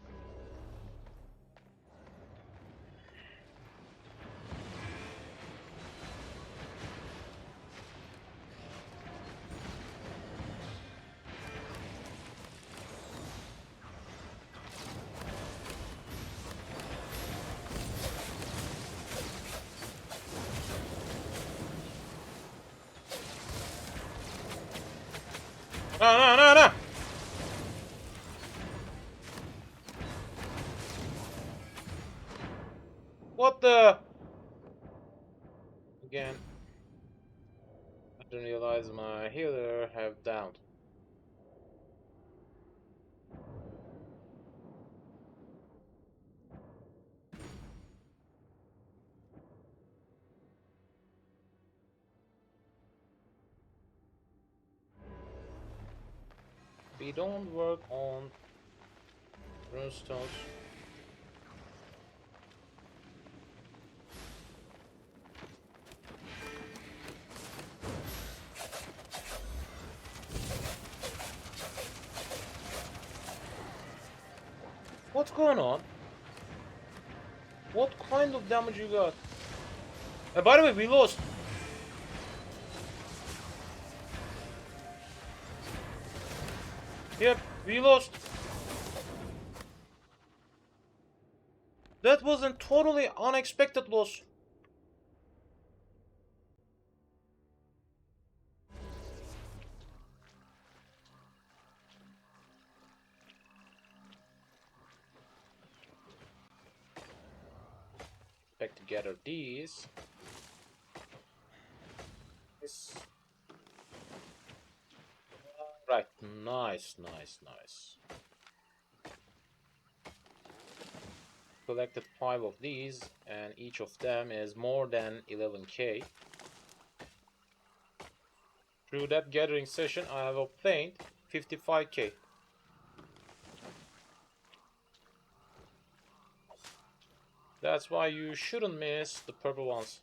No, no, no, no! What the? Again, I didn't realize my healer have downed. We don't work on Runestones. What's going on? What kind of damage you got? By the way, we lost. Yep, we lost. That was a totally unexpected loss. Back together these. This. Right, nice, nice, nice. Collected 5 of these, and each of them is more than 11k. Through that gathering session, I have obtained 55k. That's why you shouldn't miss the purple ones.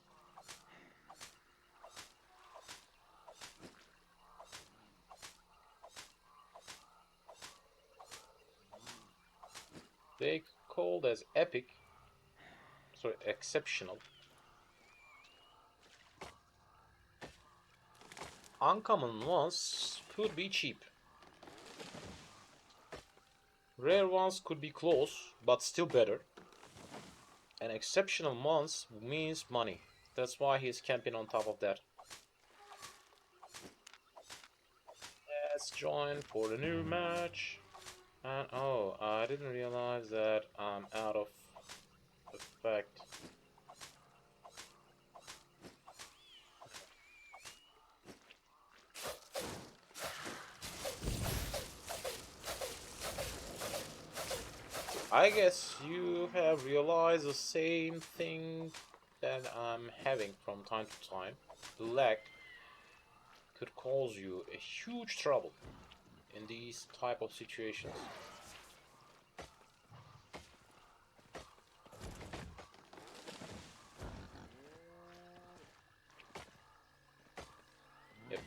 They called as epic, sorry, exceptional. Uncommon ones could be cheap. Rare ones could be close, but still better. And exceptional ones means money. That's why he's camping on top of that. Let's join for the new match. And oh, I didn't realize that I'm out of effect. I guess you have realized the same thing that I'm having from time to time. The lag could cause you a huge trouble in these type of situations. Yep.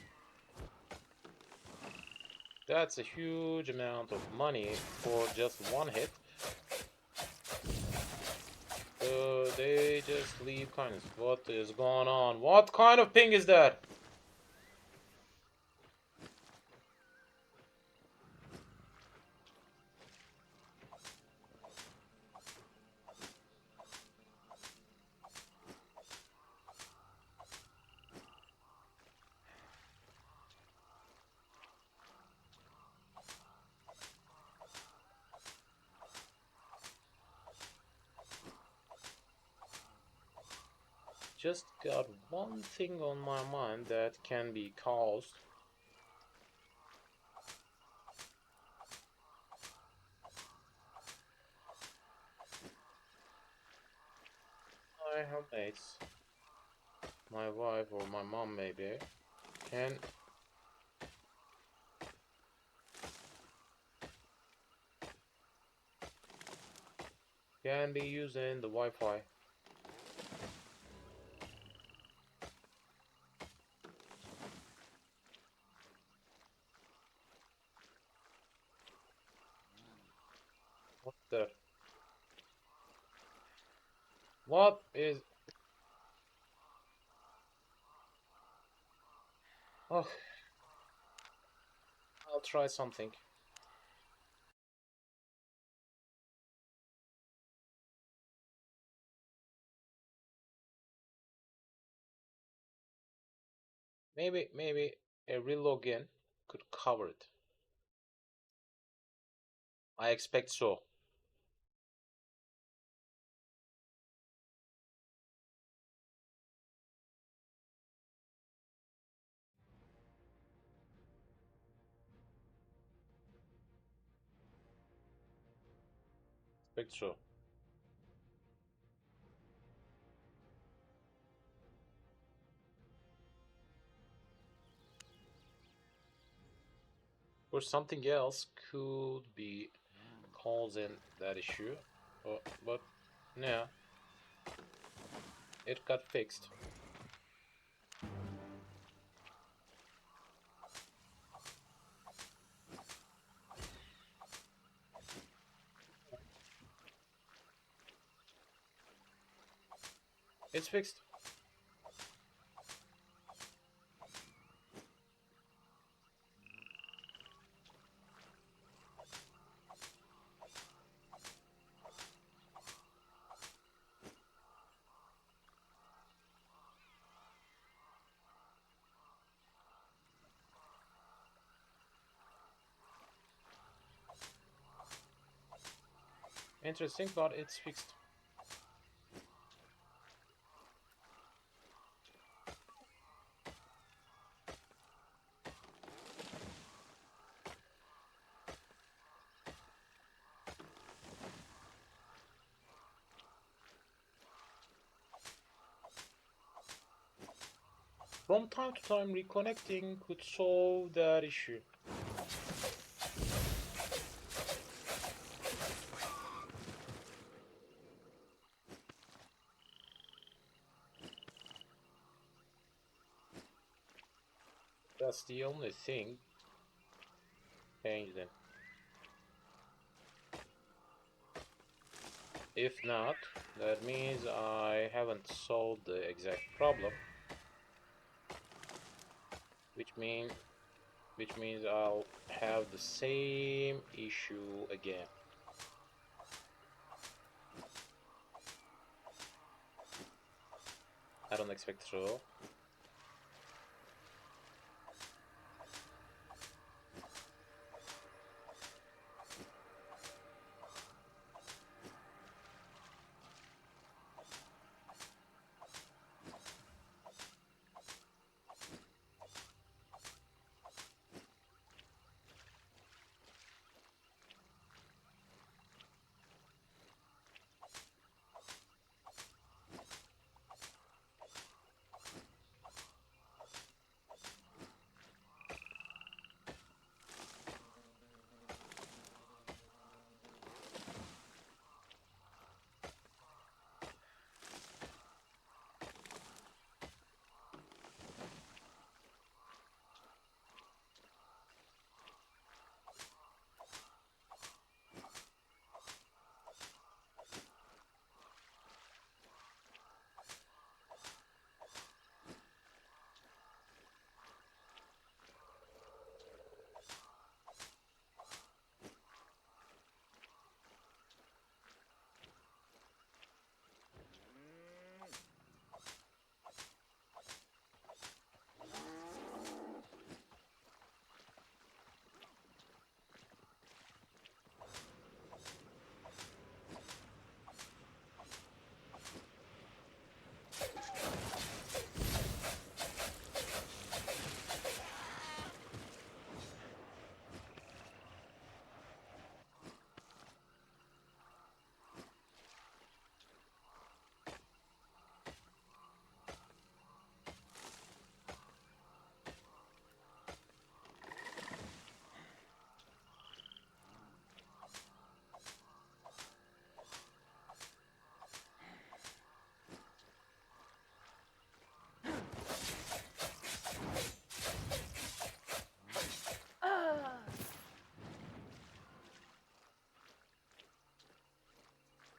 That's a huge amount of money for just one hit. They just leave kindness. What is going on? What kind of ping is that? Just got one thing on my mind that can be caused. My housemates, my wife or my mom maybe, can be using the Wi-Fi. What's that? What is... Oh, I'll try something. Maybe a relogin could cover it. I expect so. Expect so. Or something else could be holes in that issue. But yeah, it got fixed. It's fixed. Interesting, but it's fixed. From time to time, reconnecting could solve that issue. That's the only thing changed then. If not, that means I haven't solved the exact problem, which means I'll have the same issue again. I don't expect so.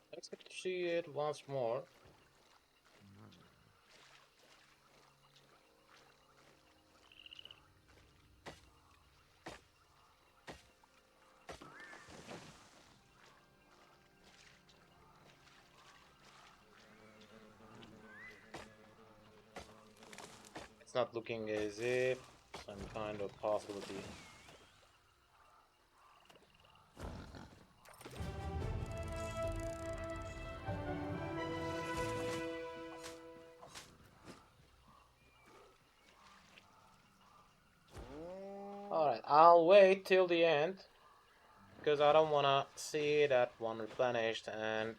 I expect to see it once more. It's not looking as if some kind of possibility. Alright, I'll wait till the end because I don't wanna see that one replenished, and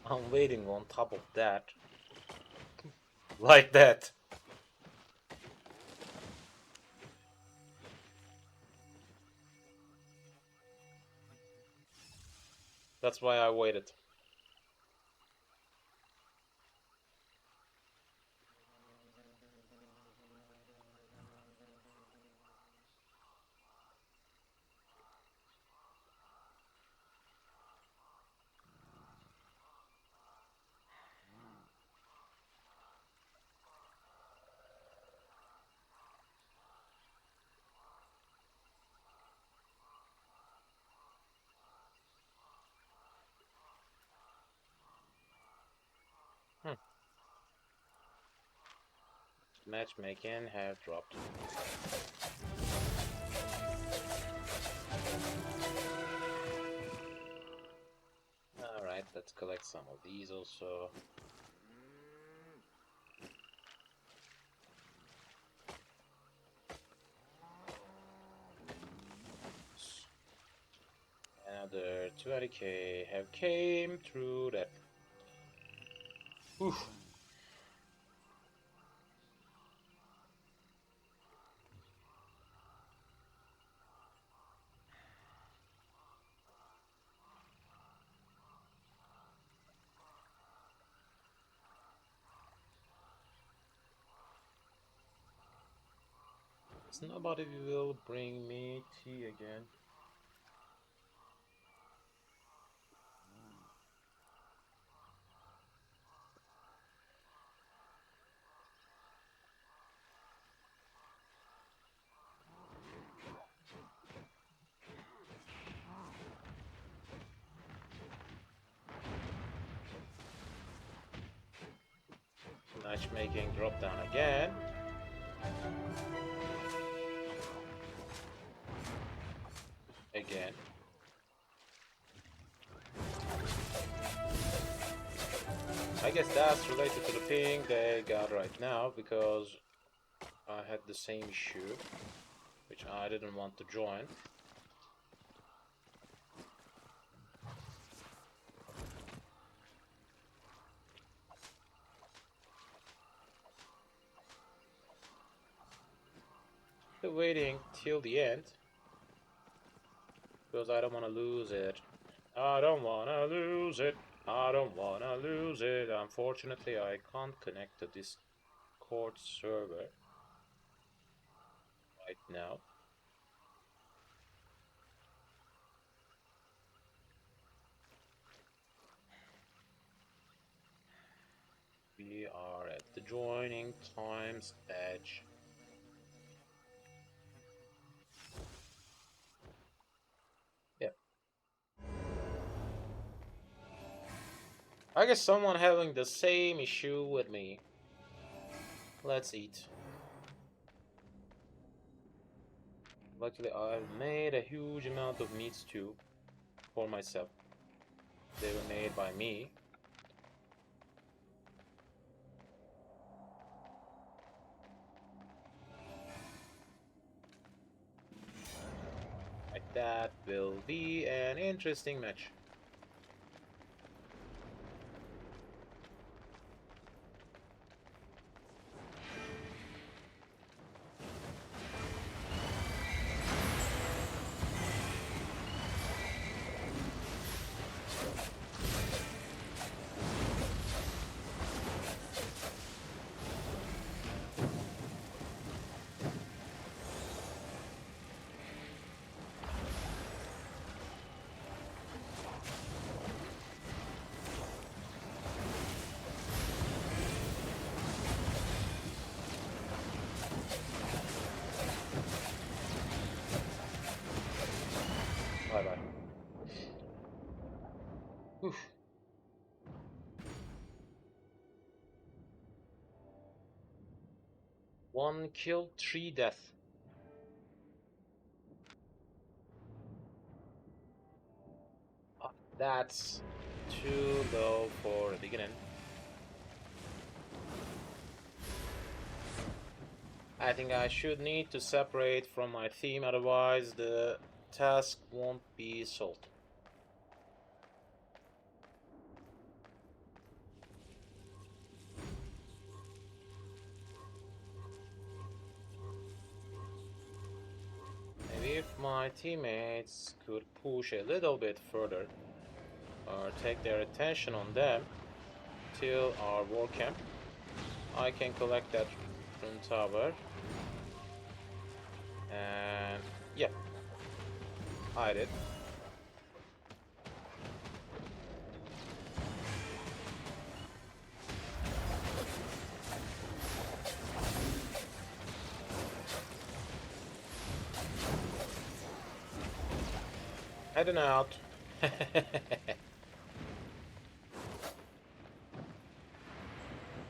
I'm waiting on top of that. Like that. That's why I waited. Hmm. Matchmaking have dropped. Alright, let's collect some of these also. Another 20k have came through that. Oof. Nobody will bring me tea again. Matchmaking drop down again. Again. I guess that's related to the ping they got right now, because I had the same issue, which I didn't want to join. Still waiting till the end, because I don't want to lose it. I don't want to lose it. I don't want to lose it. Unfortunately, I can't connect to this Discord server right now. We are at the joining time stage. Yeah. I guess someone having the same issue with me. Let's eat. Luckily, I've made a huge amount of meat stew for myself. They were made by me. Like that will be an interesting match. Bye bye. Oof. One kill, 3 death. That's too low for the beginning. I think I should need to separate from my team, otherwise the task won't be solved. Maybe if my teammates could push a little bit further. or take their attention on them till our war camp. I can collect that rune tower. And yeah, I did. Heading out.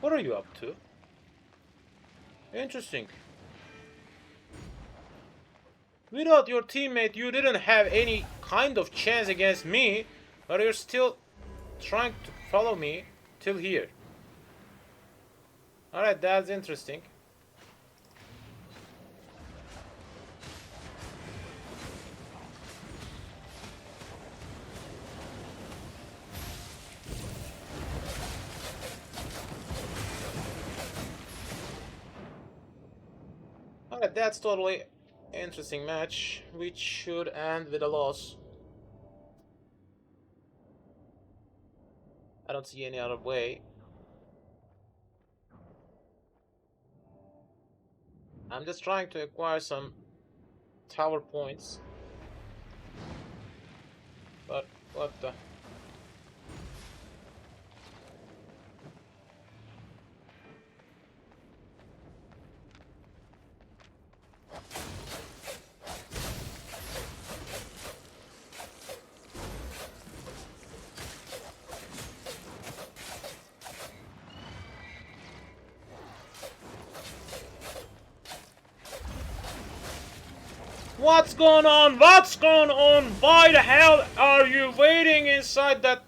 What are you up to? Interesting. Without your teammate, you didn't have any kind of chance against me, but you're still trying to follow me till here. Alright, that's interesting. Alright, that's totally interesting match, which should end with a loss. I don't see any other way. I'm just trying to acquire some tower points. But what the... What's going on? What's going on? Why the hell are you waiting inside that...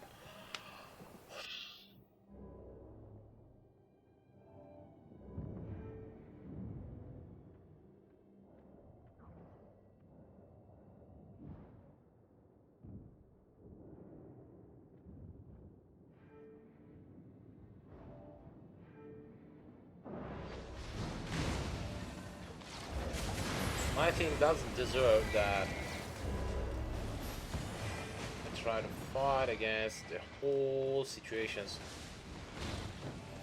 My team doesn't deserve that. I try to fight against the whole situations.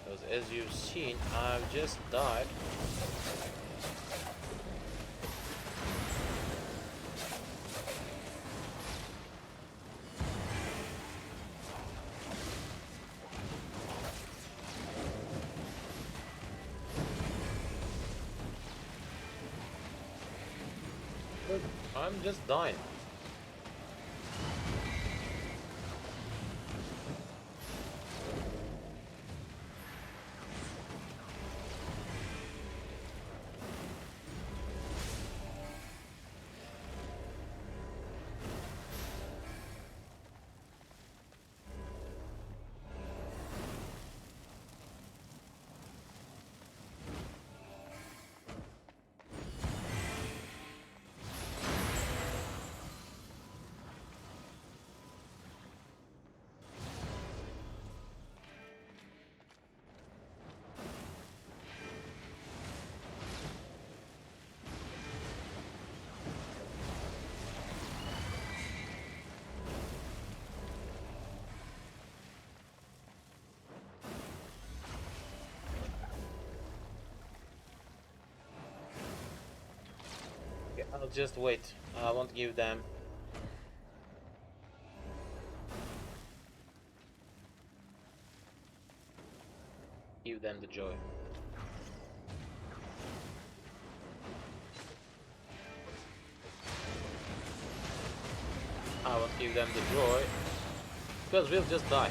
Because as you've seen, I've just died. But I'm just dying. Okay, I'll just wait. I won't give them... give them the joy. I won't give them the joy. Because we'll just die.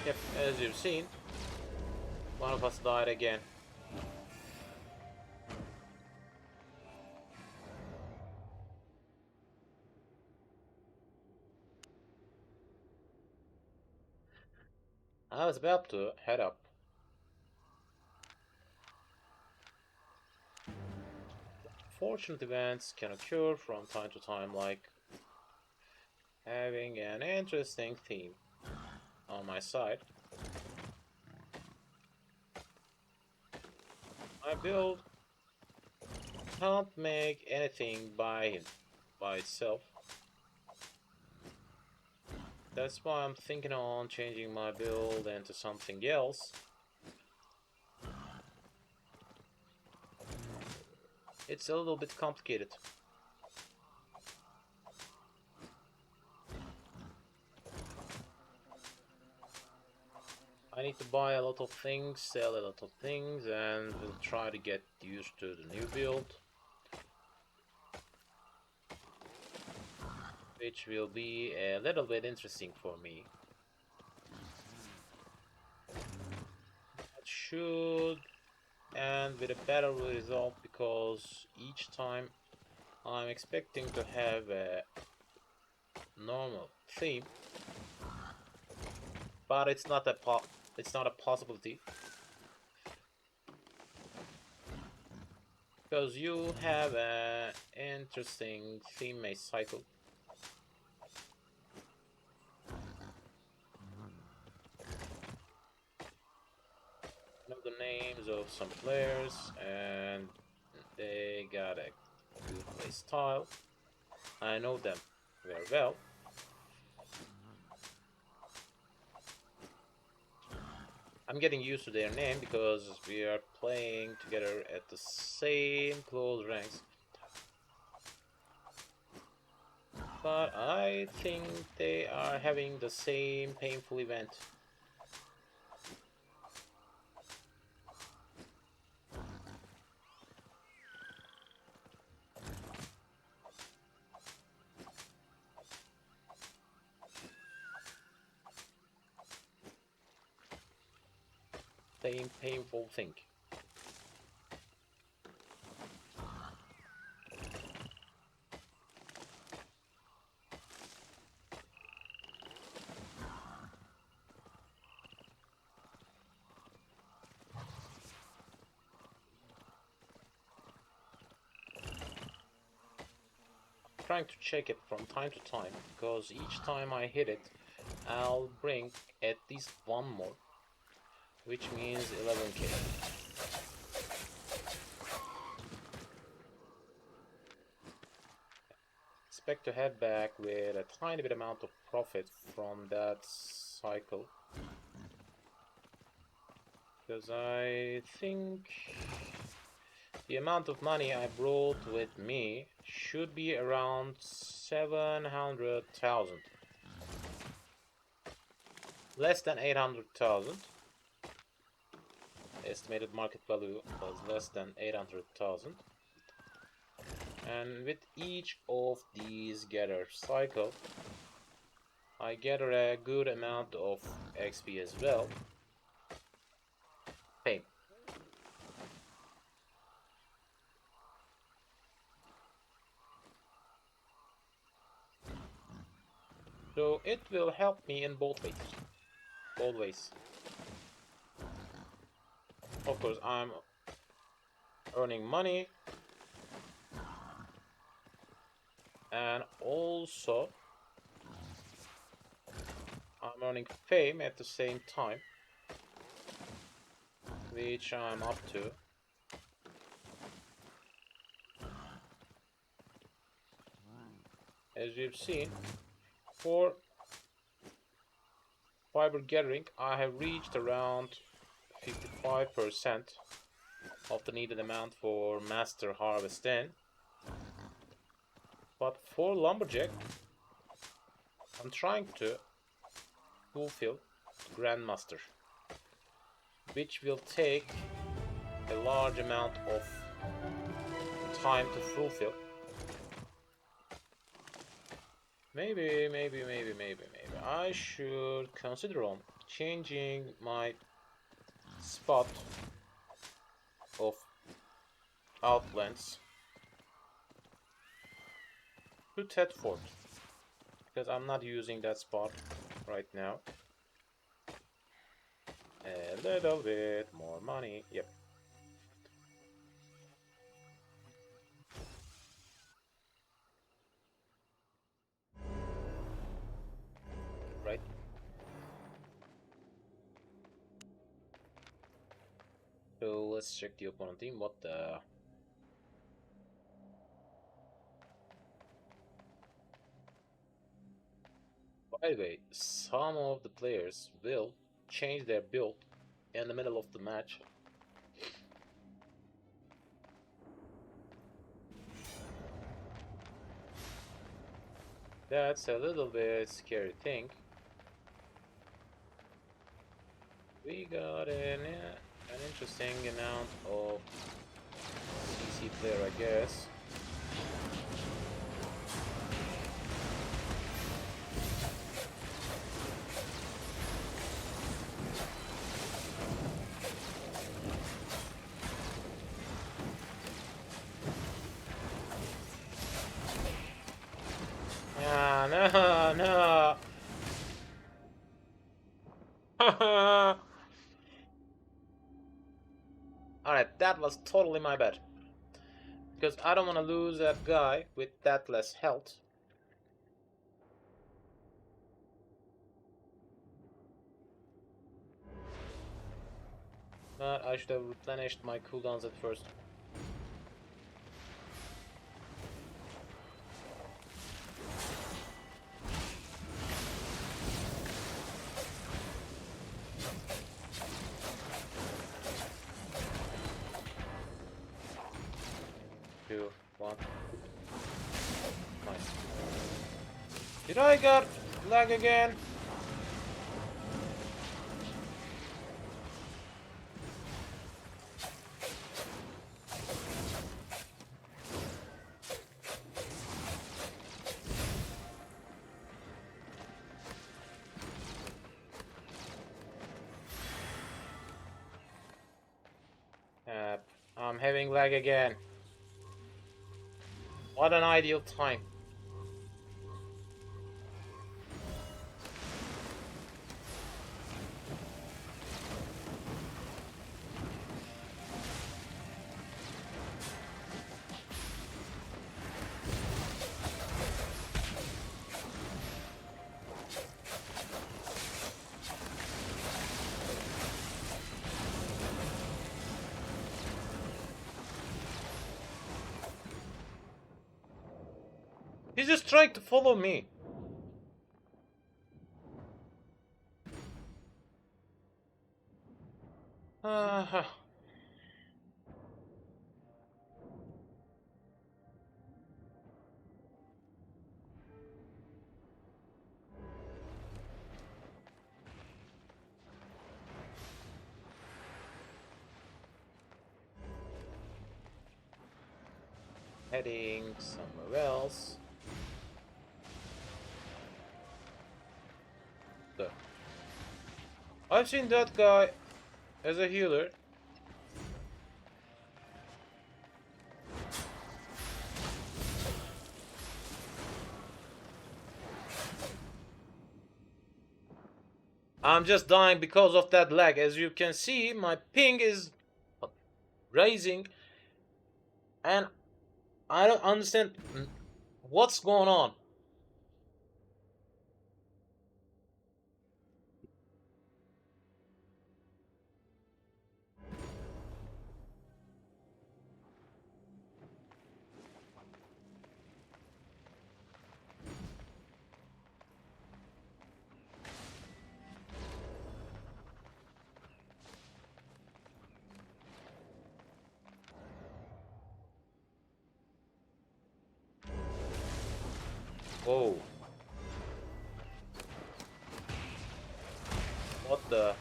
Yep, as you've seen, one of us died again. I was about to head up. Fortunate events can occur from time to time, like having an interesting theme on my side. My build can't make anything by itself. That's why I'm thinking on changing my build into something else. It's a little bit complicated. I need to buy a lot of things, sell a lot of things, and we'll try to get used to the new build, which will be a little bit interesting for me. That should end with a better result, because each time I'm expecting to have a normal theme, but it's not a possibility, because you have an interesting theme cycle. Know the names of some players, and they got a good play style. I know them very well. I'm getting used to their name because we are playing together at the same close ranks. But I think they are having the same painful event. Same painful thing. Trying to check it from time to time, because each time I hit it, I'll bring at least one more, which means 11k. Expect to head back with a tiny bit amount of profit from that cycle, because I think the amount of money I brought with me should be around 700,000. Less than 800,000. Estimated market value was less than 800,000. And with each of these gather cycle, I gather a good amount of XP as well. Fame. So it will help me in both ways. Both ways. Of course, I'm earning money, and also I'm earning fame at the same time, which I'm up to. As you've seen, for fiber gathering, I have reached around 55% of the needed amount for master harvesting. But for lumberjack, I'm trying to fulfill grandmaster, which will take a large amount of time to fulfill. Maybe I should consider on changing my spot of outlands to Tedford, because I'm not using that spot right now. A little bit more money. Yep. Right. So let's check the opponent team. What the? By the way, some of the players will change their build in the middle of the match. That's a little bit scary thing. We got an interesting amount of CC player, I guess. Ah, no, no. Alright, that was totally my bad. Because I don't want to lose that guy with that less health. But I should have replenished my cooldowns at first. Two, one. Nice. Did I got lag again? I'm having lag again. What an ideal time. He's just trying to follow me. Uh, heading somewhere else. There. I've seen that guy as a healer. I'm just dying because of that lag. As you can see, my ping is rising, and I don't understand what's going on. Whoa. What the?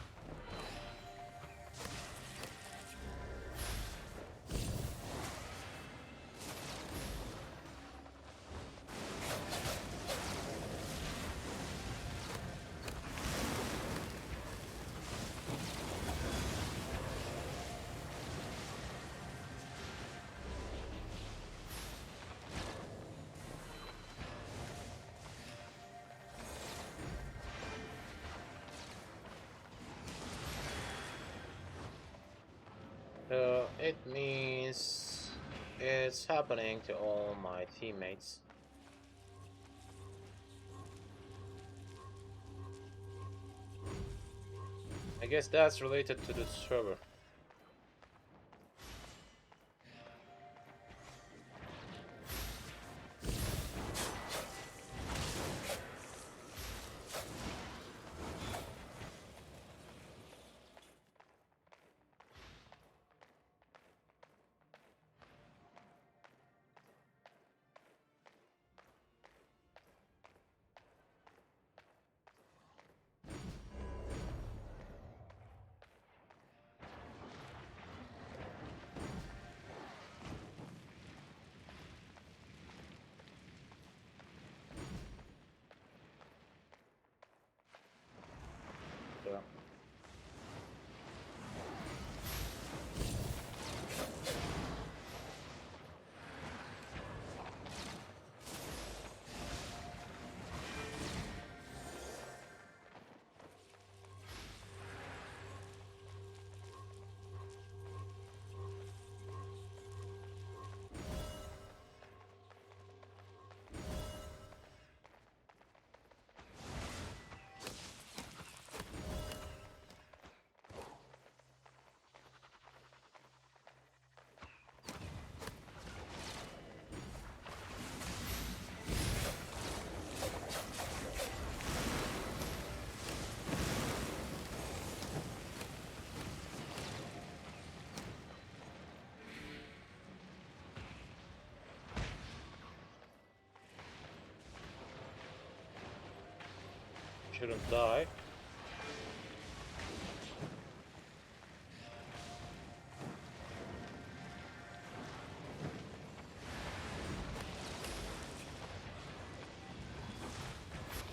It means it's happening to all my teammates. I guess that's related to the server. Shouldn't die.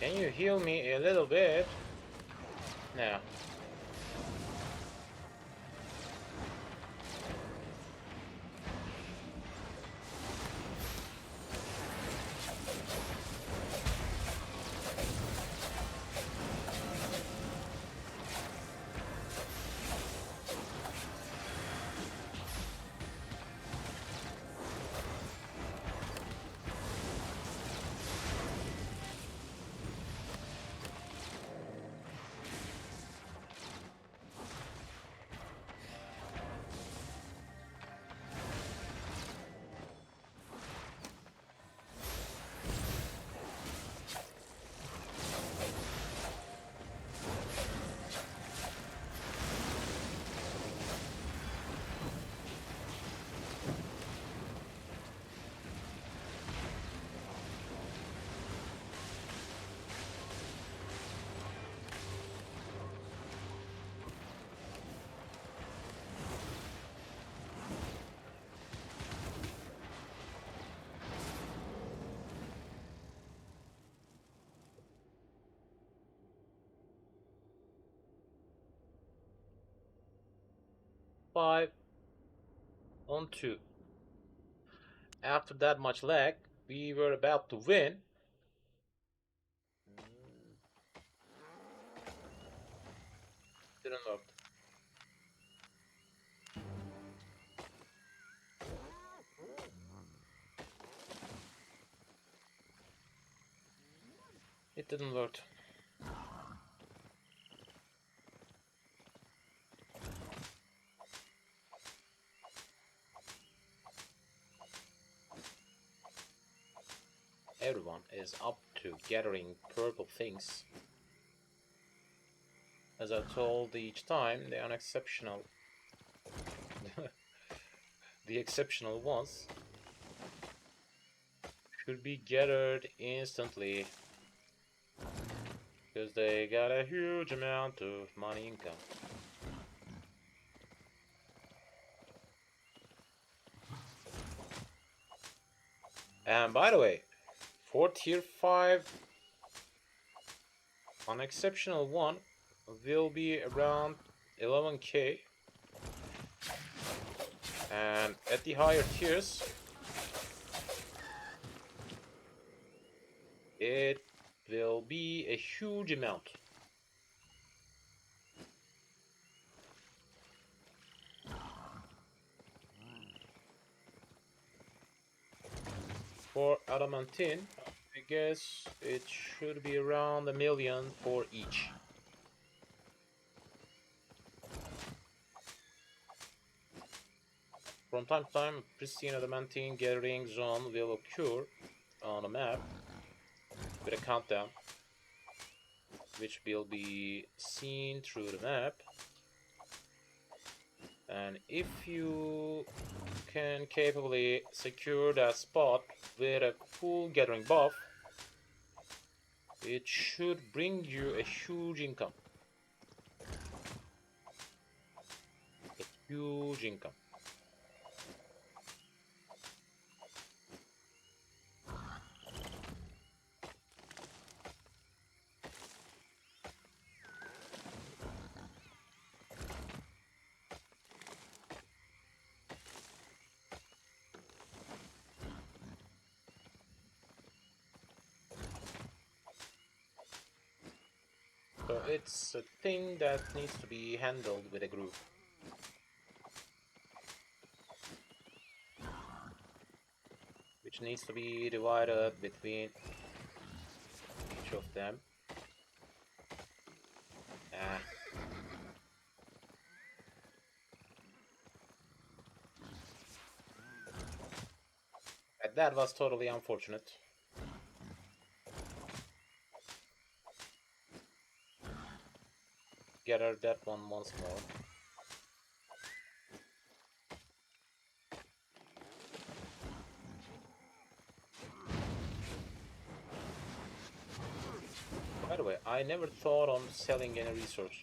Can you heal me a little bit? No. Five on 2. After that much lag, we were about to win. Didn't work. It didn't work. Everyone is up to gathering purple things. As I told each time, the unexceptional, the exceptional ones should be gathered instantly because they got a huge amount of money income. And by the way, for tier 5 unexceptional one will be around 11k, and at the higher tiers it will be a huge amount. For adamantine, I guess it should be around 1 million for each. From time to time, a pristine adamantine gathering zone will occur on a map with a countdown, which will be seen through the map. And if you can capably secure that spot with a full gathering buff, it should bring you a huge income. A huge income. So it's a thing that needs to be handled with a group. Which needs to be divided between each of them. That was totally unfortunate. Gather that one once more. By the way, I never thought on selling any resource.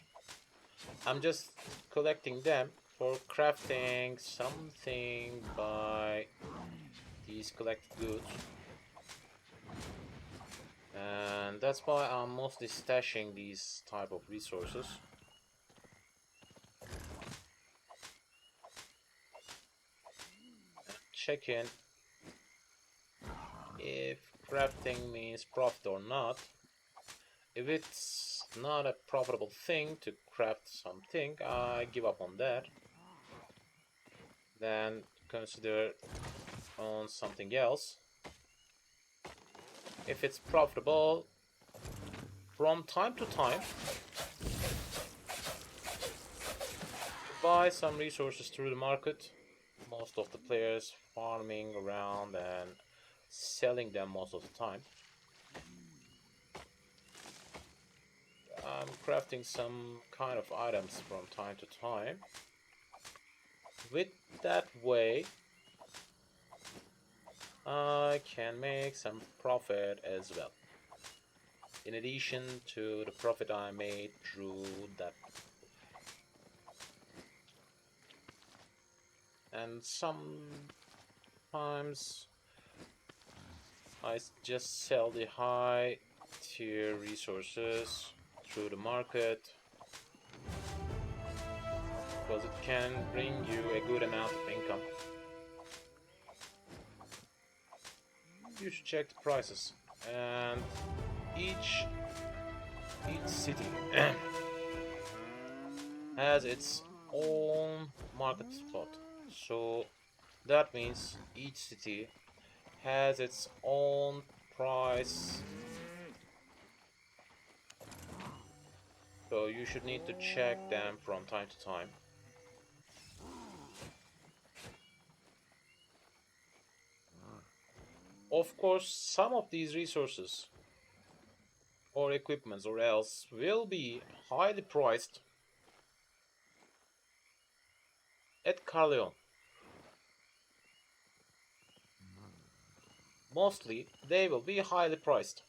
I'm just collecting them for crafting something by these collected goods. And that's why I'm mostly stashing these type of resources. Checking if crafting means profit or not. If it's not a profitable thing to craft something, I give up on that. Then consider on something else. If it's profitable, from time to time, buy some resources through the market. Most of the players farming around and selling them most of the time. I'm crafting some kind of items from time to time. With that way, I can make some profit as well. In addition to the profit I made through that. And sometimes I just sell the high tier resources through the market because it can bring you a good amount of income. You should check the prices, and each city has its own market spot. So that means each city has its own price. So you should need to check them from time to time. Of course, some of these resources or equipments or else will be highly priced at Carleon. Mostly, they will be highly priced.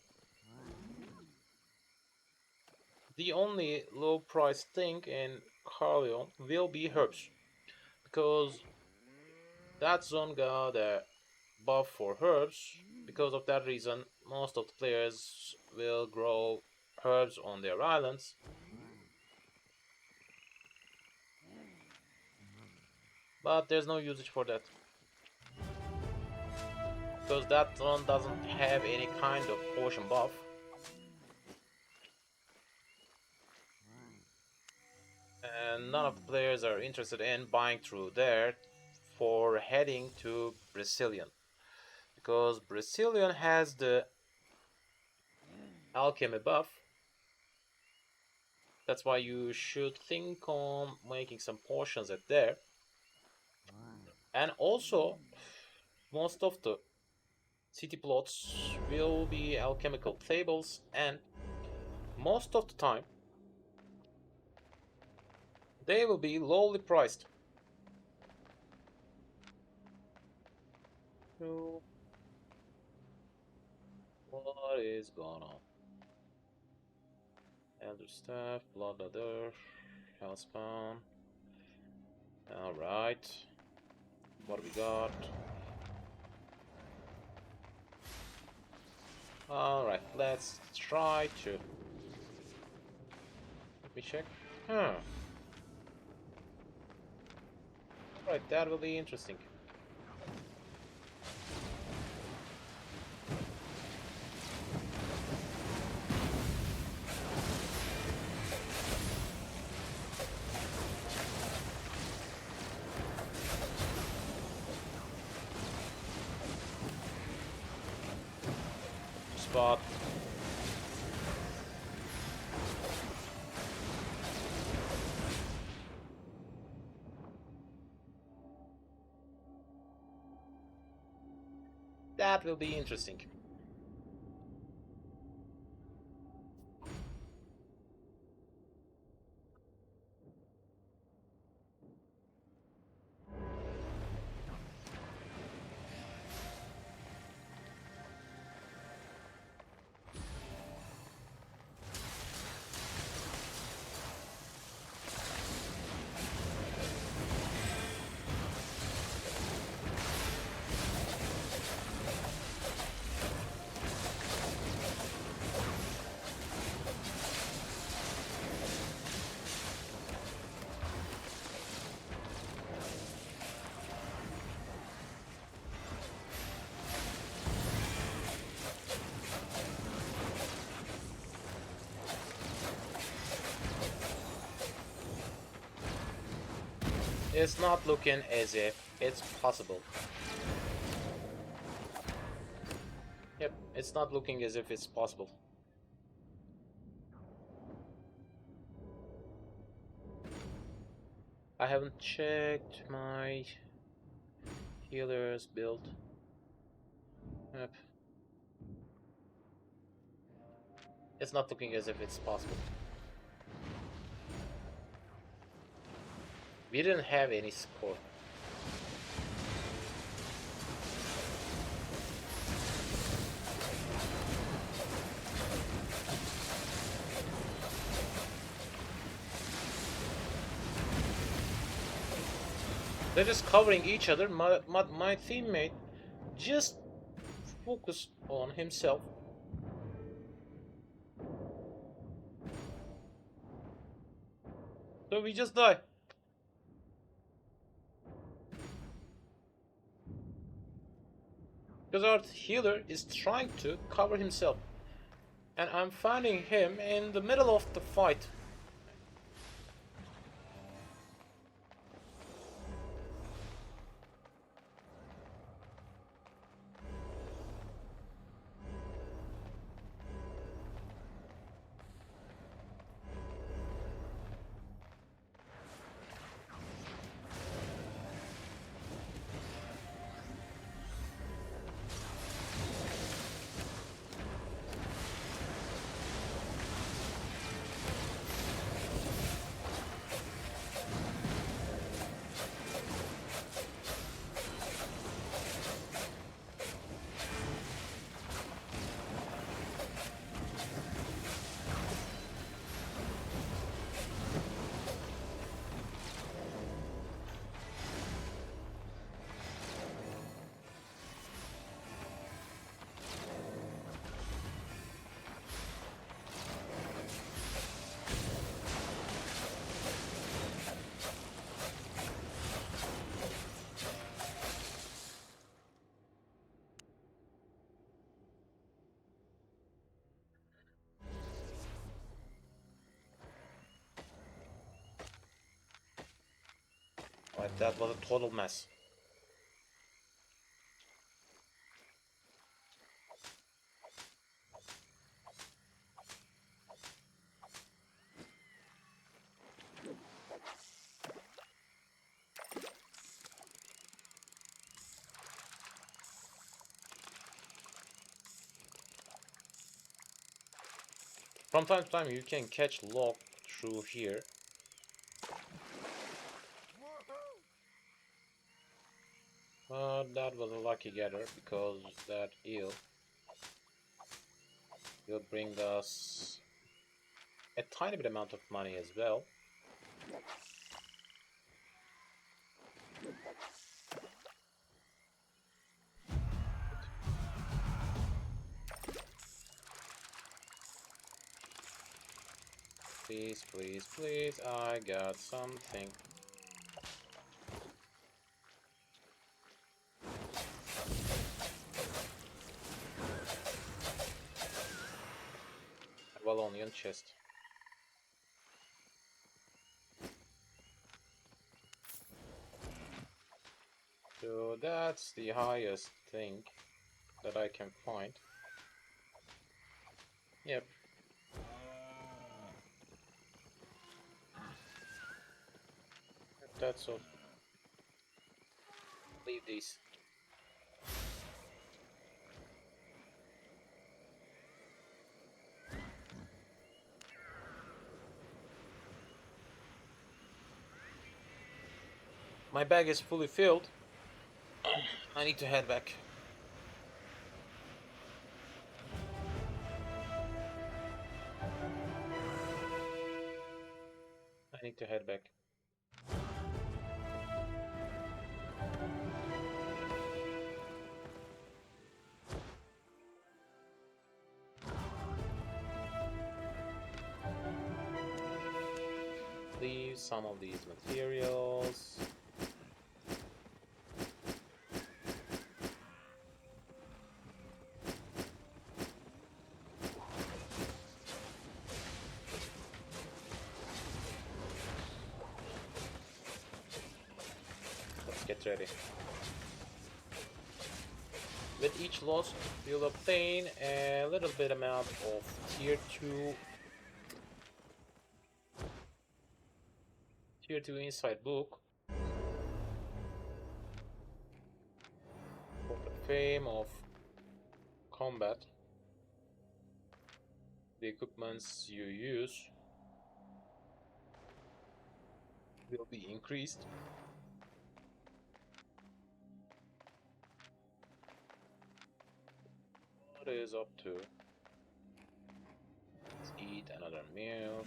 The only low price thing in Carleon will be herbs, because that zone got a buff for herbs. Because of that reason, most of the players will grow herbs on their islands. But there's no usage for that, because that zone doesn't have any kind of potion buff. And none of the players are interested in buying through there for heading to Brazilian, because Brazilian has the alchemy buff. That's why you should think on making some potions at there. And also, most of the city plots will be alchemical tables, and most of the time they will be lowly priced. So, what is going on? Elder Staff, Blood Ladder, Hellspawn. Alright. What do we got? Alright, let's try to... Let me check. Huh. Alright, that will be interesting. Spot. That will be interesting. It's not looking as if it's possible. Yep, it's not looking as if it's possible. I haven't checked my healer's build. Yep. It's not looking as if it's possible. We didn't have any score. They're just covering each other. My teammate just focused on himself. So we just die. Because our healer is trying to cover himself. And I'm finding him in the middle of the fight. Like that was a total mess. From time to time you can catch log through here. That was a lucky getter because that eel will bring us a tiny bit amount of money as well. Please, please, please, I got something. Well, onion chest. So that's the highest thing that I can find. Yep. That's all. Leave these. My bag is fully filled. I need to head back. I need to head back. Leave some of these materials. Get ready. With each loss, you'll obtain a little bit amount of tier 2 inside book for the fame of combat. The equipments you use will be increased. What is up to? Let's eat another meal.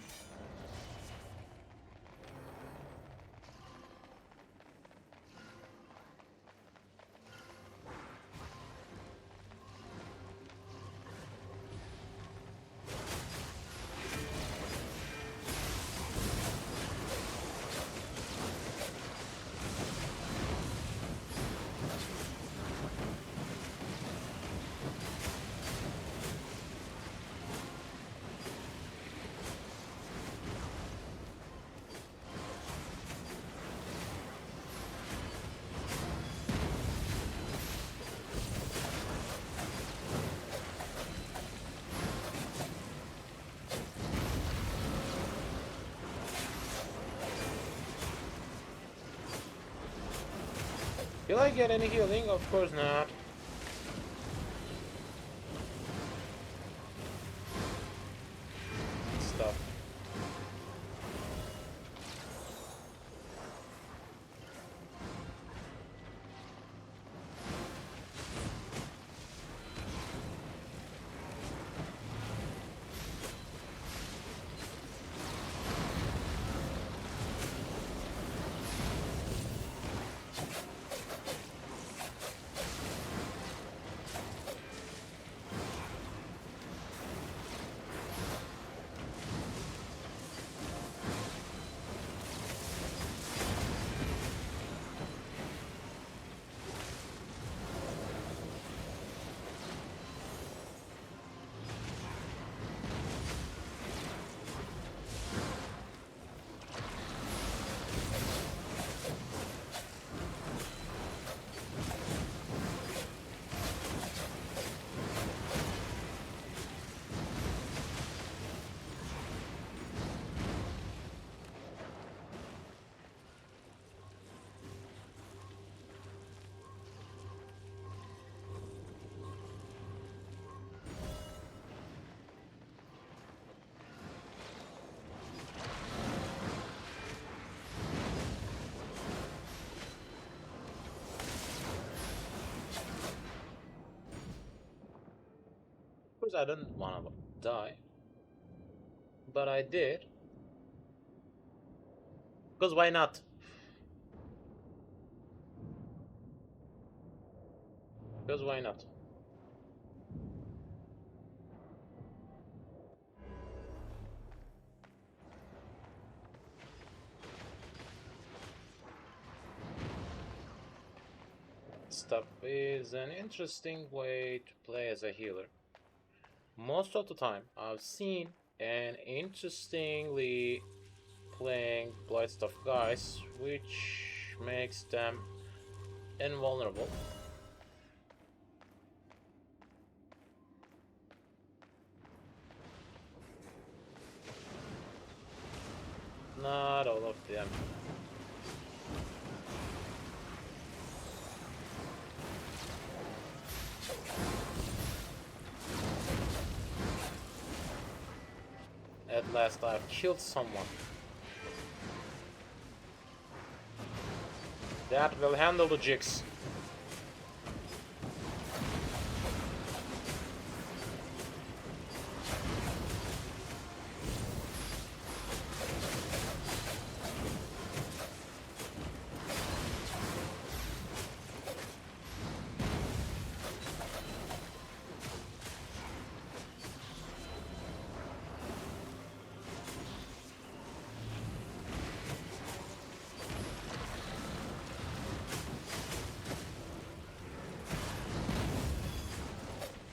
Will I get any healing? Of course not. Stuff. Of course, I didn't want to die, but I did. Because why not? Because why not? Stuff is an interesting way to play as a healer. Most of the time, I've seen an interestingly playing Blightstuff guys, which makes them invulnerable. Not all of them. At last I've killed someone. That will handle the jigs.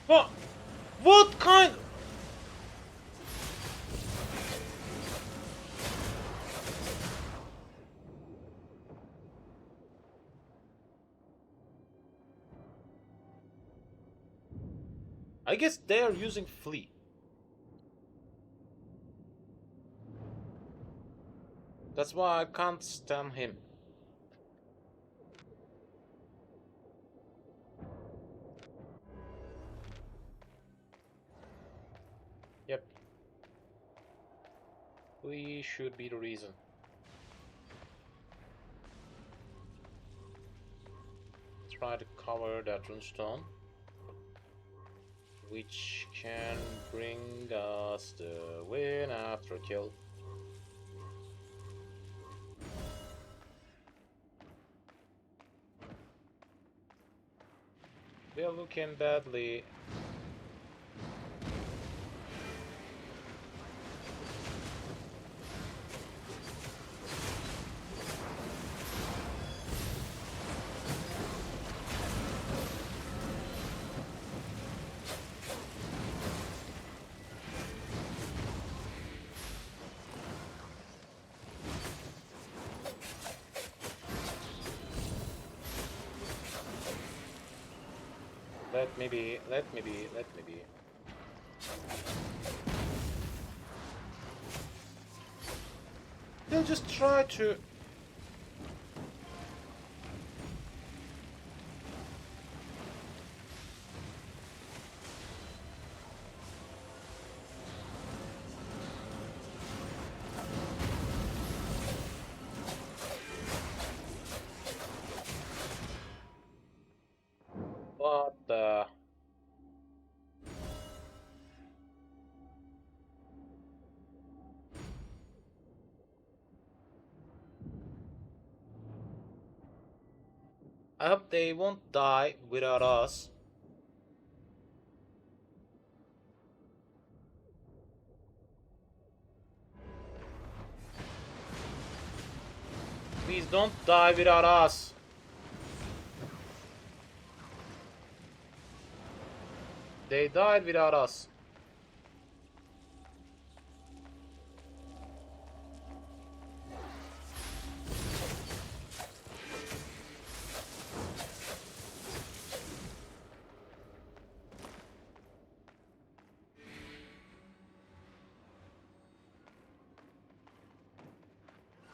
What? What kind? I guess they are using Flea. That's why I can't stand him. Yep. We should be the reason. Try to cover that runestone, which can bring us the win after kill. We are looking badly. Let me be, let me be, let me be. They'll just try to... What the... I hope they won't die without us. Please don't die without us. They died without us.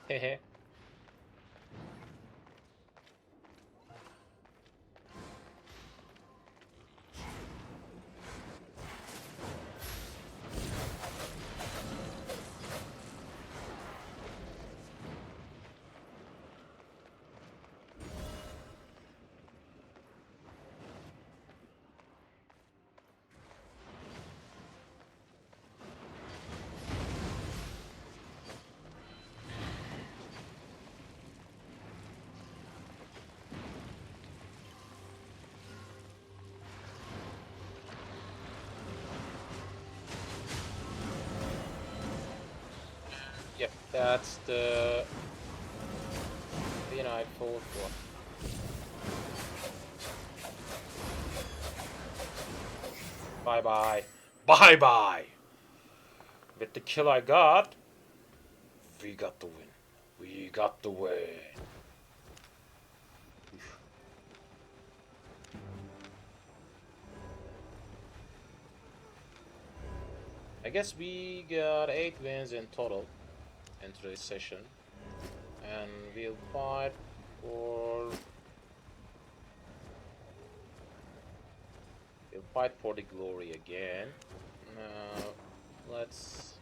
Hehe. Yep, that's the thing I fought for. Bye bye. Bye bye! With the kill I got, we got the win. We got the win. I guess we got 8 wins in total in today's session. And we'll fight for... We'll fight for the glory again. Now, let's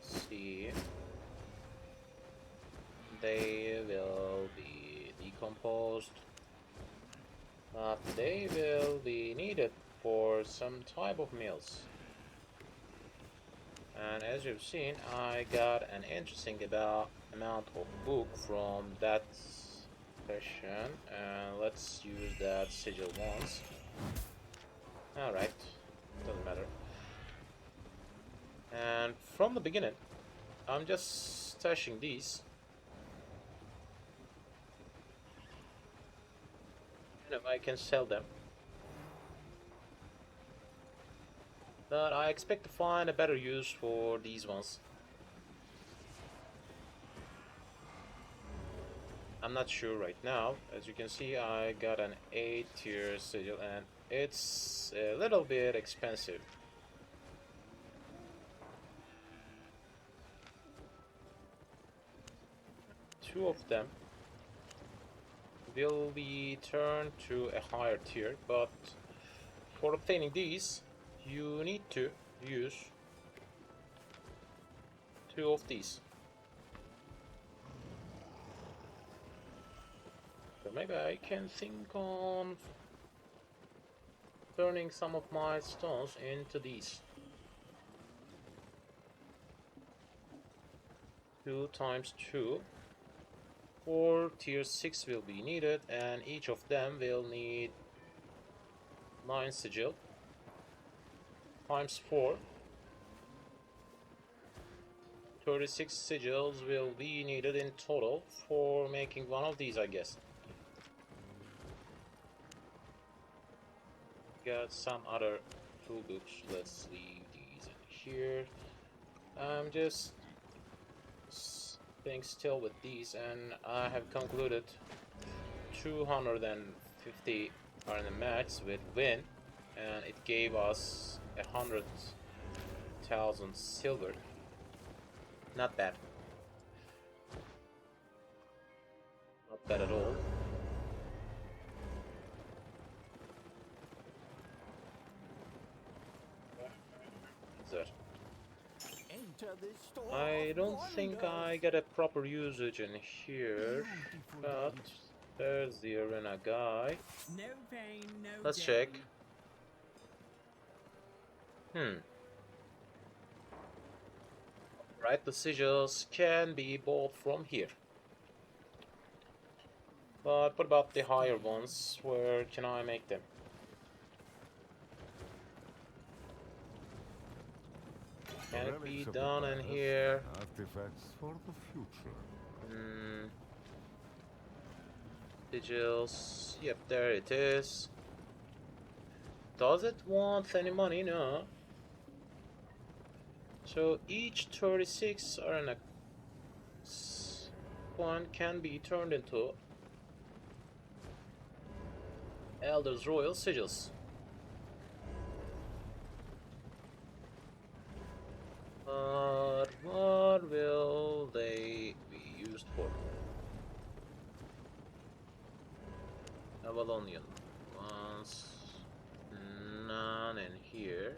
see. They will be decomposed, but they will be needed for some type of meals. And as you've seen, I got an interesting amount of book from that session, and let's use that sigil once. Alright, doesn't matter. And from the beginning, I'm just stashing these. And if I can sell them. But I expect to find a better use for these ones. I'm not sure right now. As you can see, I got an A tier sigil, and it's a little bit expensive. Two of them will be turned to a higher tier, but for obtaining these, you need to use two of these. So maybe I can think on turning some of my stones into these. 2 times 2. 4 tier 6 will be needed, and each of them will need 9 sigil times 4. 36 sigils will be needed in total for making one of these, I guess. Got some other toolbooks. Let's leave these in here. I'm just staying still with these, and I have concluded 250 are in the match with win, and it gave us 100,000 silver. Not bad. Not bad at all. That. I don't think I get a proper usage in here, but there's the arena guy. No pain, no Let's gain. check. Right, the sigils can be bought from here. But what about the higher ones? Where can I make them? Can it be done in here? Artifacts for the future. Sigils. Yep, there it is. Does it want any money? No. So each 36 arena one can be turned into Elder's Royal Sigils. But what will they be used for? Avalonian ones. None in here.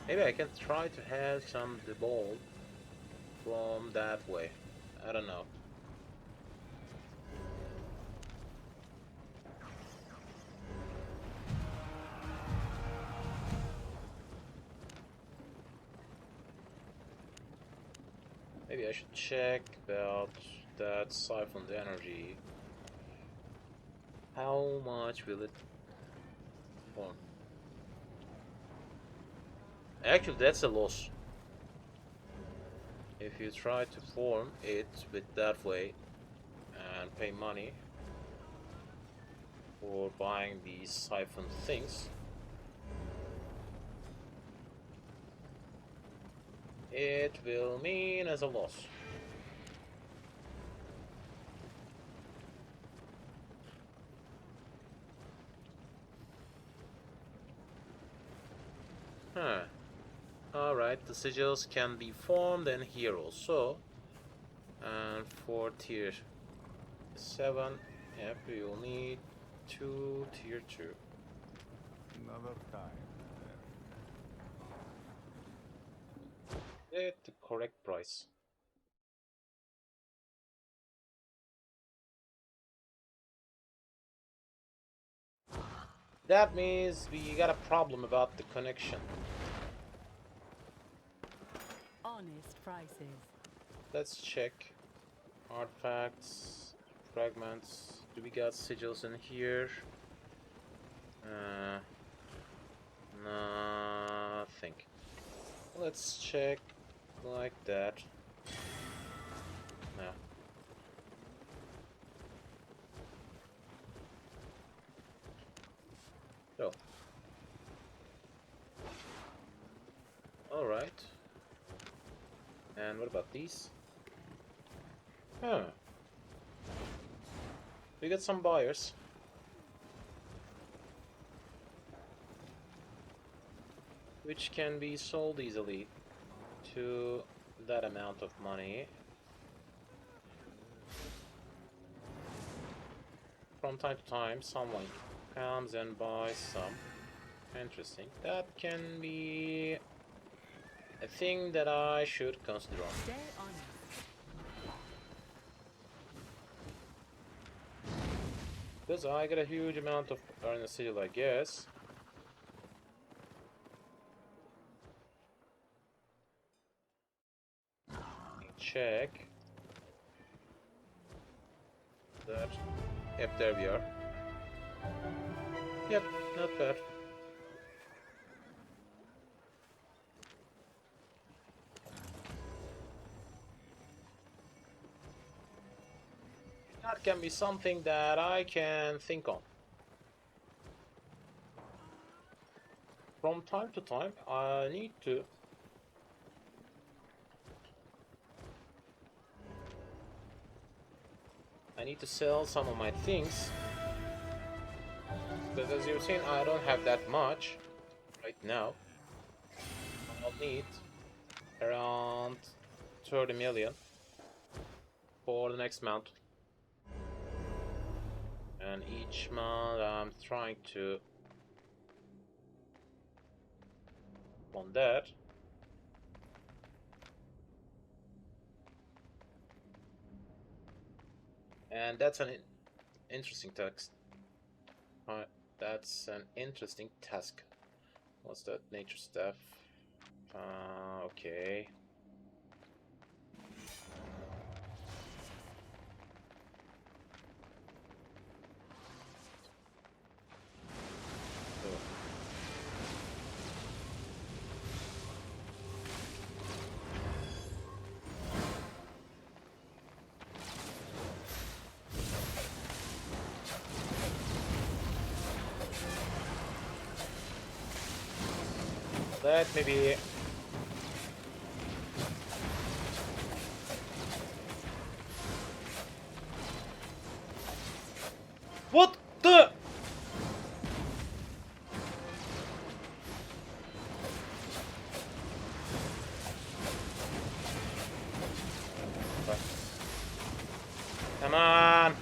Maybe I can try to have some devolve from that way. I don't know. Maybe I should check about that siphoned energy. How much will it form? Actually, that's a loss. If you try to form it with that way and pay money for buying these siphoned things, it will mean as a loss. Huh. Alright, the sigils can be formed in here also. And for tier 7, yep, we will need 2 tier 2. Another time. At the correct price. That means we got a problem about the connection. Honest prices. Let's check. Artifacts, fragments. Do we got sigils in here? Nothing. Let's check like that. No. Alright. And what about these? Huh. We got some buyers. Which can be sold easily to that amount of money. From time to time, someone comes and buys some. Interesting. That can be a thing that I should consider on. Stay honest. Because I got a huge amount of in a city like yes. Check that. Yep, there we are. Yep, not bad. That can be something that I can think on. From time to time, I need to sell some of my things. But as you've seen, I don't have that much right now. I'll need around 30 million for the next month. And each month I'm trying to on that. And that's an interesting task. That's an interesting task. What's that? Nature stuff. Okay. Let me be. What the? Come on.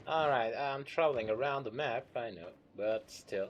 Alright, I'm traveling around the map, I know, but still.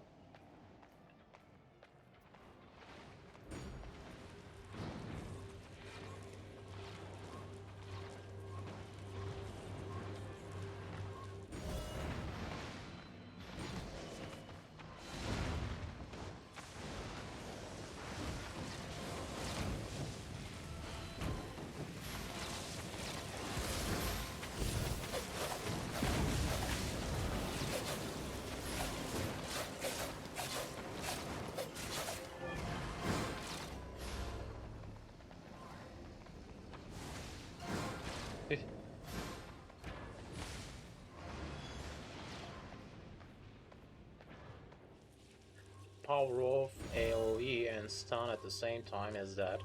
Power off AoE and stun at the same time as that.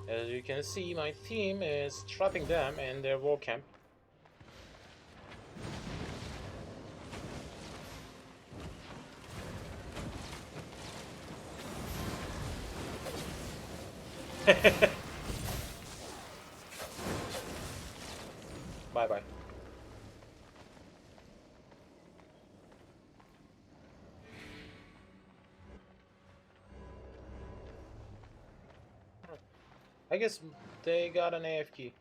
As you can see, my team is trapping them in their war camp. Bye bye. I guess they got an AF key.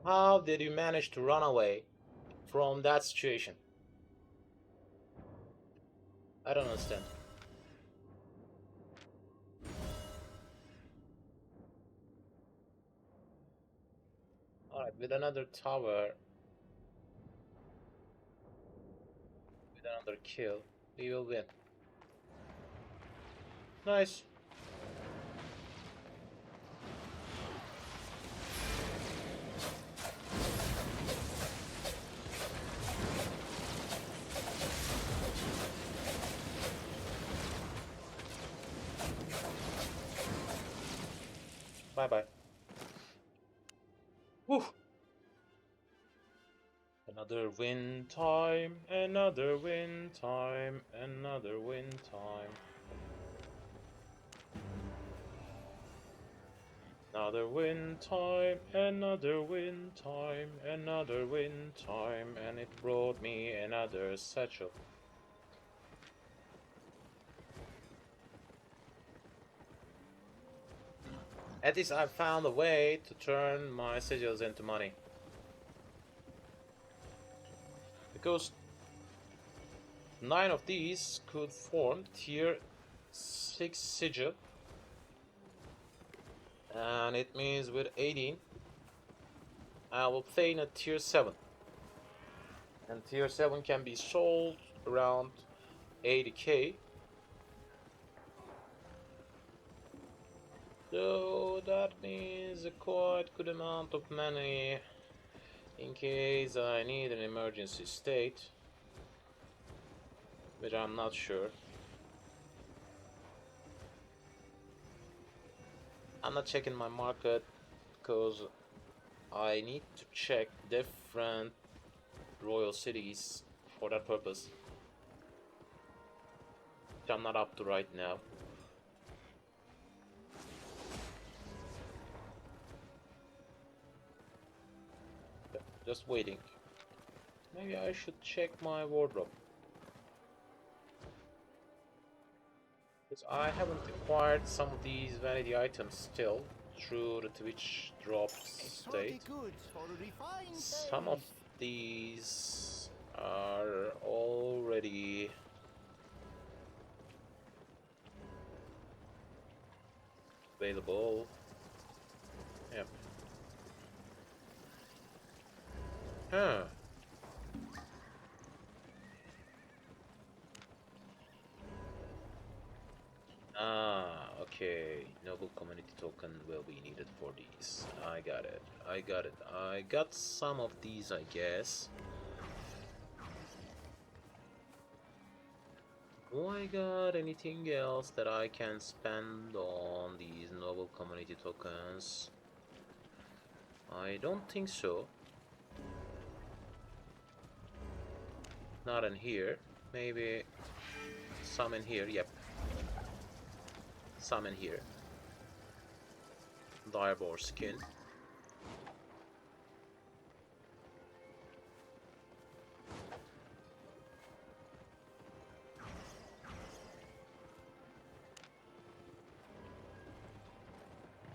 How did you manage to run away from that situation? I don't understand. Alright, with another tower, with another kill, we will win. Nice. Bye bye. Woo! Another win time, another win time, another win time. Another win time, another win time, another win time, and it brought me another satchel. At least I found a way to turn my sigils into money. Because 9 of these could form tier 6 sigil. And it means with 18, I will play in a tier 7. And tier 7 can be sold around 80k. So that means a quite good amount of money in case I need an emergency state, which I'm not sure. I'm not checking my market because I need to check different royal cities for that purpose, which I'm not up to right now. Just waiting. Maybe I should check my wardrobe. Because I haven't acquired some of these vanity items still through the Twitch drop state. Some of these are already available. Yep. Huh. Ah, okay. Noble community token will be needed for these. I got it. I got it. I got some of these, I guess. Do I got anything else that I can spend on these noble community tokens? I don't think so. Not in here. Maybe some in here. Yep. Some in here. Direboar skin.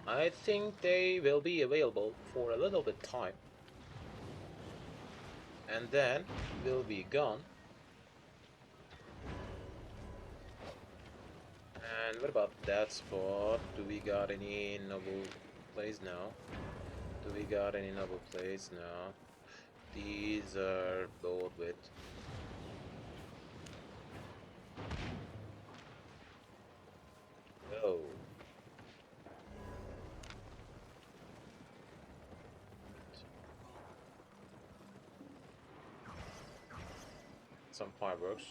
I think they will be available for a little bit time. and then we'll be gone. And what about that spot? Do we got any noble plays now? Do we got any noble plays now? These are both with. Oh. Some fireworks.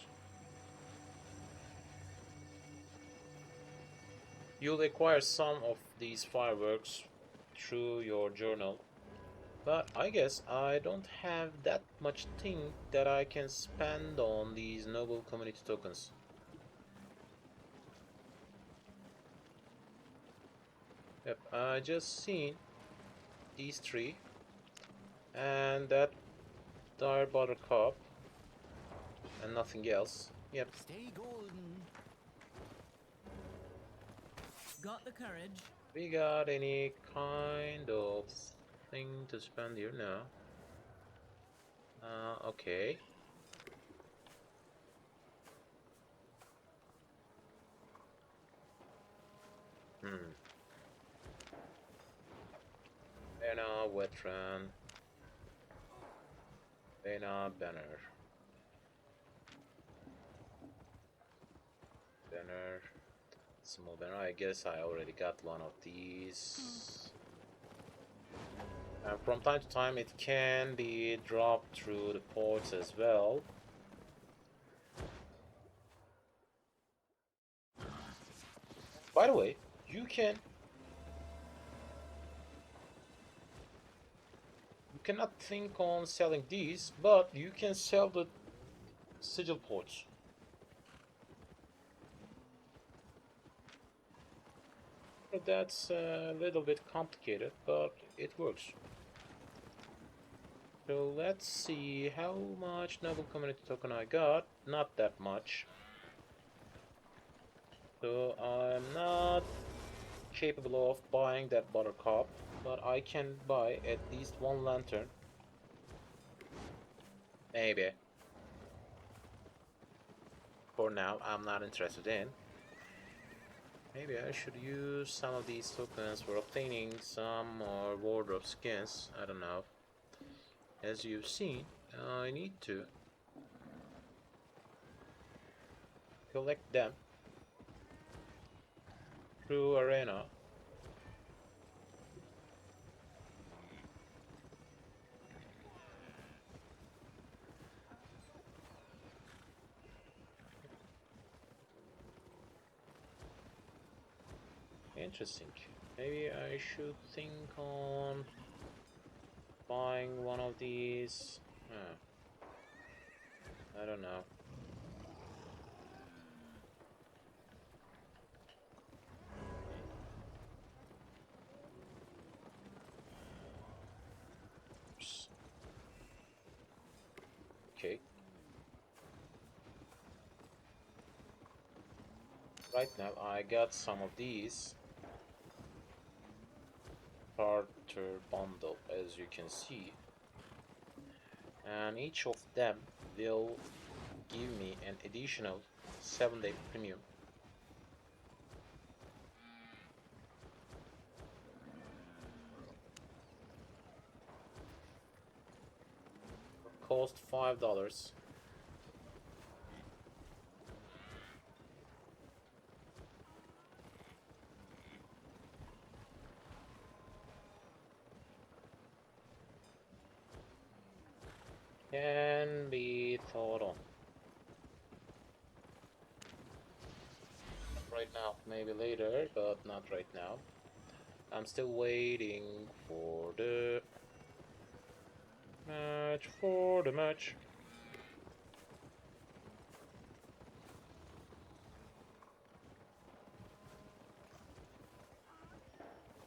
You'll acquire some of these fireworks through your journal, but I guess I don't have that much thing that I can spend on these noble community tokens. Yep, I just seen these three and that dire buttercup and nothing else. Yep. Stay golden. Got the courage. We got any kind of thing to spend here now? Okay. Banner, veteran. Banner, banner. Banner. Small banner. I guess I already got one of these. And from time to time it can be dropped through the ports as well. By the way, you cannot think on selling these, but you can sell the sigil ports. That's a little bit complicated, but it works. So let's see how much noble community token I got. Not that much. So I'm not capable of buying that buttercup, but I can buy at least one lantern. Maybe. For now, I'm not interested in. Maybe I should use some of these tokens for obtaining some more wardrobe skins. I don't know. As you've seen, I need to collect them through arena. Interesting. Maybe I should think on buying one of these. I don't know. Okay. Right now I got some of these starter bundle, as you can see, and each of them will give me an additional 7-day premium. Cost $5. Can be thought on. Right now, maybe later, but not right now. I'm still waiting for the match.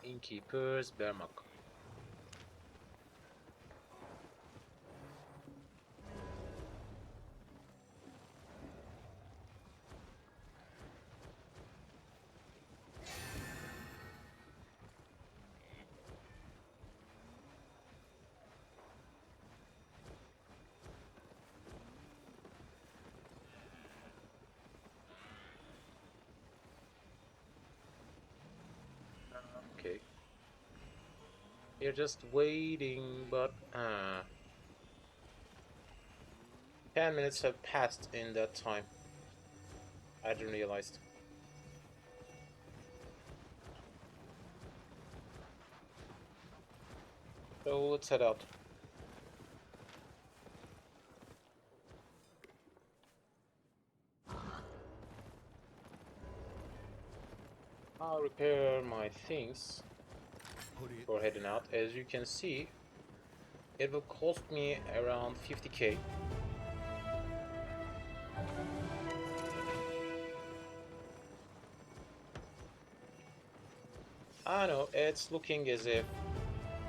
Innkeeper's Bermak. You're just waiting, but 10 minutes have passed in that time. I didn't realize. So let's head out. I'll repair my things before heading out. As you can see, it will cost me around 50k. I know it's looking as if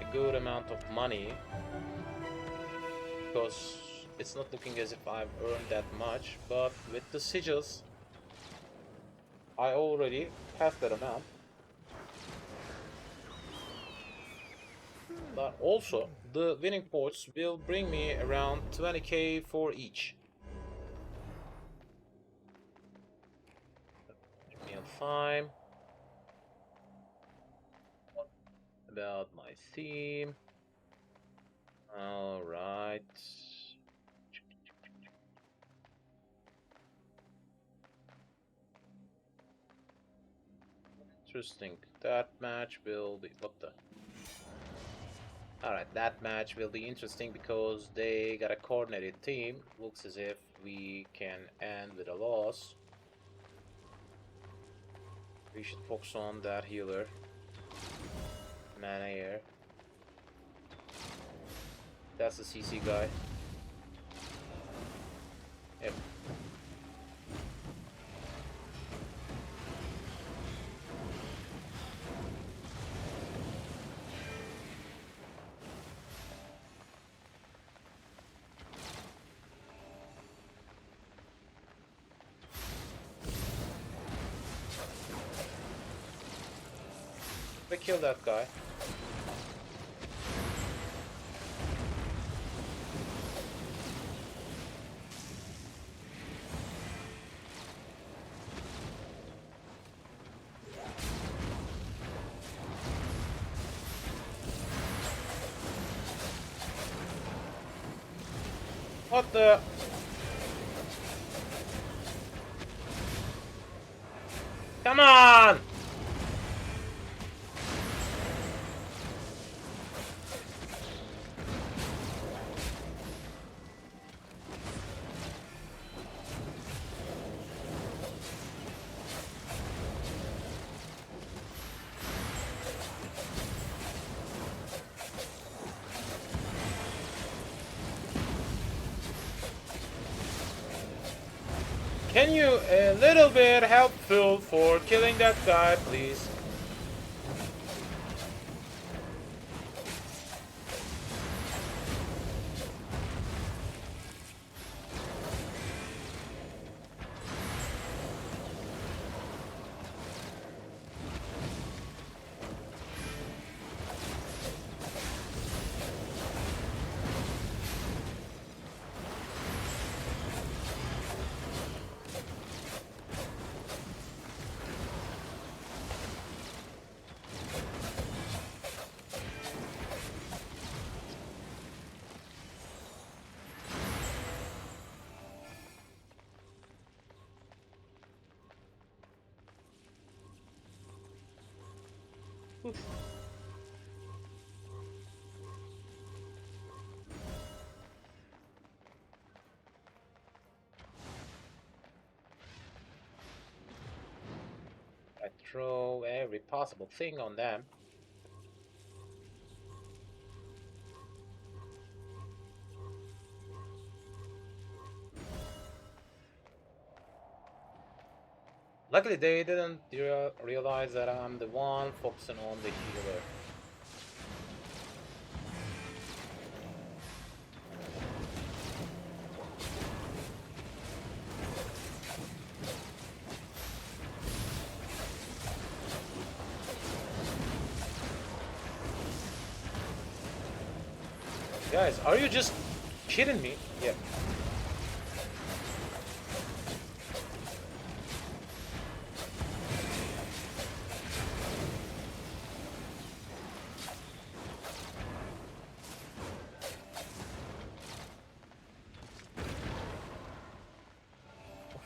a good amount of money, because it's not looking as if I've earned that much, but with the sigils I already passed that amount. But also the winning ports will bring me around 20k for each. Meal time. About my theme. Alright. Interesting. That match will be... What the... Alright, that match will be interesting because they got a coordinated team. Looks as if we can end with a loss. We should focus on that healer. Mana here. That's the CC guy. Yep. We kill that guy. What the? Come on! Can you a little bit helpful for killing that guy, please? I throw every possible thing on them. Luckily they didn't realize that I'm the one focusing on the healer. Guys, are you just kidding me? Yeah.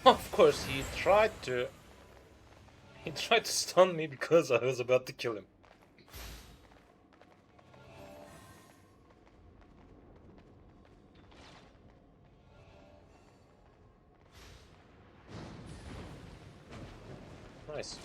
Of course, he tried to stun me because I was about to kill him. Nice.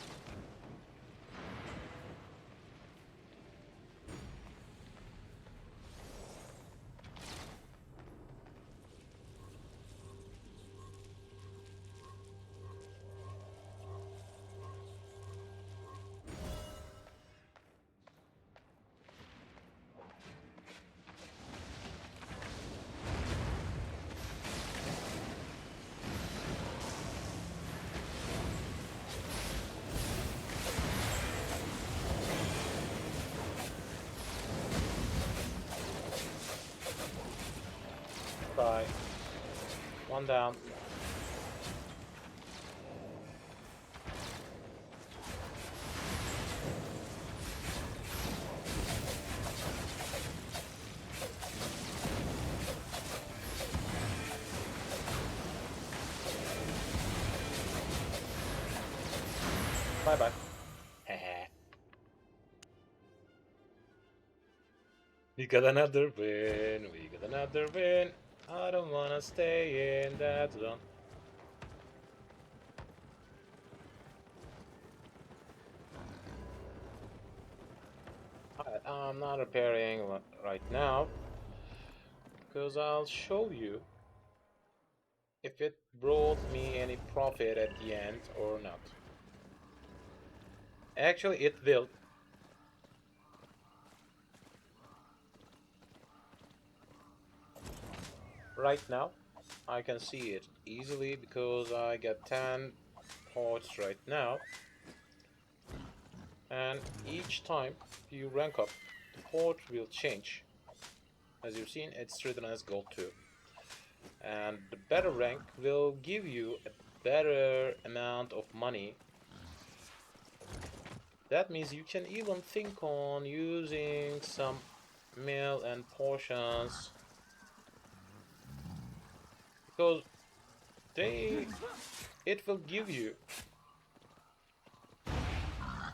Bye. One down. Bye bye. Haha. We got another win. We got another win. I don't wanna stay in that zone. I'm not repairing right now because I'll show you if it brought me any profit at the end or not. Actually, it will. Right now, I can see it easily because I got 10 pots right now. And each time you rank up, the port will change. As you've seen, it's written as gold 2. And the better rank will give you a better amount of money. That means you can even think on using some meal and potions because it will give you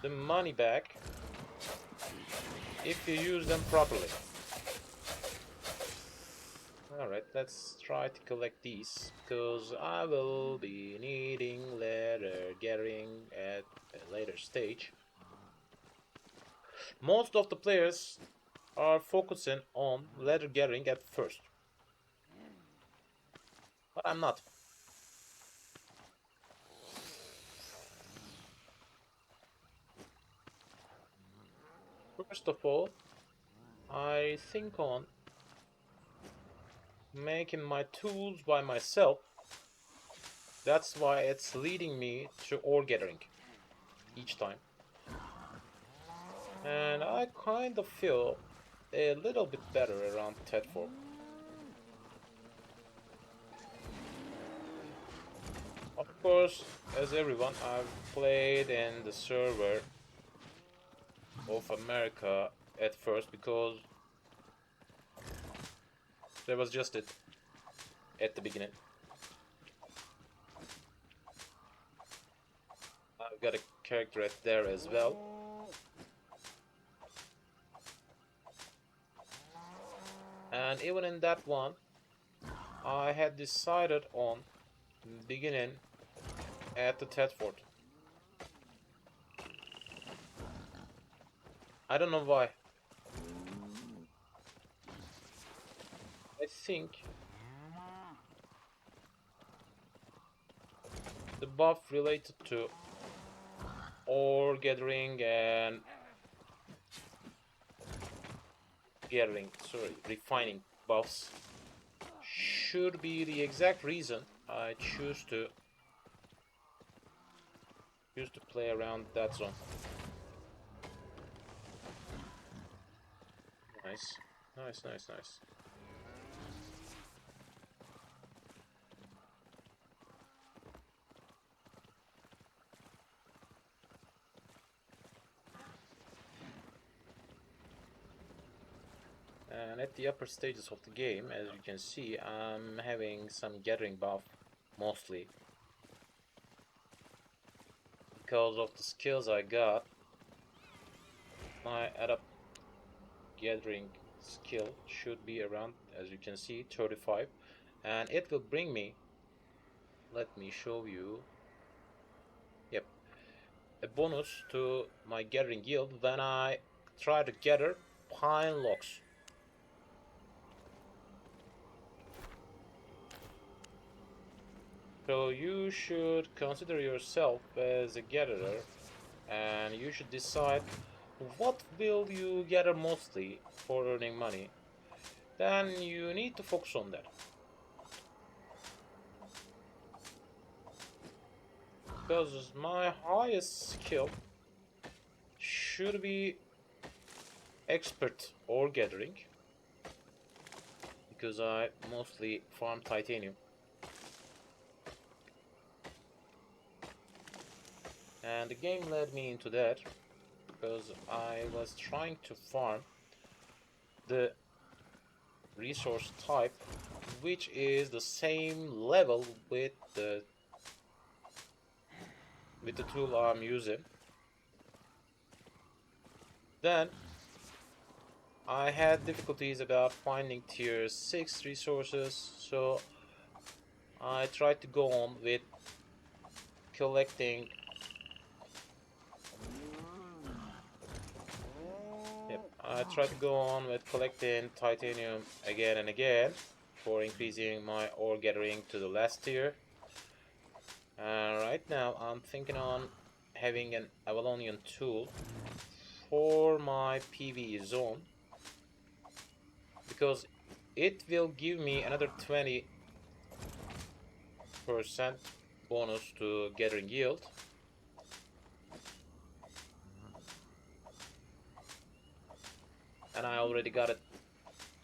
the money back if you use them properly. Alright, let's try to collect these because I will be needing leather gathering at a later stage. Most of the players are focusing on leather gathering at first, but I'm not. First of all, I think on making my tools by myself. That's why it's leading me to ore gathering each time. And I kind of feel a little bit better around Ted 4. Of course, as everyone, I've played in the server of America at first because there was just it at the beginning. I've got a character at there as well. And even in that one, I had decided on beginning at the Tedford. I don't know why. I think the buff related to ore gathering and refining buffs should be the exact reason I choose to play around that zone. Nice, nice, nice, nice. And at the upper stages of the game, as you can see, I'm having some gathering buff mostly. because of the skills I got, my adapt gathering skill should be around, as you can see, 35, and it will bring me, let me show you, yep, a bonus to my gathering yield when I try to gather pine logs. So you should consider yourself as a gatherer, and you should decide what will you gather mostly for earning money. Then you need to focus on that. Because my highest skill should be expert ore gathering, because I mostly farm titanium. And the game led me into that because I was trying to farm the resource type which is the same level with the tool I'm using. Then I had difficulties about finding tier 6 resources, so I tried to go on with collecting. I tried to go on with collecting titanium again and again for increasing my ore gathering to the last tier. Right now I'm thinking on having an Avalonian tool for my PvE zone, because it will give me another 20% bonus to gathering yield. And I already got a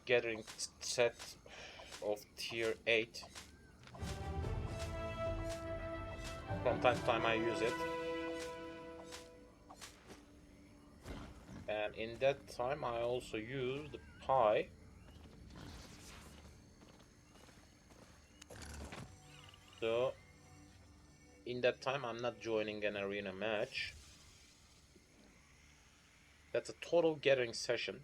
gathering set of tier 8. From time to time I use it. And in that time I also use the pie. So in that time I'm not joining an arena match. That's a total gathering session.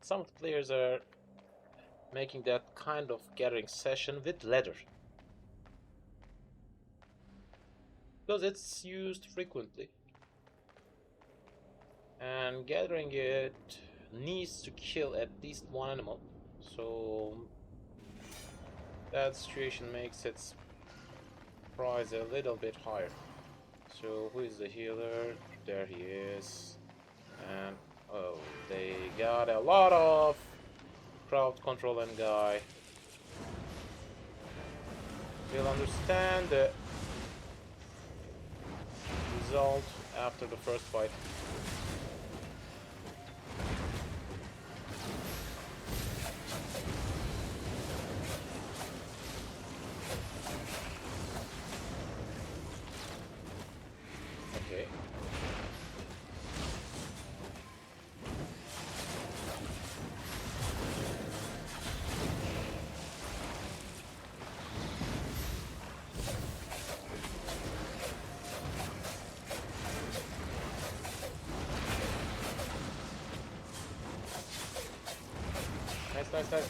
Some of the players are making that kind of gathering session with leather, because it's used frequently. And gathering it needs to kill at least one animal, so that situation makes its price a little bit higher. So who is the healer? There he is. And oh, they got a lot of crowd controlling guy. We'll understand the result after the first fight. Okay.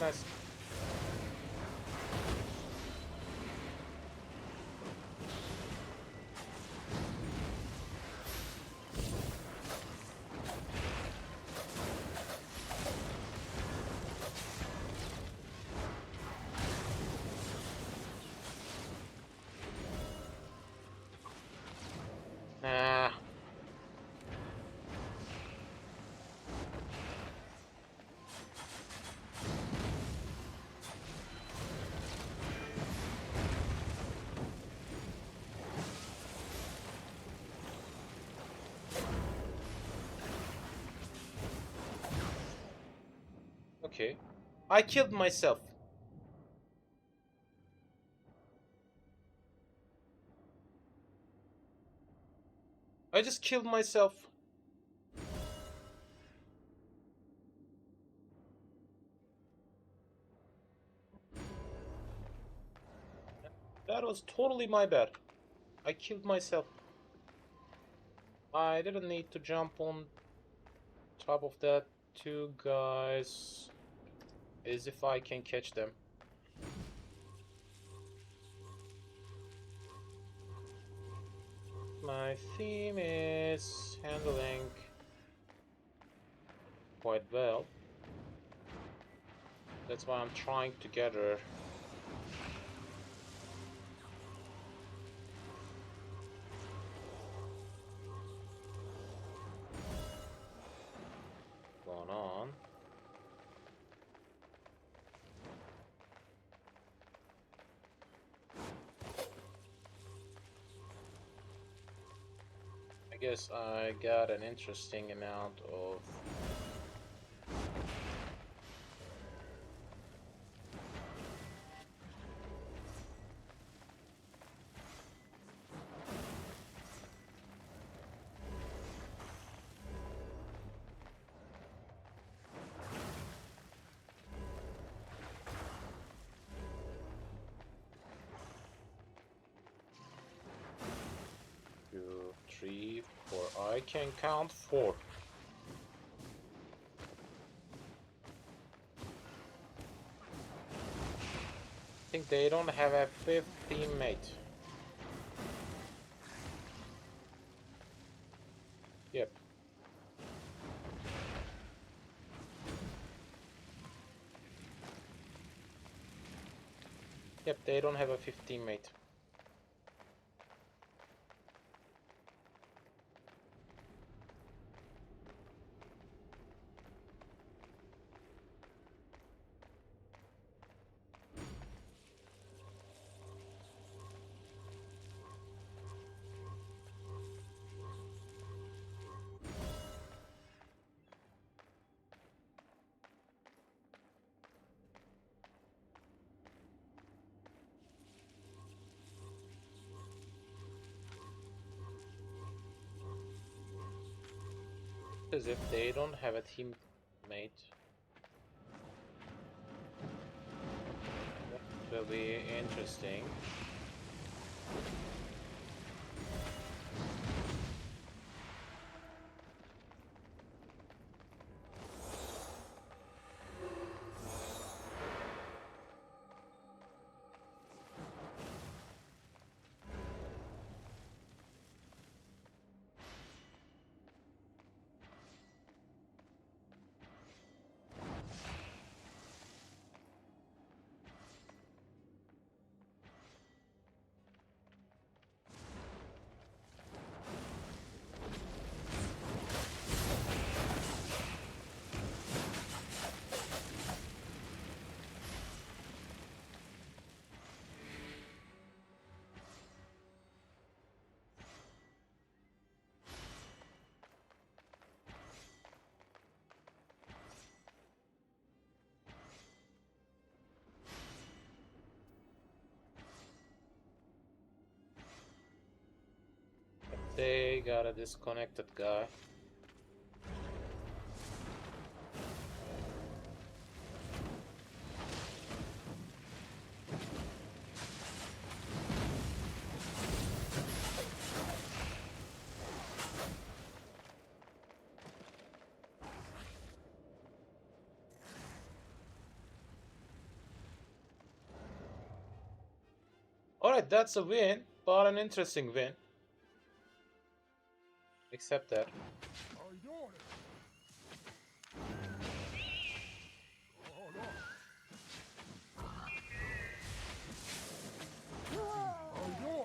Nice. Ah. Okay. I killed myself. I just killed myself. That was totally my bad. I killed myself. I didn't need to jump on top of that two guys. As if I can catch them. My theme is handling quite well. That's why I'm trying to gather. Going on. I guess I got an interesting amount of two, three, four. I can count four. I think they don't have a fifth teammate. Yep. Yep, they don't have a fifth teammate. As if they don't have a teammate. That will be interesting. They got a disconnected guy. Alright, that's a win, but an interesting win. Except that.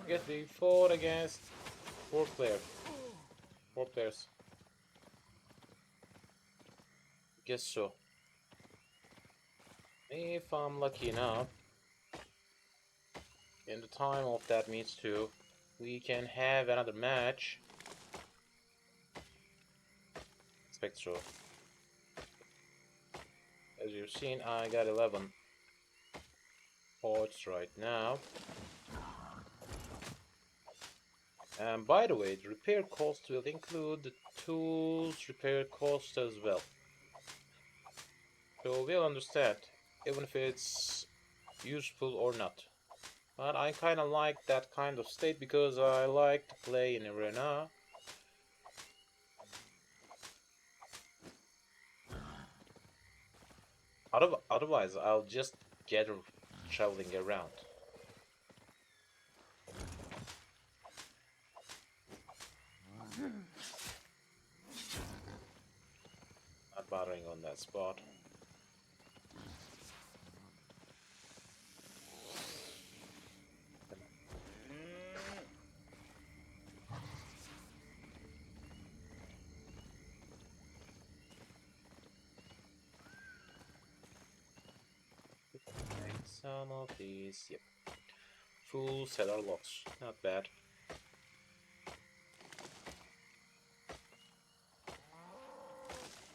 Get the fought against four players. Four players. Guess so. If I'm lucky enough, in the time of that meets too, we can have another match. Spectral. As you've seen, I got 11 points right now. And by the way, the repair cost will include the tools repair cost as well. So we'll understand, even if it's useful or not. But I kind of like that kind of state because I like to play in arena. Otherwise, I'll just get traveling around. Not bothering on that spot. Make some of these. Yep. Full cellar locks. Not bad.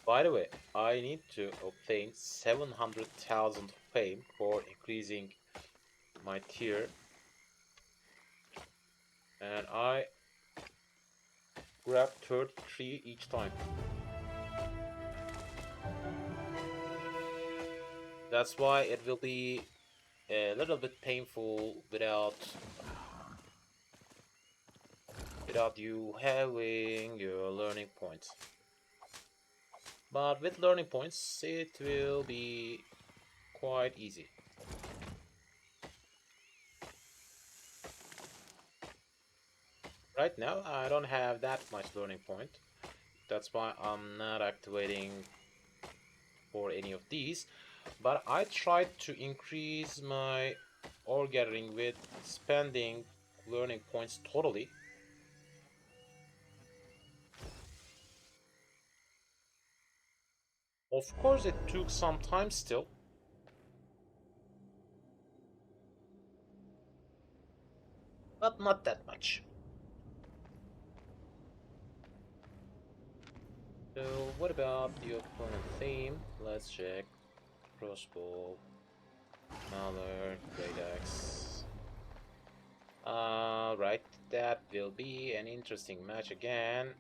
By the way, I need to obtain 700,000 fame for increasing my tier. And I grab 33 each time. That's why it will be a little bit painful without you having your learning points. But with learning points, it will be quite easy. Right now, I don't have that much learning point. That's why I'm not activating for any of these. But I tried to increase my ore gathering with spending learning points totally. Of course, it took some time still. But not that much. So, what about the opponent theme? Let's check. Crossbow, Mallard, Great Axe. Right, that will be an interesting match again.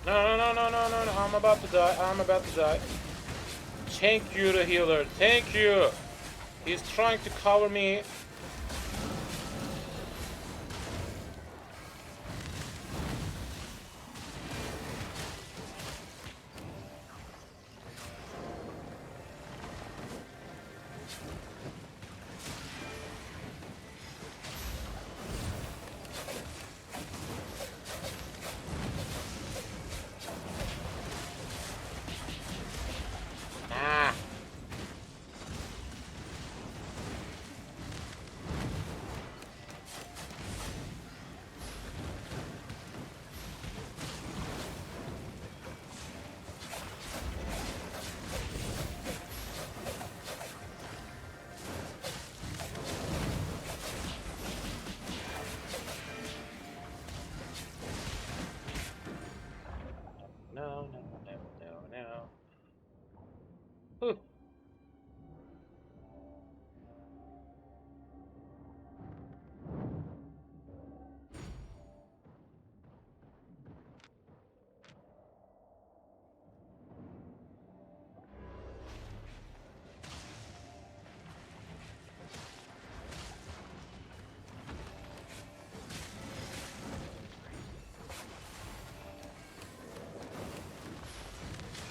No, I'm about to die. I'm about to die. Thank you, the healer. Thank you. He's trying to cover me. Ah. No. Whew.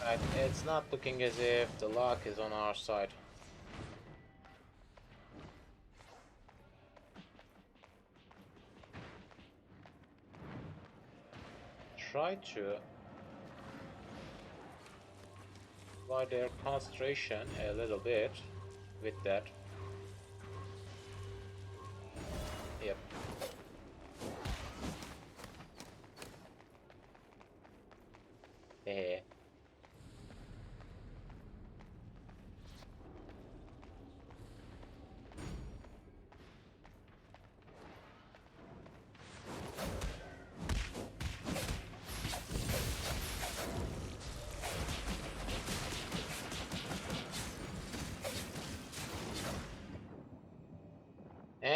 Right, it's not looking as if the luck is on our side. Try to apply their concentration a little bit with that. Yep. Eh.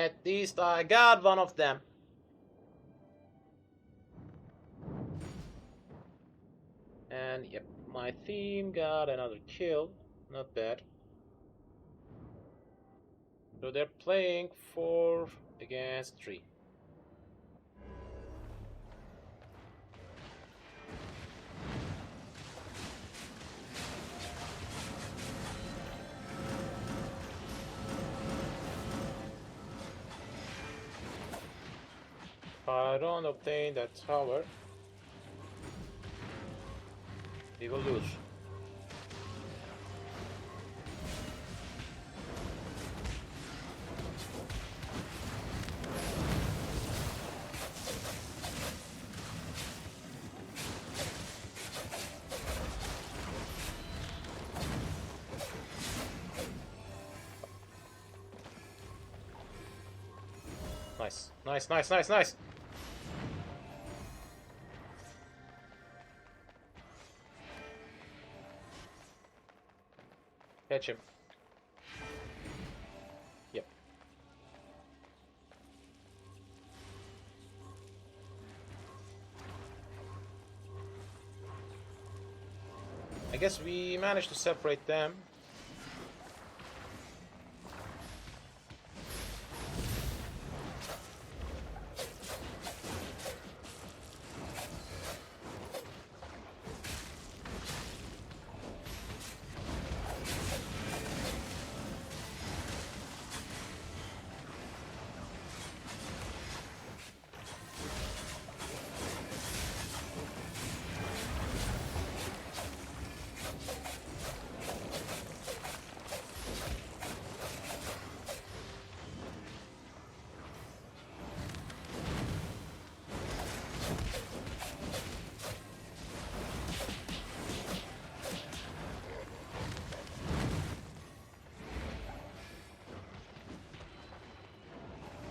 At least I got one of them. And yep, my team got another kill. Not bad. So they're playing 4 against 3. If I don't obtain that tower, we will lose. Nice, nice, nice, nice, nice. Catch him. Yep. I guess we managed to separate them.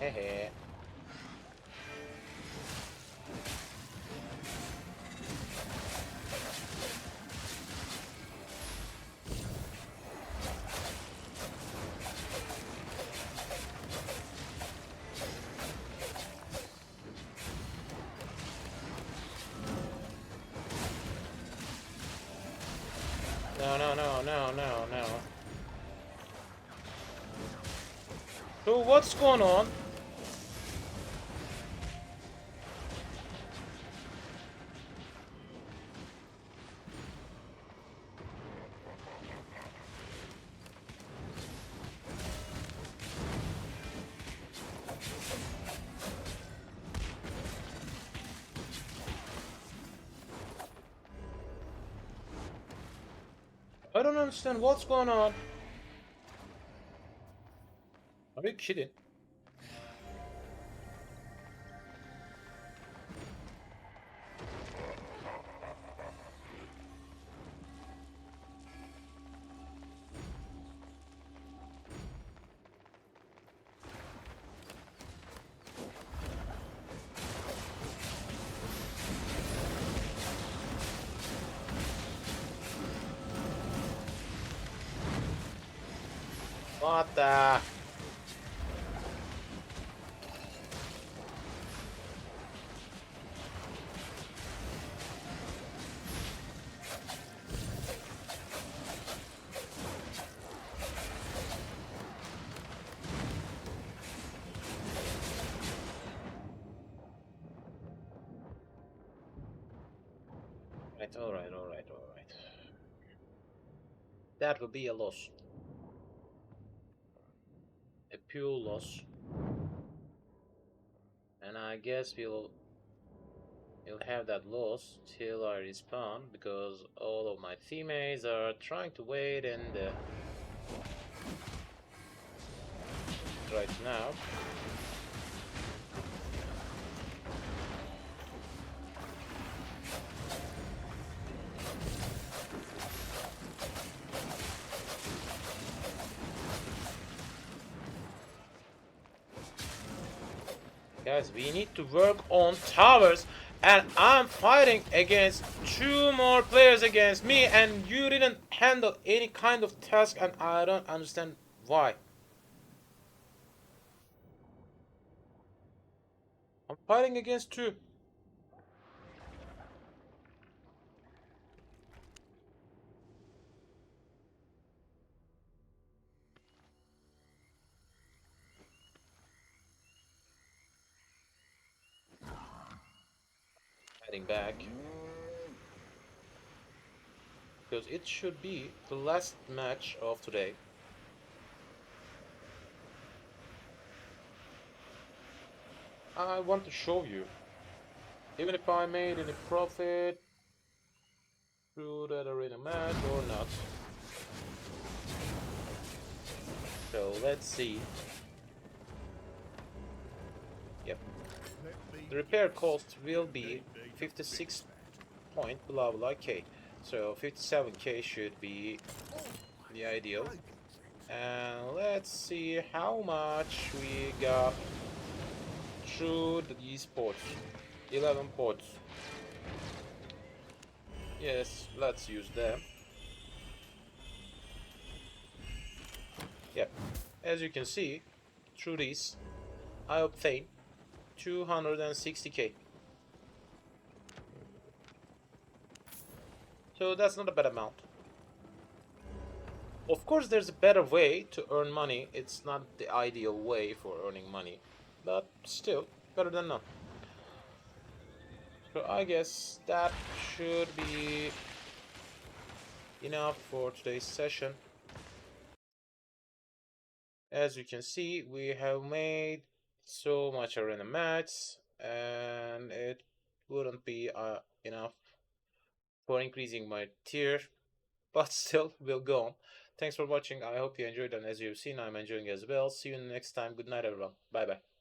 Hehe. No, no, no, no, no, no. So what's going on? I don't understand what's going on. Are you kidding? What the? Right, alright, alright, alright. That will be a loss. A pure loss. And I guess we'll have that loss till I respawn because all of my teammates are trying to wait in the right now. Guys, we need to work on towers, and I'm fighting against 2 more players against me, and you didn't handle any kind of task, and I don't understand why. I'm fighting against two. Heading back. Because it should be the last match of today. I want to show you. Even if I made any profit through that arena match or not. So let's see. Yep. The repair cost will be 56 point blah blah k. So 57k should be the ideal. And let's see how much we got through these ports. 11 ports. Yes, let's use them. Yep. As you can see, through these, I obtained 260k. So that's not a bad amount. Of course, there's a better way to earn money. It's not the ideal way for earning money, but still better than none. So I guess that should be enough for today's session. As you can see, we have made so much arena match, and it wouldn't be enough for increasing my tier, but still we'll go on. Thanks for watching. I hope you enjoyed, and as you've seen, I'm enjoying as well. See you next time. Good night, everyone. Bye bye.